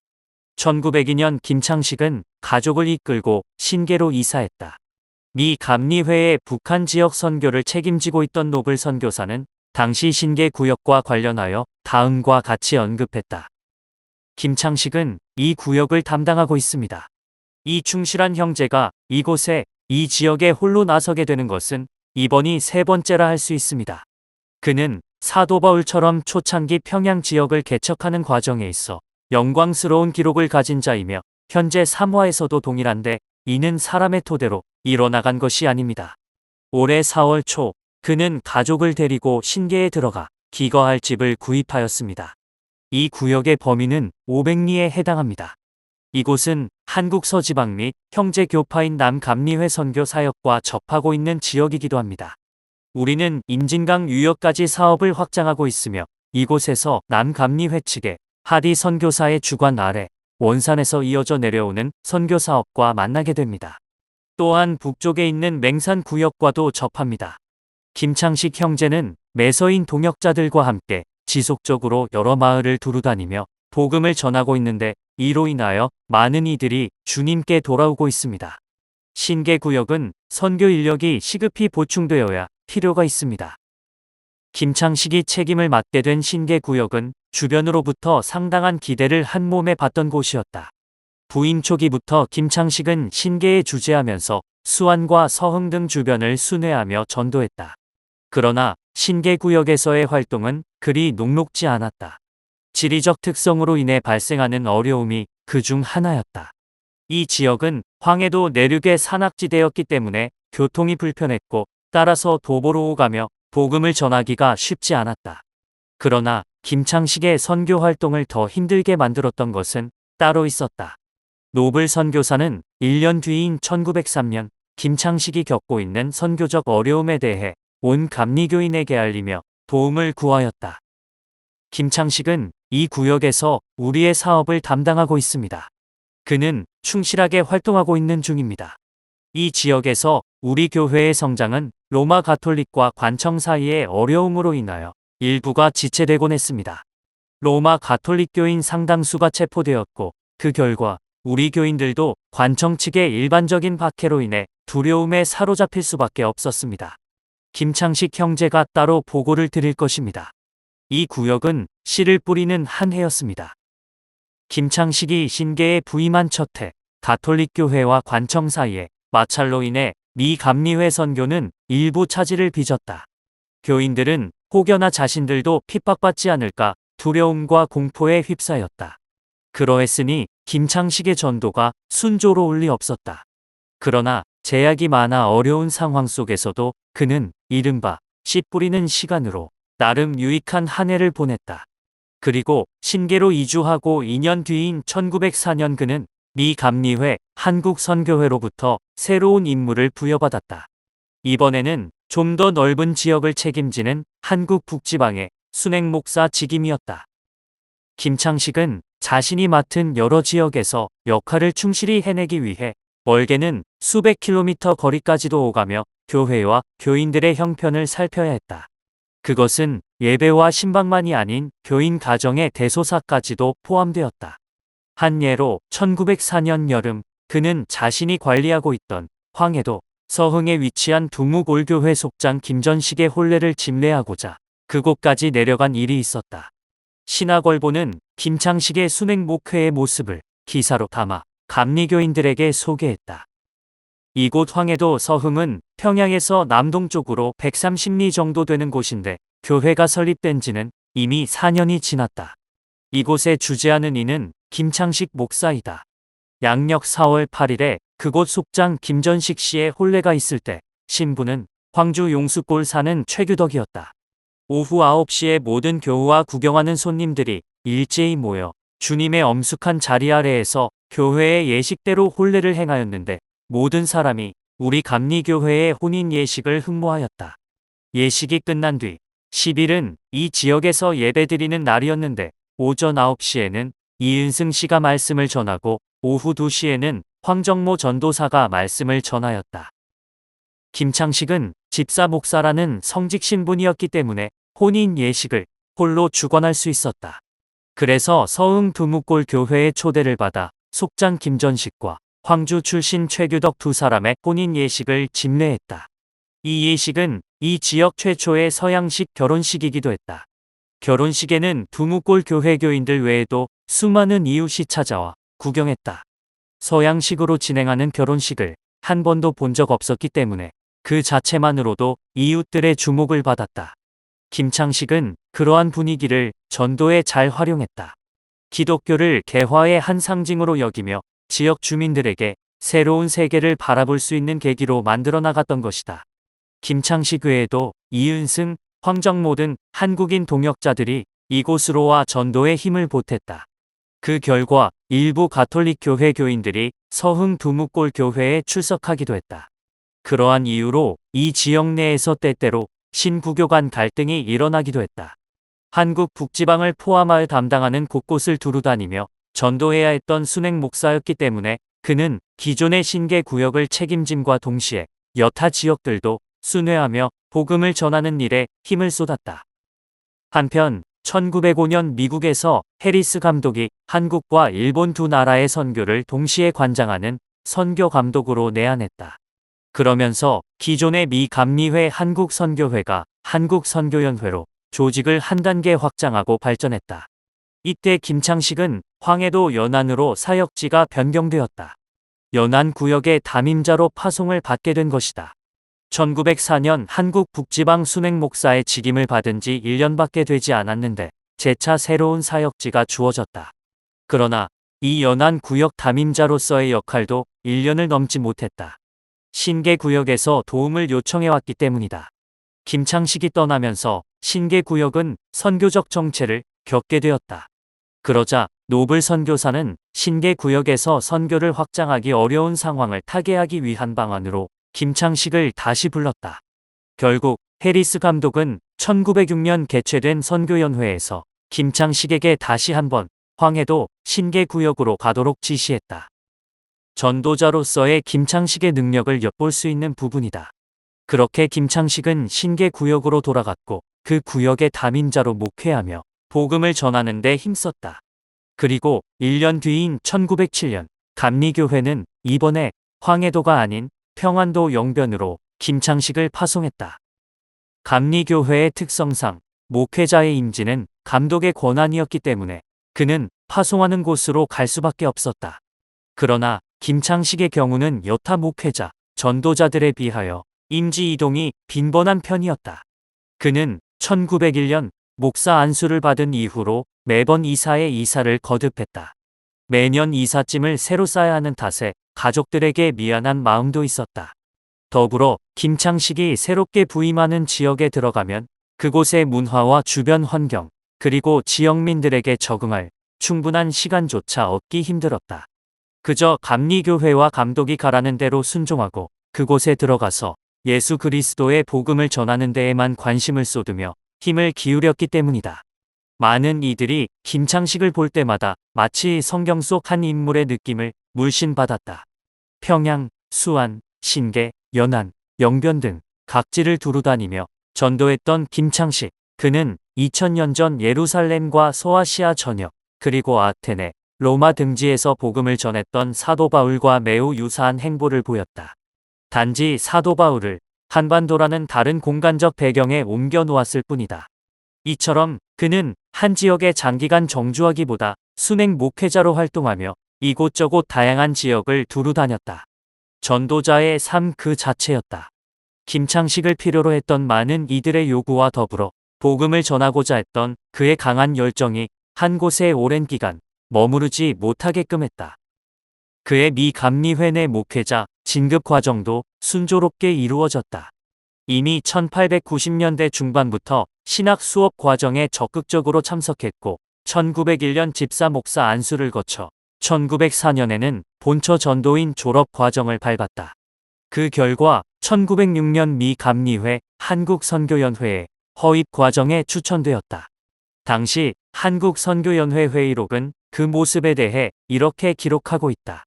S1: 1902년 김창식은 가족을 이끌고 신계로 이사했다. 미 감리회의 북한 지역 선교를 책임지고 있던 노블 선교사는 당시 신계 구역과 관련하여 다음과 같이 언급했다. 김창식은 이 구역을 담당하고 있습니다. 이 충실한 형제가 이곳에 이 지역에 홀로 나서게 되는 것은 이번이 세 번째라 할 수 있습니다. 그는 사도 바울처럼 초창기 평양 지역을 개척하는 과정에 있어 영광스러운 기록을 가진 자이며 현재 3화에서도 동일한데 이는 사람의 토대로 이뤄나간 것이 아닙니다. 올해 4월 초 그는 가족을 데리고 신계에 들어가 기거할 집을 구입하였습니다. 이 구역의 범위는 500리에 해당합니다. 이곳은 한국 서지방 및 형제 교파인 남감리회 선교 사역과 접하고 있는 지역이기도 합니다. 우리는 임진강 유역까지 사업을 확장하고 있으며 이곳에서 남감리회 측의 하디 선교사의 주관 아래 원산에서 이어져 내려오는 선교 사업과 만나게 됩니다. 또한 북쪽에 있는 맹산 구역과도 접합니다. 김창식 형제는 매서인 동역자들과 함께 지속적으로 여러 마을을 두루다니며 복음을 전하고 있는데 이로 인하여 많은 이들이 주님께 돌아오고 있습니다. 신계 구역은 선교 인력이 시급히 보충되어야 필요가 있습니다. 김창식이 책임을 맡게 된 신계 구역은 주변으로부터 상당한 기대를 한 몸에 받던 곳이었다. 부임 초기부터 김창식은 신계에 주재하면서 수안과 서흥 등 주변을 순회하며 전도했다. 그러나 신계 구역에서의 활동은 그리 녹록지 않았다. 지리적 특성으로 인해 발생하는 어려움이 그중 하나였다. 이 지역은 황해도 내륙의 산악지대였기 때문에 교통이 불편했고 따라서 도보로 오가며 복음을 전하기가 쉽지 않았다. 그러나 김창식의 선교 활동을 더 힘들게 만들었던 것은 따로 있었다. 노블 선교사는 1년 뒤인 1903년 김창식이 겪고 있는 선교적 어려움에 대해 온 감리교인에게 알리며 도움을 구하였다. 김창식은 이 구역에서 우리의 사업을 담당하고 있습니다. 그는 충실하게 활동하고 있는 중입니다. 이 지역에서 우리 교회의 성장은 로마 가톨릭과 관청 사이의 어려움으로 인하여 일부가 지체되곤 했습니다. 로마 가톨릭 교인 상당수가 체포되었고 그 결과 우리 교인들도 관청 측의 일반적인 박해로 인해 두려움에 사로잡힐 수밖에 없었습니다. 김창식 형제가 따로 보고를 드릴 것입니다. 이 구역은 씨를 뿌리는 한 해였습니다. 김창식이 신계에 부임한 첫 해, 가톨릭 교회와 관청 사이에 마찰로 인해 미 감리회 선교는 일부 차질을 빚었다. 교인들은 혹여나 자신들도 핍박받지 않을까 두려움과 공포에 휩싸였다. 그러했으니 김창식의 전도가 순조로울 리 없었다. 그러나 제약이 많아 어려운 상황 속에서도 그는 이른바 씨 뿌리는 시간으로 나름 유익한 한 해를 보냈다. 그리고 신계로 이주하고 2년 뒤인 1904년 그는 미 감리회 한국선교회로부터 새로운 임무를 부여받았다. 이번에는 좀 더 넓은 지역을 책임지는 한국 북지방의 순행 목사 직임이었다. 김창식은 자신이 맡은 여러 지역에서 역할을 충실히 해내기 위해 멀게는 수백 킬로미터 거리까지도 오가며 교회와 교인들의 형편을 살펴야 했다. 그것은 예배와 신방만이 아닌 교인 가정의 대소사까지도 포함되었다. 한 예로 1904년 여름 그는 자신이 관리하고 있던 황해도 서흥에 위치한 두묵올교회 속장 김전식의 혼례를 집례하고자 그곳까지 내려간 일이 있었다. 신학월보는 김창식의 순행 목회의 모습을 기사로 담아 감리교인들에게 소개했다. 이곳 황해도 서흥은 평양에서 남동쪽으로 130리 정도 되는 곳인데 교회가 설립된 지는 이미 4년이 지났다. 이곳에 주재하는 이는 김창식 목사이다. 양력 4월 8일에 그곳 속장 김전식 씨의 혼례가 있을 때 신부는 황주 용수골 사는 최규덕이었다. 오후 9시에 모든 교우와 구경하는 손님들이 일제히 모여 주님의 엄숙한 자리 아래에서 교회의 예식대로 혼례를 행하였는데 모든 사람이 우리 감리교회의 혼인 예식을 흠모하였다. 예식이 끝난 뒤 10일은 이 지역에서 예배드리는 날이었는데 오전 9시에는 이은승 씨가 말씀을 전하고 오후 2시에는 황정모 전도사가 말씀을 전하였다. 김창식은 집사 목사라는 성직 신분이었기 때문에 혼인 예식을 홀로 주관할 수 있었다. 그래서 서흥 두묵골 교회의 초대를 받아 속장 김전식과 황주 출신 최규덕 두 사람의 혼인 예식을 집례했다. 이 예식은 이 지역 최초의 서양식 결혼식이기도 했다. 결혼식에는 두무골 교회 교인들 외에도 수많은 이웃이 찾아와 구경했다. 서양식으로 진행하는 결혼식을 한 번도 본 적 없었기 때문에 그 자체만으로도 이웃들의 주목을 받았다. 김창식은 그러한 분위기를 전도에 잘 활용했다. 기독교를 개화의 한 상징으로 여기며 지역 주민들에게 새로운 세계를 바라볼 수 있는 계기로 만들어 나갔던 것이다. 김창식 외에도 이은승, 황정모 등 한국인 동역자들이 이곳으로 와 전도에 힘을 보탰다. 그 결과 일부 가톨릭 교회 교인들이 서흥 두무골 교회에 출석하기도 했다. 그러한 이유로 이 지역 내에서 때때로 신구교 간 갈등이 일어나기도 했다. 한국 북지방을 포함하여 담당하는 곳곳을 두루다니며 전도해야 했던 순행 목사였기 때문에 그는 기존의 신계 구역을 책임짐과 동시에 여타 지역들도 순회하며 복음을 전하는 일에 힘을 쏟았다. 한편 1905년 미국에서 해리스 감독이 한국과 일본 두 나라의 선교를 동시에 관장하는 선교 감독으로 내한했다. 그러면서 기존의 미 감리회 한국선교회가 한국선교연회로 조직을 한 단계 확장하고 발전했다. 이때 김창식은 황해도 연안으로 사역지가 변경되었다. 연안 구역의 담임자로 파송을 받게 된 것이다. 1904년 한국 북지방 순행 목사의 직임을 받은 지 1년밖에 되지 않았는데 재차 새로운 사역지가 주어졌다. 그러나 이 연안 구역 담임자로서의 역할도 1년을 넘지 못했다. 신계 구역에서 도움을 요청해왔기 때문이다. 김창식이 떠나면서 신계 구역은 선교적 정체를 겪게 되었다. 그러자 노블 선교사는 신계 구역에서 선교를 확장하기 어려운 상황을 타개하기 위한 방안으로 김창식을 다시 불렀다. 결국 해리스 감독은 1906년 개최된 선교연회에서 김창식에게 다시 한번 황해도 신계 구역으로 가도록 지시했다. 전도자로서의 김창식의 능력을 엿볼 수 있는 부분이다. 그렇게 김창식은 신계 구역으로 돌아갔고 그 구역의 담임자로 목회하며 복음을 전하는 데 힘썼다. 그리고 1년 뒤인 1907년 감리교회는 이번에 황해도가 아닌 평안도 영변으로 김창식을 파송했다. 감리교회의 특성상 목회자의 임지는 감독의 권한이었기 때문에 그는 파송하는 곳으로 갈 수밖에 없었다. 그러나 김창식의 경우는 여타 목회자, 전도자들에 비하여 임지 이동이 빈번한 편이었다. 그는 1901년 목사 안수를 받은 이후로 매번 이사의 이사를 거듭했다. 매년 이삿짐을 새로 싸야 하는 탓에 가족들에게 미안한 마음도 있었다. 더불어 김창식이 새롭게 부임하는 지역에 들어가면 그곳의 문화와 주변 환경, 그리고 지역민들에게 적응할 충분한 시간조차 얻기 힘들었다. 그저 감리교회와 감독이 가라는 대로 순종하고 그곳에 들어가서 예수 그리스도의 복음을 전하는 데에만 관심을 쏟으며 힘을 기울였기 때문이다. 많은 이들이 김창식을 볼 때마다 마치 성경 속 한 인물의 느낌을 물씬 받았다. 평양, 수안, 신계, 연안, 영변 등 각지를 두루다니며 전도했던 김창식. 그는 2000년 전 예루살렘과 소아시아 전역, 그리고 아테네, 로마 등지에서 복음을 전했던 사도 바울과 매우 유사한 행보를 보였다. 단지 사도 바울을 한반도라는 다른 공간적 배경에 옮겨 놓았을 뿐이다. 이처럼 그는 한 지역에 장기간 정주하기보다 순행 목회자로 활동하며 이곳저곳 다양한 지역을 두루 다녔다. 전도자의 삶 그 자체였다. 김창식을 필요로 했던 많은 이들의 요구와 더불어 복음을 전하고자 했던 그의 강한 열정이 한 곳에 오랜 기간 머무르지 못하게끔 했다. 그의 미 감리회 내 목회자 진급 과정도 순조롭게 이루어졌다. 이미 1890년대 중반부터 신학 수업 과정에 적극적으로 참석했고 1901년 집사 목사 안수를 거쳐 1904년에는 본처 전도인 졸업 과정을 밟았다. 그 결과 1906년 미 감리회 한국선교연회에 허입 과정에 추천되었다. 당시 한국선교연회 회의록은 그 모습에 대해 이렇게 기록하고 있다.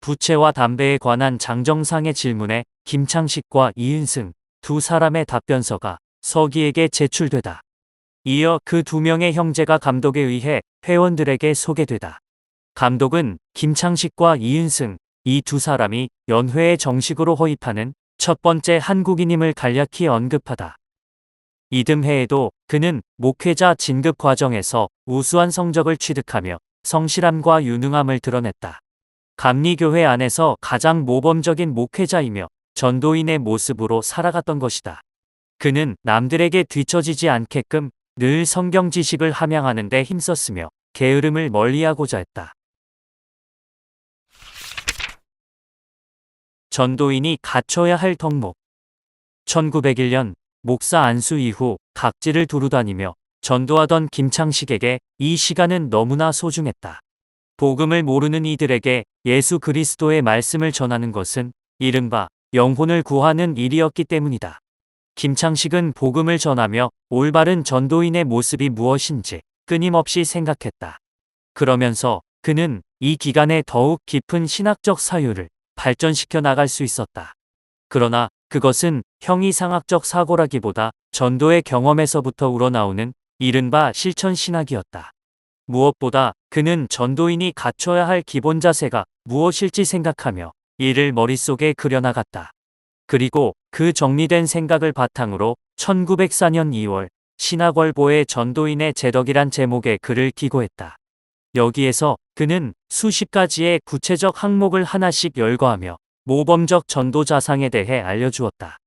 S1: 부채와 담배에 관한 장정상의 질문에 김창식과 이은승 두 사람의 답변서가 서기에게 제출되다. 이어 그 두 명의 형제가 감독에 의해 회원들에게 소개되다. 감독은 김창식과 이은승, 이 두 사람이 연회에 정식으로 허입하는 첫 번째 한국인임을 간략히 언급하다. 이듬해에도 그는 목회자 진급 과정에서 우수한 성적을 취득하며 성실함과 유능함을 드러냈다. 감리교회 안에서 가장 모범적인 목회자이며 전도인의 모습으로 살아갔던 것이다. 그는 남들에게 뒤처지지 않게끔 늘 성경 지식을 함양하는 데 힘썼으며 게으름을 멀리하고자 했다. 전도인이 갖춰야 할 덕목. 1901년 목사 안수 이후 각지를 두루다니며 전도하던 김창식에게 이 시간은 너무나 소중했다. 복음을 모르는 이들에게 예수 그리스도의 말씀을 전하는 것은 이른바 영혼을 구하는 일이었기 때문이다. 김창식은 복음을 전하며 올바른 전도인의 모습이 무엇인지 끊임없이 생각했다. 그러면서 그는 이 기간에 더욱 깊은 신학적 사유를 발전시켜 나갈 수 있었다. 그러나 그것은 형이상학적 사고라기보다 전도의 경험에서부터 우러나오는 이른바 실천신학이었다. 무엇보다 그는 전도인이 갖춰야 할 기본 자세가 무엇일지 생각하며 이를 머릿속에 그려나갔다. 그리고 그 정리된 생각을 바탕으로 1904년 2월 신학월보에 전도인의 제덕이란 제목의 글을 기고했다. 여기에서 그는 수십 가지의 구체적 항목을 하나씩 열거하며 모범적 전도 자상에 대해 알려주었다.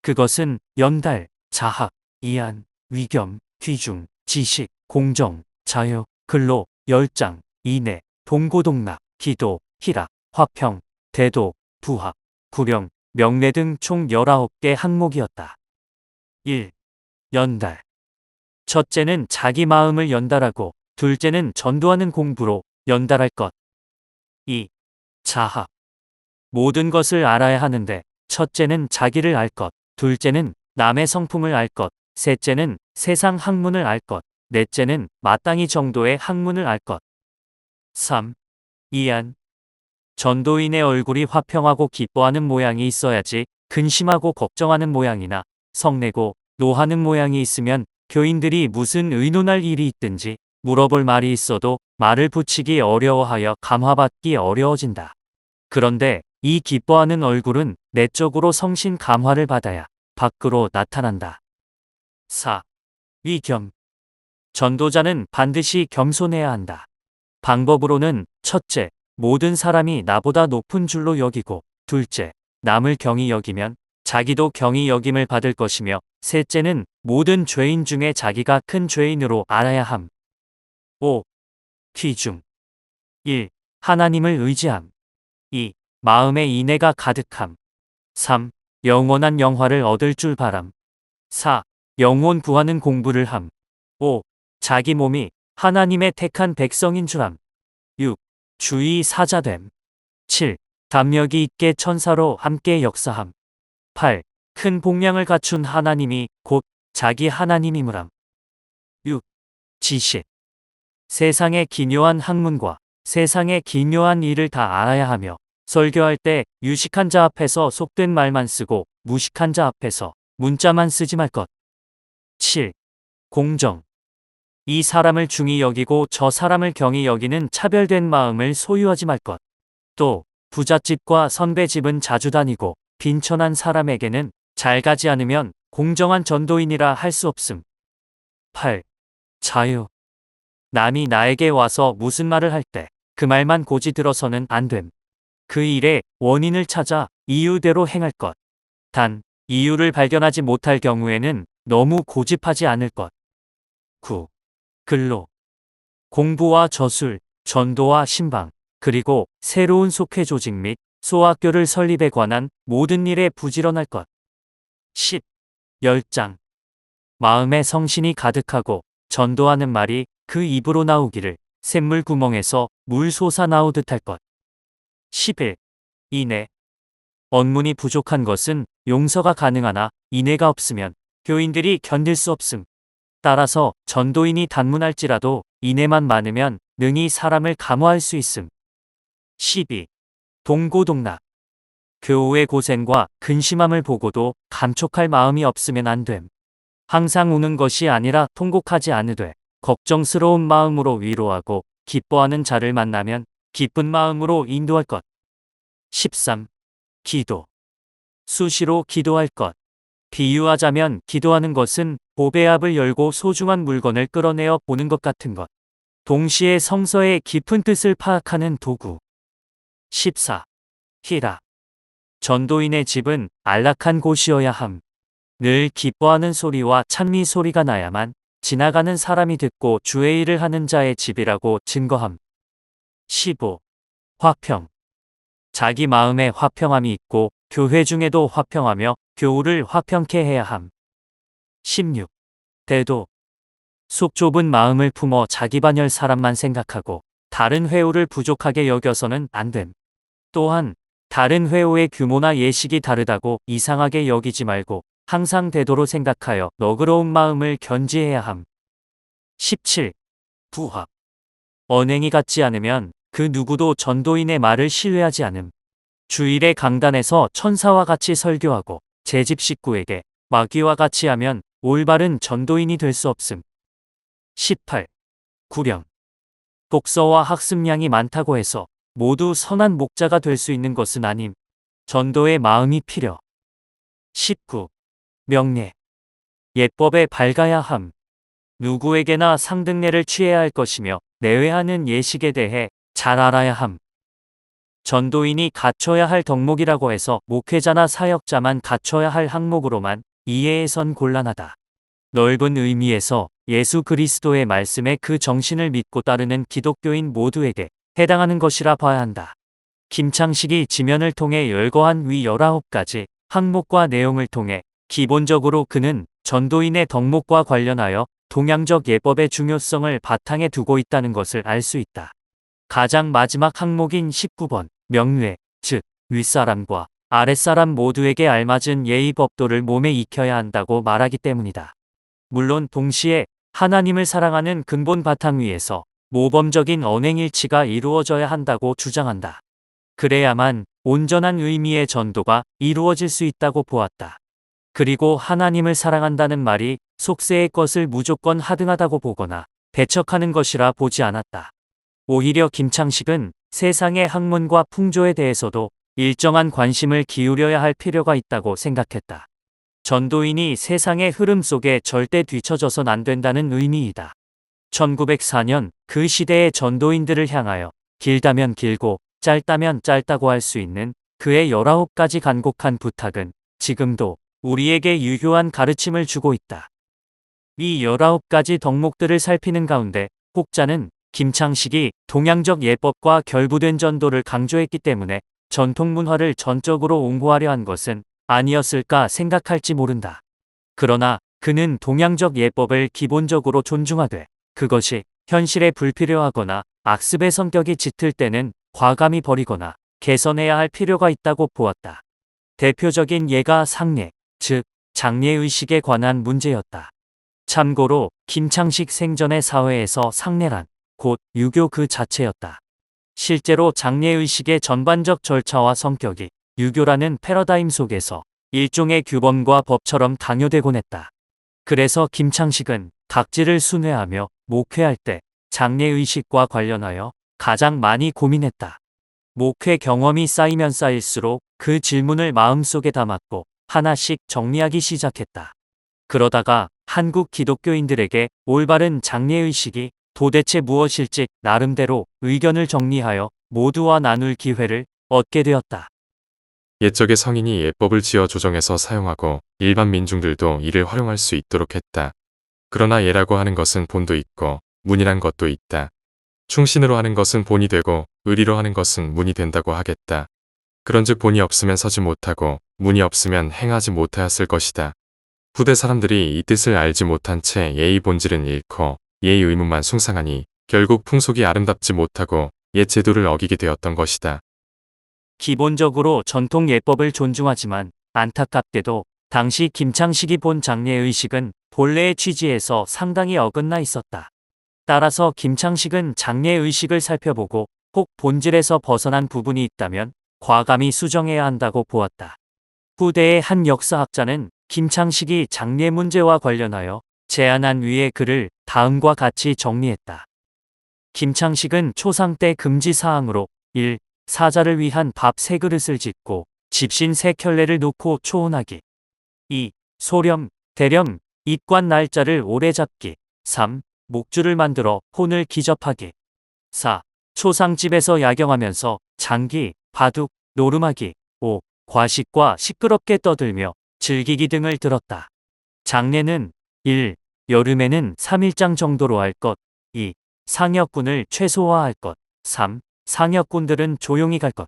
S1: 그것은 연달, 자학, 이안, 위겸, 귀중, 지식, 공정, 자유, 근로, 열장, 인애, 동고동락, 기도, 희락, 화평, 대도, 부학, 구령, 명례 등 총 19개 항목이었다. 1. 연달. 첫째는 자기 마음을 연달하고 둘째는 전도하는 공부로 연달할 것. 2. 자학. 모든 것을 알아야 하는데 첫째는 자기를 알 것, 둘째는 남의 성품을 알 것, 셋째는 세상 학문을 알 것, 넷째는 마땅히 정도의 학문을 알 것. 3. 이안. 전도인의 얼굴이 화평하고 기뻐하는 모양이 있어야지 근심하고 걱정하는 모양이나 성내고 노하는 모양이 있으면 교인들이 무슨 의논할 일이 있든지 물어볼 말이 있어도 말을 붙이기 어려워하여 감화받기 어려워진다. 그런데 이 기뻐하는 얼굴은 내적으로 성신 감화를 받아야 밖으로 나타난다. 4. 위겸. 전도자는 반드시 겸손해야 한다. 방법으로는 첫째, 모든 사람이 나보다 높은 줄로 여기고 둘째, 남을 경히 여기면 자기도 경히 여김을 받을 것이며 셋째는 모든 죄인 중에 자기가 큰 죄인으로 알아야 함. 5. 귀중. 1. 하나님을 의지함. 2. 마음에 인애가 가득함. 3. 영원한 영화를 얻을 줄 바람. 4. 영혼 구하는 공부를 함. 5. 자기 몸이 하나님의 택한 백성인 줄 함. 6. 주의 사자됨. 7. 담력이 있게 천사로 함께 역사함. 8. 큰 복량을 갖춘 하나님이 곧 자기 하나님임을 함. 6. 지식. 세상의 기묘한 학문과 세상의 기묘한 일을 다 알아야 하며 설교할 때 유식한 자 앞에서 속된 말만 쓰고 무식한 자 앞에서 문자만 쓰지 말 것. 7. 공정. 이 사람을 중히 여기고 저 사람을 경히 여기는 차별된 마음을 소유하지 말 것. 또 부잣집과 선배집은 자주 다니고 빈천한 사람에게는 잘 가지 않으면 공정한 전도인이라 할 수 없음. 8. 자유. 남이 나에게 와서 무슨 말을 할 때 그 말만 고지 들어서는 안 됨. 그 일의 원인을 찾아 이유대로 행할 것. 단, 이유를 발견하지 못할 경우에는 너무 고집하지 않을 것. 9. 근로. 공부와 저술, 전도와 신방, 그리고 새로운 속회 조직 및 소학교를 설립에 관한 모든 일에 부지런할 것. 10. 열장. 마음에 성신이 가득하고 전도하는 말이 그 입으로 나오기를 샘물 구멍에서 물 솟아 나오듯 할 것. 11. 인애. 언문이 부족한 것은 용서가 가능하나 인애가 없으면 교인들이 견딜 수 없음. 따라서 전도인이 단문할지라도 인애만 많으면 능히 사람을 감화할 수 있음. 12. 동고동락. 교우의 고생과 근심함을 보고도 감촉할 마음이 없으면 안 됨. 항상 우는 것이 아니라 통곡하지 않으되 걱정스러운 마음으로 위로하고 기뻐하는 자를 만나면 기쁜 마음으로 인도할 것. 13. 기도. 수시로 기도할 것. 비유하자면 기도하는 것은 보배 앞을 열고 소중한 물건을 끌어내어 보는 것 같은 것. 동시에 성서의 깊은 뜻을 파악하는 도구. 14. 희락. 전도인의 집은 안락한 곳이어야 함. 늘 기뻐하는 소리와 찬미 소리가 나야만 지나가는 사람이 듣고 주의 일을 하는 자의 집이라고 증거함. 15. 화평. 자기 마음에 화평함이 있고 교회 중에도 화평하며 교우를 화평케 해야 함. 16. 대도. 속 좁은 마음을 품어 자기 반열 사람만 생각하고 다른 회오를 부족하게 여겨서는 안 됨. 또한 다른 회오의 규모나 예식이 다르다고 이상하게 여기지 말고 항상 대도로 생각하여 너그러운 마음을 견지해야 함. 17. 부합. 언행이 같지 않으면 그 누구도 전도인의 말을 신뢰하지 않음. 주일에 강단에서 천사와 같이 설교하고 제 집 식구에게 마귀와 같이 하면 올바른 전도인이 될 수 없음. 18. 구령. 독서와 학습량이 많다고 해서 모두 선한 목자가 될 수 있는 것은 아님. 전도의 마음이 필요. 19. 명례. 예법에 밝아야 함. 누구에게나 상등례를 취해야 할 것이며 내외하는 예식에 대해 잘 알아야 함. 전도인이 갖춰야 할 덕목이라고 해서 목회자나 사역자만 갖춰야 할 항목으로만 이해해선 곤란하다. 넓은 의미에서 예수 그리스도의 말씀에 그 정신을 믿고 따르는 기독교인 모두에게 해당하는 것이라 봐야 한다. 김창식이 지면을 통해 열거한 위 19가지 항목과 내용을 통해 기본적으로 그는 전도인의 덕목과 관련하여 동양적 예법의 중요성을 바탕에 두고 있다는 것을 알 수 있다. 가장 마지막 항목인 19번 명례, 즉 윗사람과 아랫사람 모두에게 알맞은 예의 법도를 몸에 익혀야 한다고 말하기 때문이다. 물론 동시에 하나님을 사랑하는 근본 바탕 위에서 모범적인 언행일치가 이루어져야 한다고 주장한다. 그래야만 온전한 의미의 전도가 이루어질 수 있다고 보았다. 그리고 하나님을 사랑한다는 말이 속세의 것을 무조건 하등하다고 보거나 배척하는 것이라 보지 않았다. 오히려 김창식은 세상의 학문과 풍조에 대해서도 일정한 관심을 기울여야 할 필요가 있다고 생각했다. 전도인이 세상의 흐름 속에 절대 뒤처져선 안 된다는 의미이다. 1904년 그 시대의 전도인들을 향하여 길다면 길고 짧다면 짧다고 할 수 있는 그의 19가지 간곡한 부탁은 지금도 우리에게 유효한 가르침을 주고 있다. 이 19가지 덕목들을 살피는 가운데 혹자는 김창식이 동양적 예법과 결부된 전도를 강조했기 때문에 전통 문화를 전적으로 옹호하려 한 것은 아니었을까 생각할지 모른다. 그러나 그는 동양적 예법을 기본적으로 존중하되 그것이 현실에 불필요하거나 악습의 성격이 짙을 때는 과감히 버리거나 개선해야 할 필요가 있다고 보았다. 대표적인 예가 상례, 즉 장례의식에 관한 문제였다. 참고로 김창식 생전의 사회에서 상례란 곧 유교 그 자체였다. 실제로 장례의식의 전반적 절차와 성격이 유교라는 패러다임 속에서 일종의 규범과 법처럼 강요되곤 했다. 그래서 김창식은 각지를 순회하며 목회할 때 장례의식과 관련하여 가장 많이 고민했다. 목회 경험이 쌓이면 쌓일수록 그 질문을 마음속에 담았고 하나씩 정리하기 시작했다. 그러다가 한국 기독교인들에게 올바른 장례의식이 도대체 무엇일지 나름대로 의견을 정리하여 모두와 나눌 기회를 얻게 되었다.
S2: 옛적의 성인이 예법을 지어 조정해서 사용하고 일반 민중들도 이를 활용할 수 있도록 했다. 그러나 예라고 하는 것은 본도 있고 문이란 것도 있다. 충신으로 하는 것은 본이 되고 의리로 하는 것은 문이 된다고 하겠다. 그런즉 본이 없으면 서지 못하고 문이 없으면 행하지 못하였을 것이다. 후대 사람들이 이 뜻을 알지 못한 채 예의 본질은 잃고 예의 의문만 숭상하니 결국 풍속이 아름답지 못하고 옛 제도를 어기게 되었던 것이다.
S1: 기본적으로 전통 예법을 존중하지만 안타깝게도 당시 김창식이 본 장례의식은 본래의 취지에서 상당히 어긋나 있었다. 따라서 김창식은 장례의식을 살펴보고 혹 본질에서 벗어난 부분이 있다면 과감히 수정해야 한다고 보았다. 후대의 한 역사학자는 김창식이 장례 문제와 관련하여 제안한 위의 글을 다음과 같이 정리했다. 김창식은 초상 때 금지 사항으로 1. 사자를 위한 밥 3그릇을 짓고 집신 3켤레를 놓고 초혼하기. 2. 소렴, 대렴, 입관 날짜를 오래 잡기. 3. 목줄을 만들어 혼을 기접하기. 4. 초상집에서 야경하면서 장기, 바둑, 노름하기. 5. 과식과 시끄럽게 떠들며 즐기기 등을 들었다. 장례는 1. 여름에는 3일장 정도로 할 것. 2. 상여꾼을 최소화할 것. 3. 상여꾼들은 조용히 갈 것.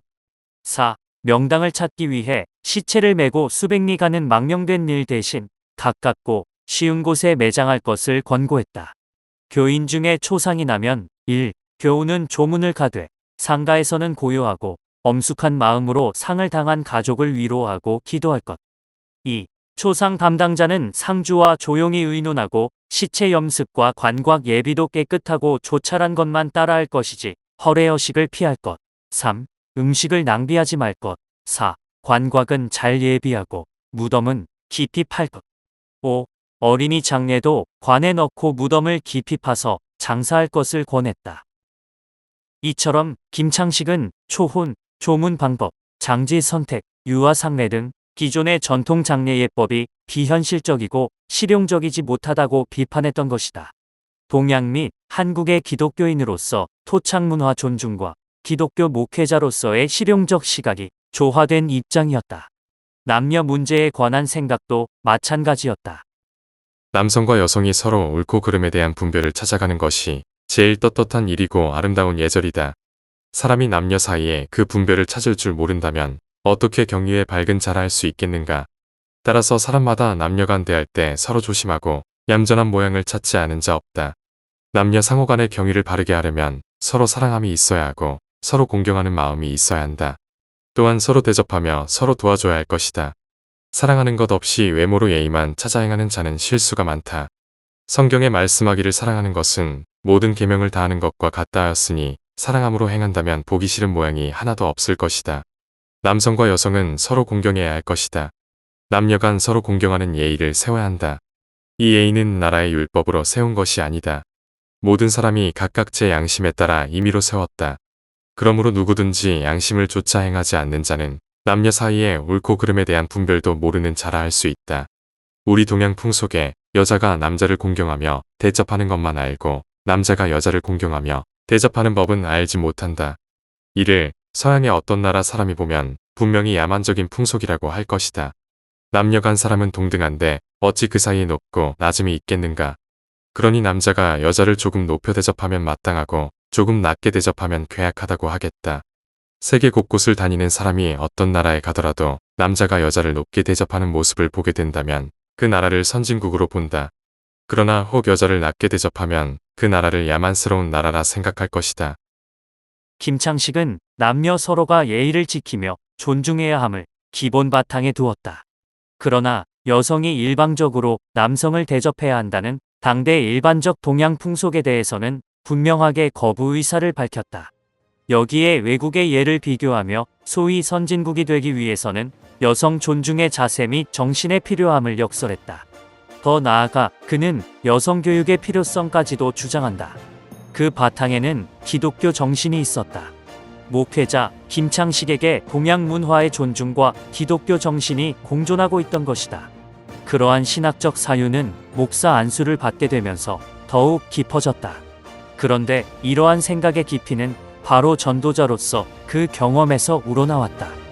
S1: 4. 명당을 찾기 위해 시체를 메고 수백 리 가는 망명된 일 대신 가깝고 쉬운 곳에 매장할 것을 권고했다. 교인 중에 초상이 나면 1. 교우는 조문을 가되 상가에서는 고요하고 엄숙한 마음으로 상을 당한 가족을 위로하고 기도할 것. 2. 초상 담당자는 상주와 조용히 의논하고 시체 염습과 관곽 예비도 깨끗하고 조찰한 것만 따라할 것이지 허례허식을 피할 것. 3. 음식을 낭비하지 말 것. 4. 관곽은 잘 예비하고 무덤은 깊이 팔 것. 5. 어린이 장례도 관에 넣고 무덤을 깊이 파서 장사할 것을 권했다. 이처럼 김창식은 초혼, 조문 방법, 장지 선택, 유아 상례 등 기존의 전통 장례 예법이 비현실적이고 실용적이지 못하다고 비판했던 것이다. 동양 및 한국의 기독교인으로서 토착문화 존중과 기독교 목회자로서의 실용적 시각이 조화된 입장이었다. 남녀 문제에 관한 생각도 마찬가지였다.
S2: 남성과 여성이 서로 옳고 그름에 대한 분별을 찾아가는 것이 제일 떳떳한 일이고 아름다운 예절이다. 사람이 남녀 사이에 그 분별을 찾을 줄 모른다면 어떻게 경유에 밝은 자라할 수 있겠는가. 따라서 사람마다 남녀 간 대할 때 서로 조심하고 얌전한 모양을 찾지 않은 자 없다. 남녀 상호 간의 경유를 바르게 하려면 서로 사랑함이 있어야 하고 서로 공경하는 마음이 있어야 한다. 또한 서로 대접하며 서로 도와줘야 할 것이다. 사랑하는 것 없이 외모로 예의만 찾아 행하는 자는 실수가 많다. 성경에 말씀하기를 사랑하는 것은 모든 계명을 다하는 것과 같다 하였으니 사랑함으로 행한다면 보기 싫은 모양이 하나도 없을 것이다. 남성과 여성은 서로 공경해야 할 것이다. 남녀 간 서로 공경하는 예의를 세워야 한다. 이 예의는 나라의 율법으로 세운 것이 아니다. 모든 사람이 각각 제 양심에 따라 임의로 세웠다. 그러므로 누구든지 양심을 좇아 행하지 않는 자는 남녀 사이에 옳고 그름에 대한 분별도 모르는 자라 할 수 있다. 우리 동양 풍속에 여자가 남자를 공경하며 대접하는 것만 알고 남자가 여자를 공경하며 대접하는 법은 알지 못한다. 이를 서양의 어떤 나라 사람이 보면 분명히 야만적인 풍속이라고 할 것이다. 남녀 간 사람은 동등한데 어찌 그 사이에 높고 낮음이 있겠는가. 그러니 남자가 여자를 조금 높여 대접하면 마땅하고 조금 낮게 대접하면 괴악하다고 하겠다. 세계 곳곳을 다니는 사람이 어떤 나라에 가더라도 남자가 여자를 높게 대접하는 모습을 보게 된다면 그 나라를 선진국으로 본다. 그러나 혹 여자를 낮게 대접하면 그 나라를 야만스러운 나라라 생각할 것이다.
S1: 김창식은 남녀 서로가 예의를 지키며 존중해야 함을 기본 바탕에 두었다. 그러나 여성이 일방적으로 남성을 대접해야 한다는 당대 일반적 동양 풍속에 대해서는 분명하게 거부 의사를 밝혔다. 여기에 외국의 예를 비교하며 소위 선진국이 되기 위해서는 여성 존중의 자세 및 정신의 필요함을 역설했다. 더 나아가 그는 여성 교육의 필요성까지도 주장한다. 그 바탕에는 기독교 정신이 있었다. 목회자 김창식에게 동양 문화의 존중과 기독교 정신이 공존하고 있던 것이다. 그러한 신학적 사유는 목사 안수를 받게 되면서 더욱 깊어졌다. 그런데 이러한 생각의 깊이는 바로 전도자로서 그 경험에서 우러나왔다.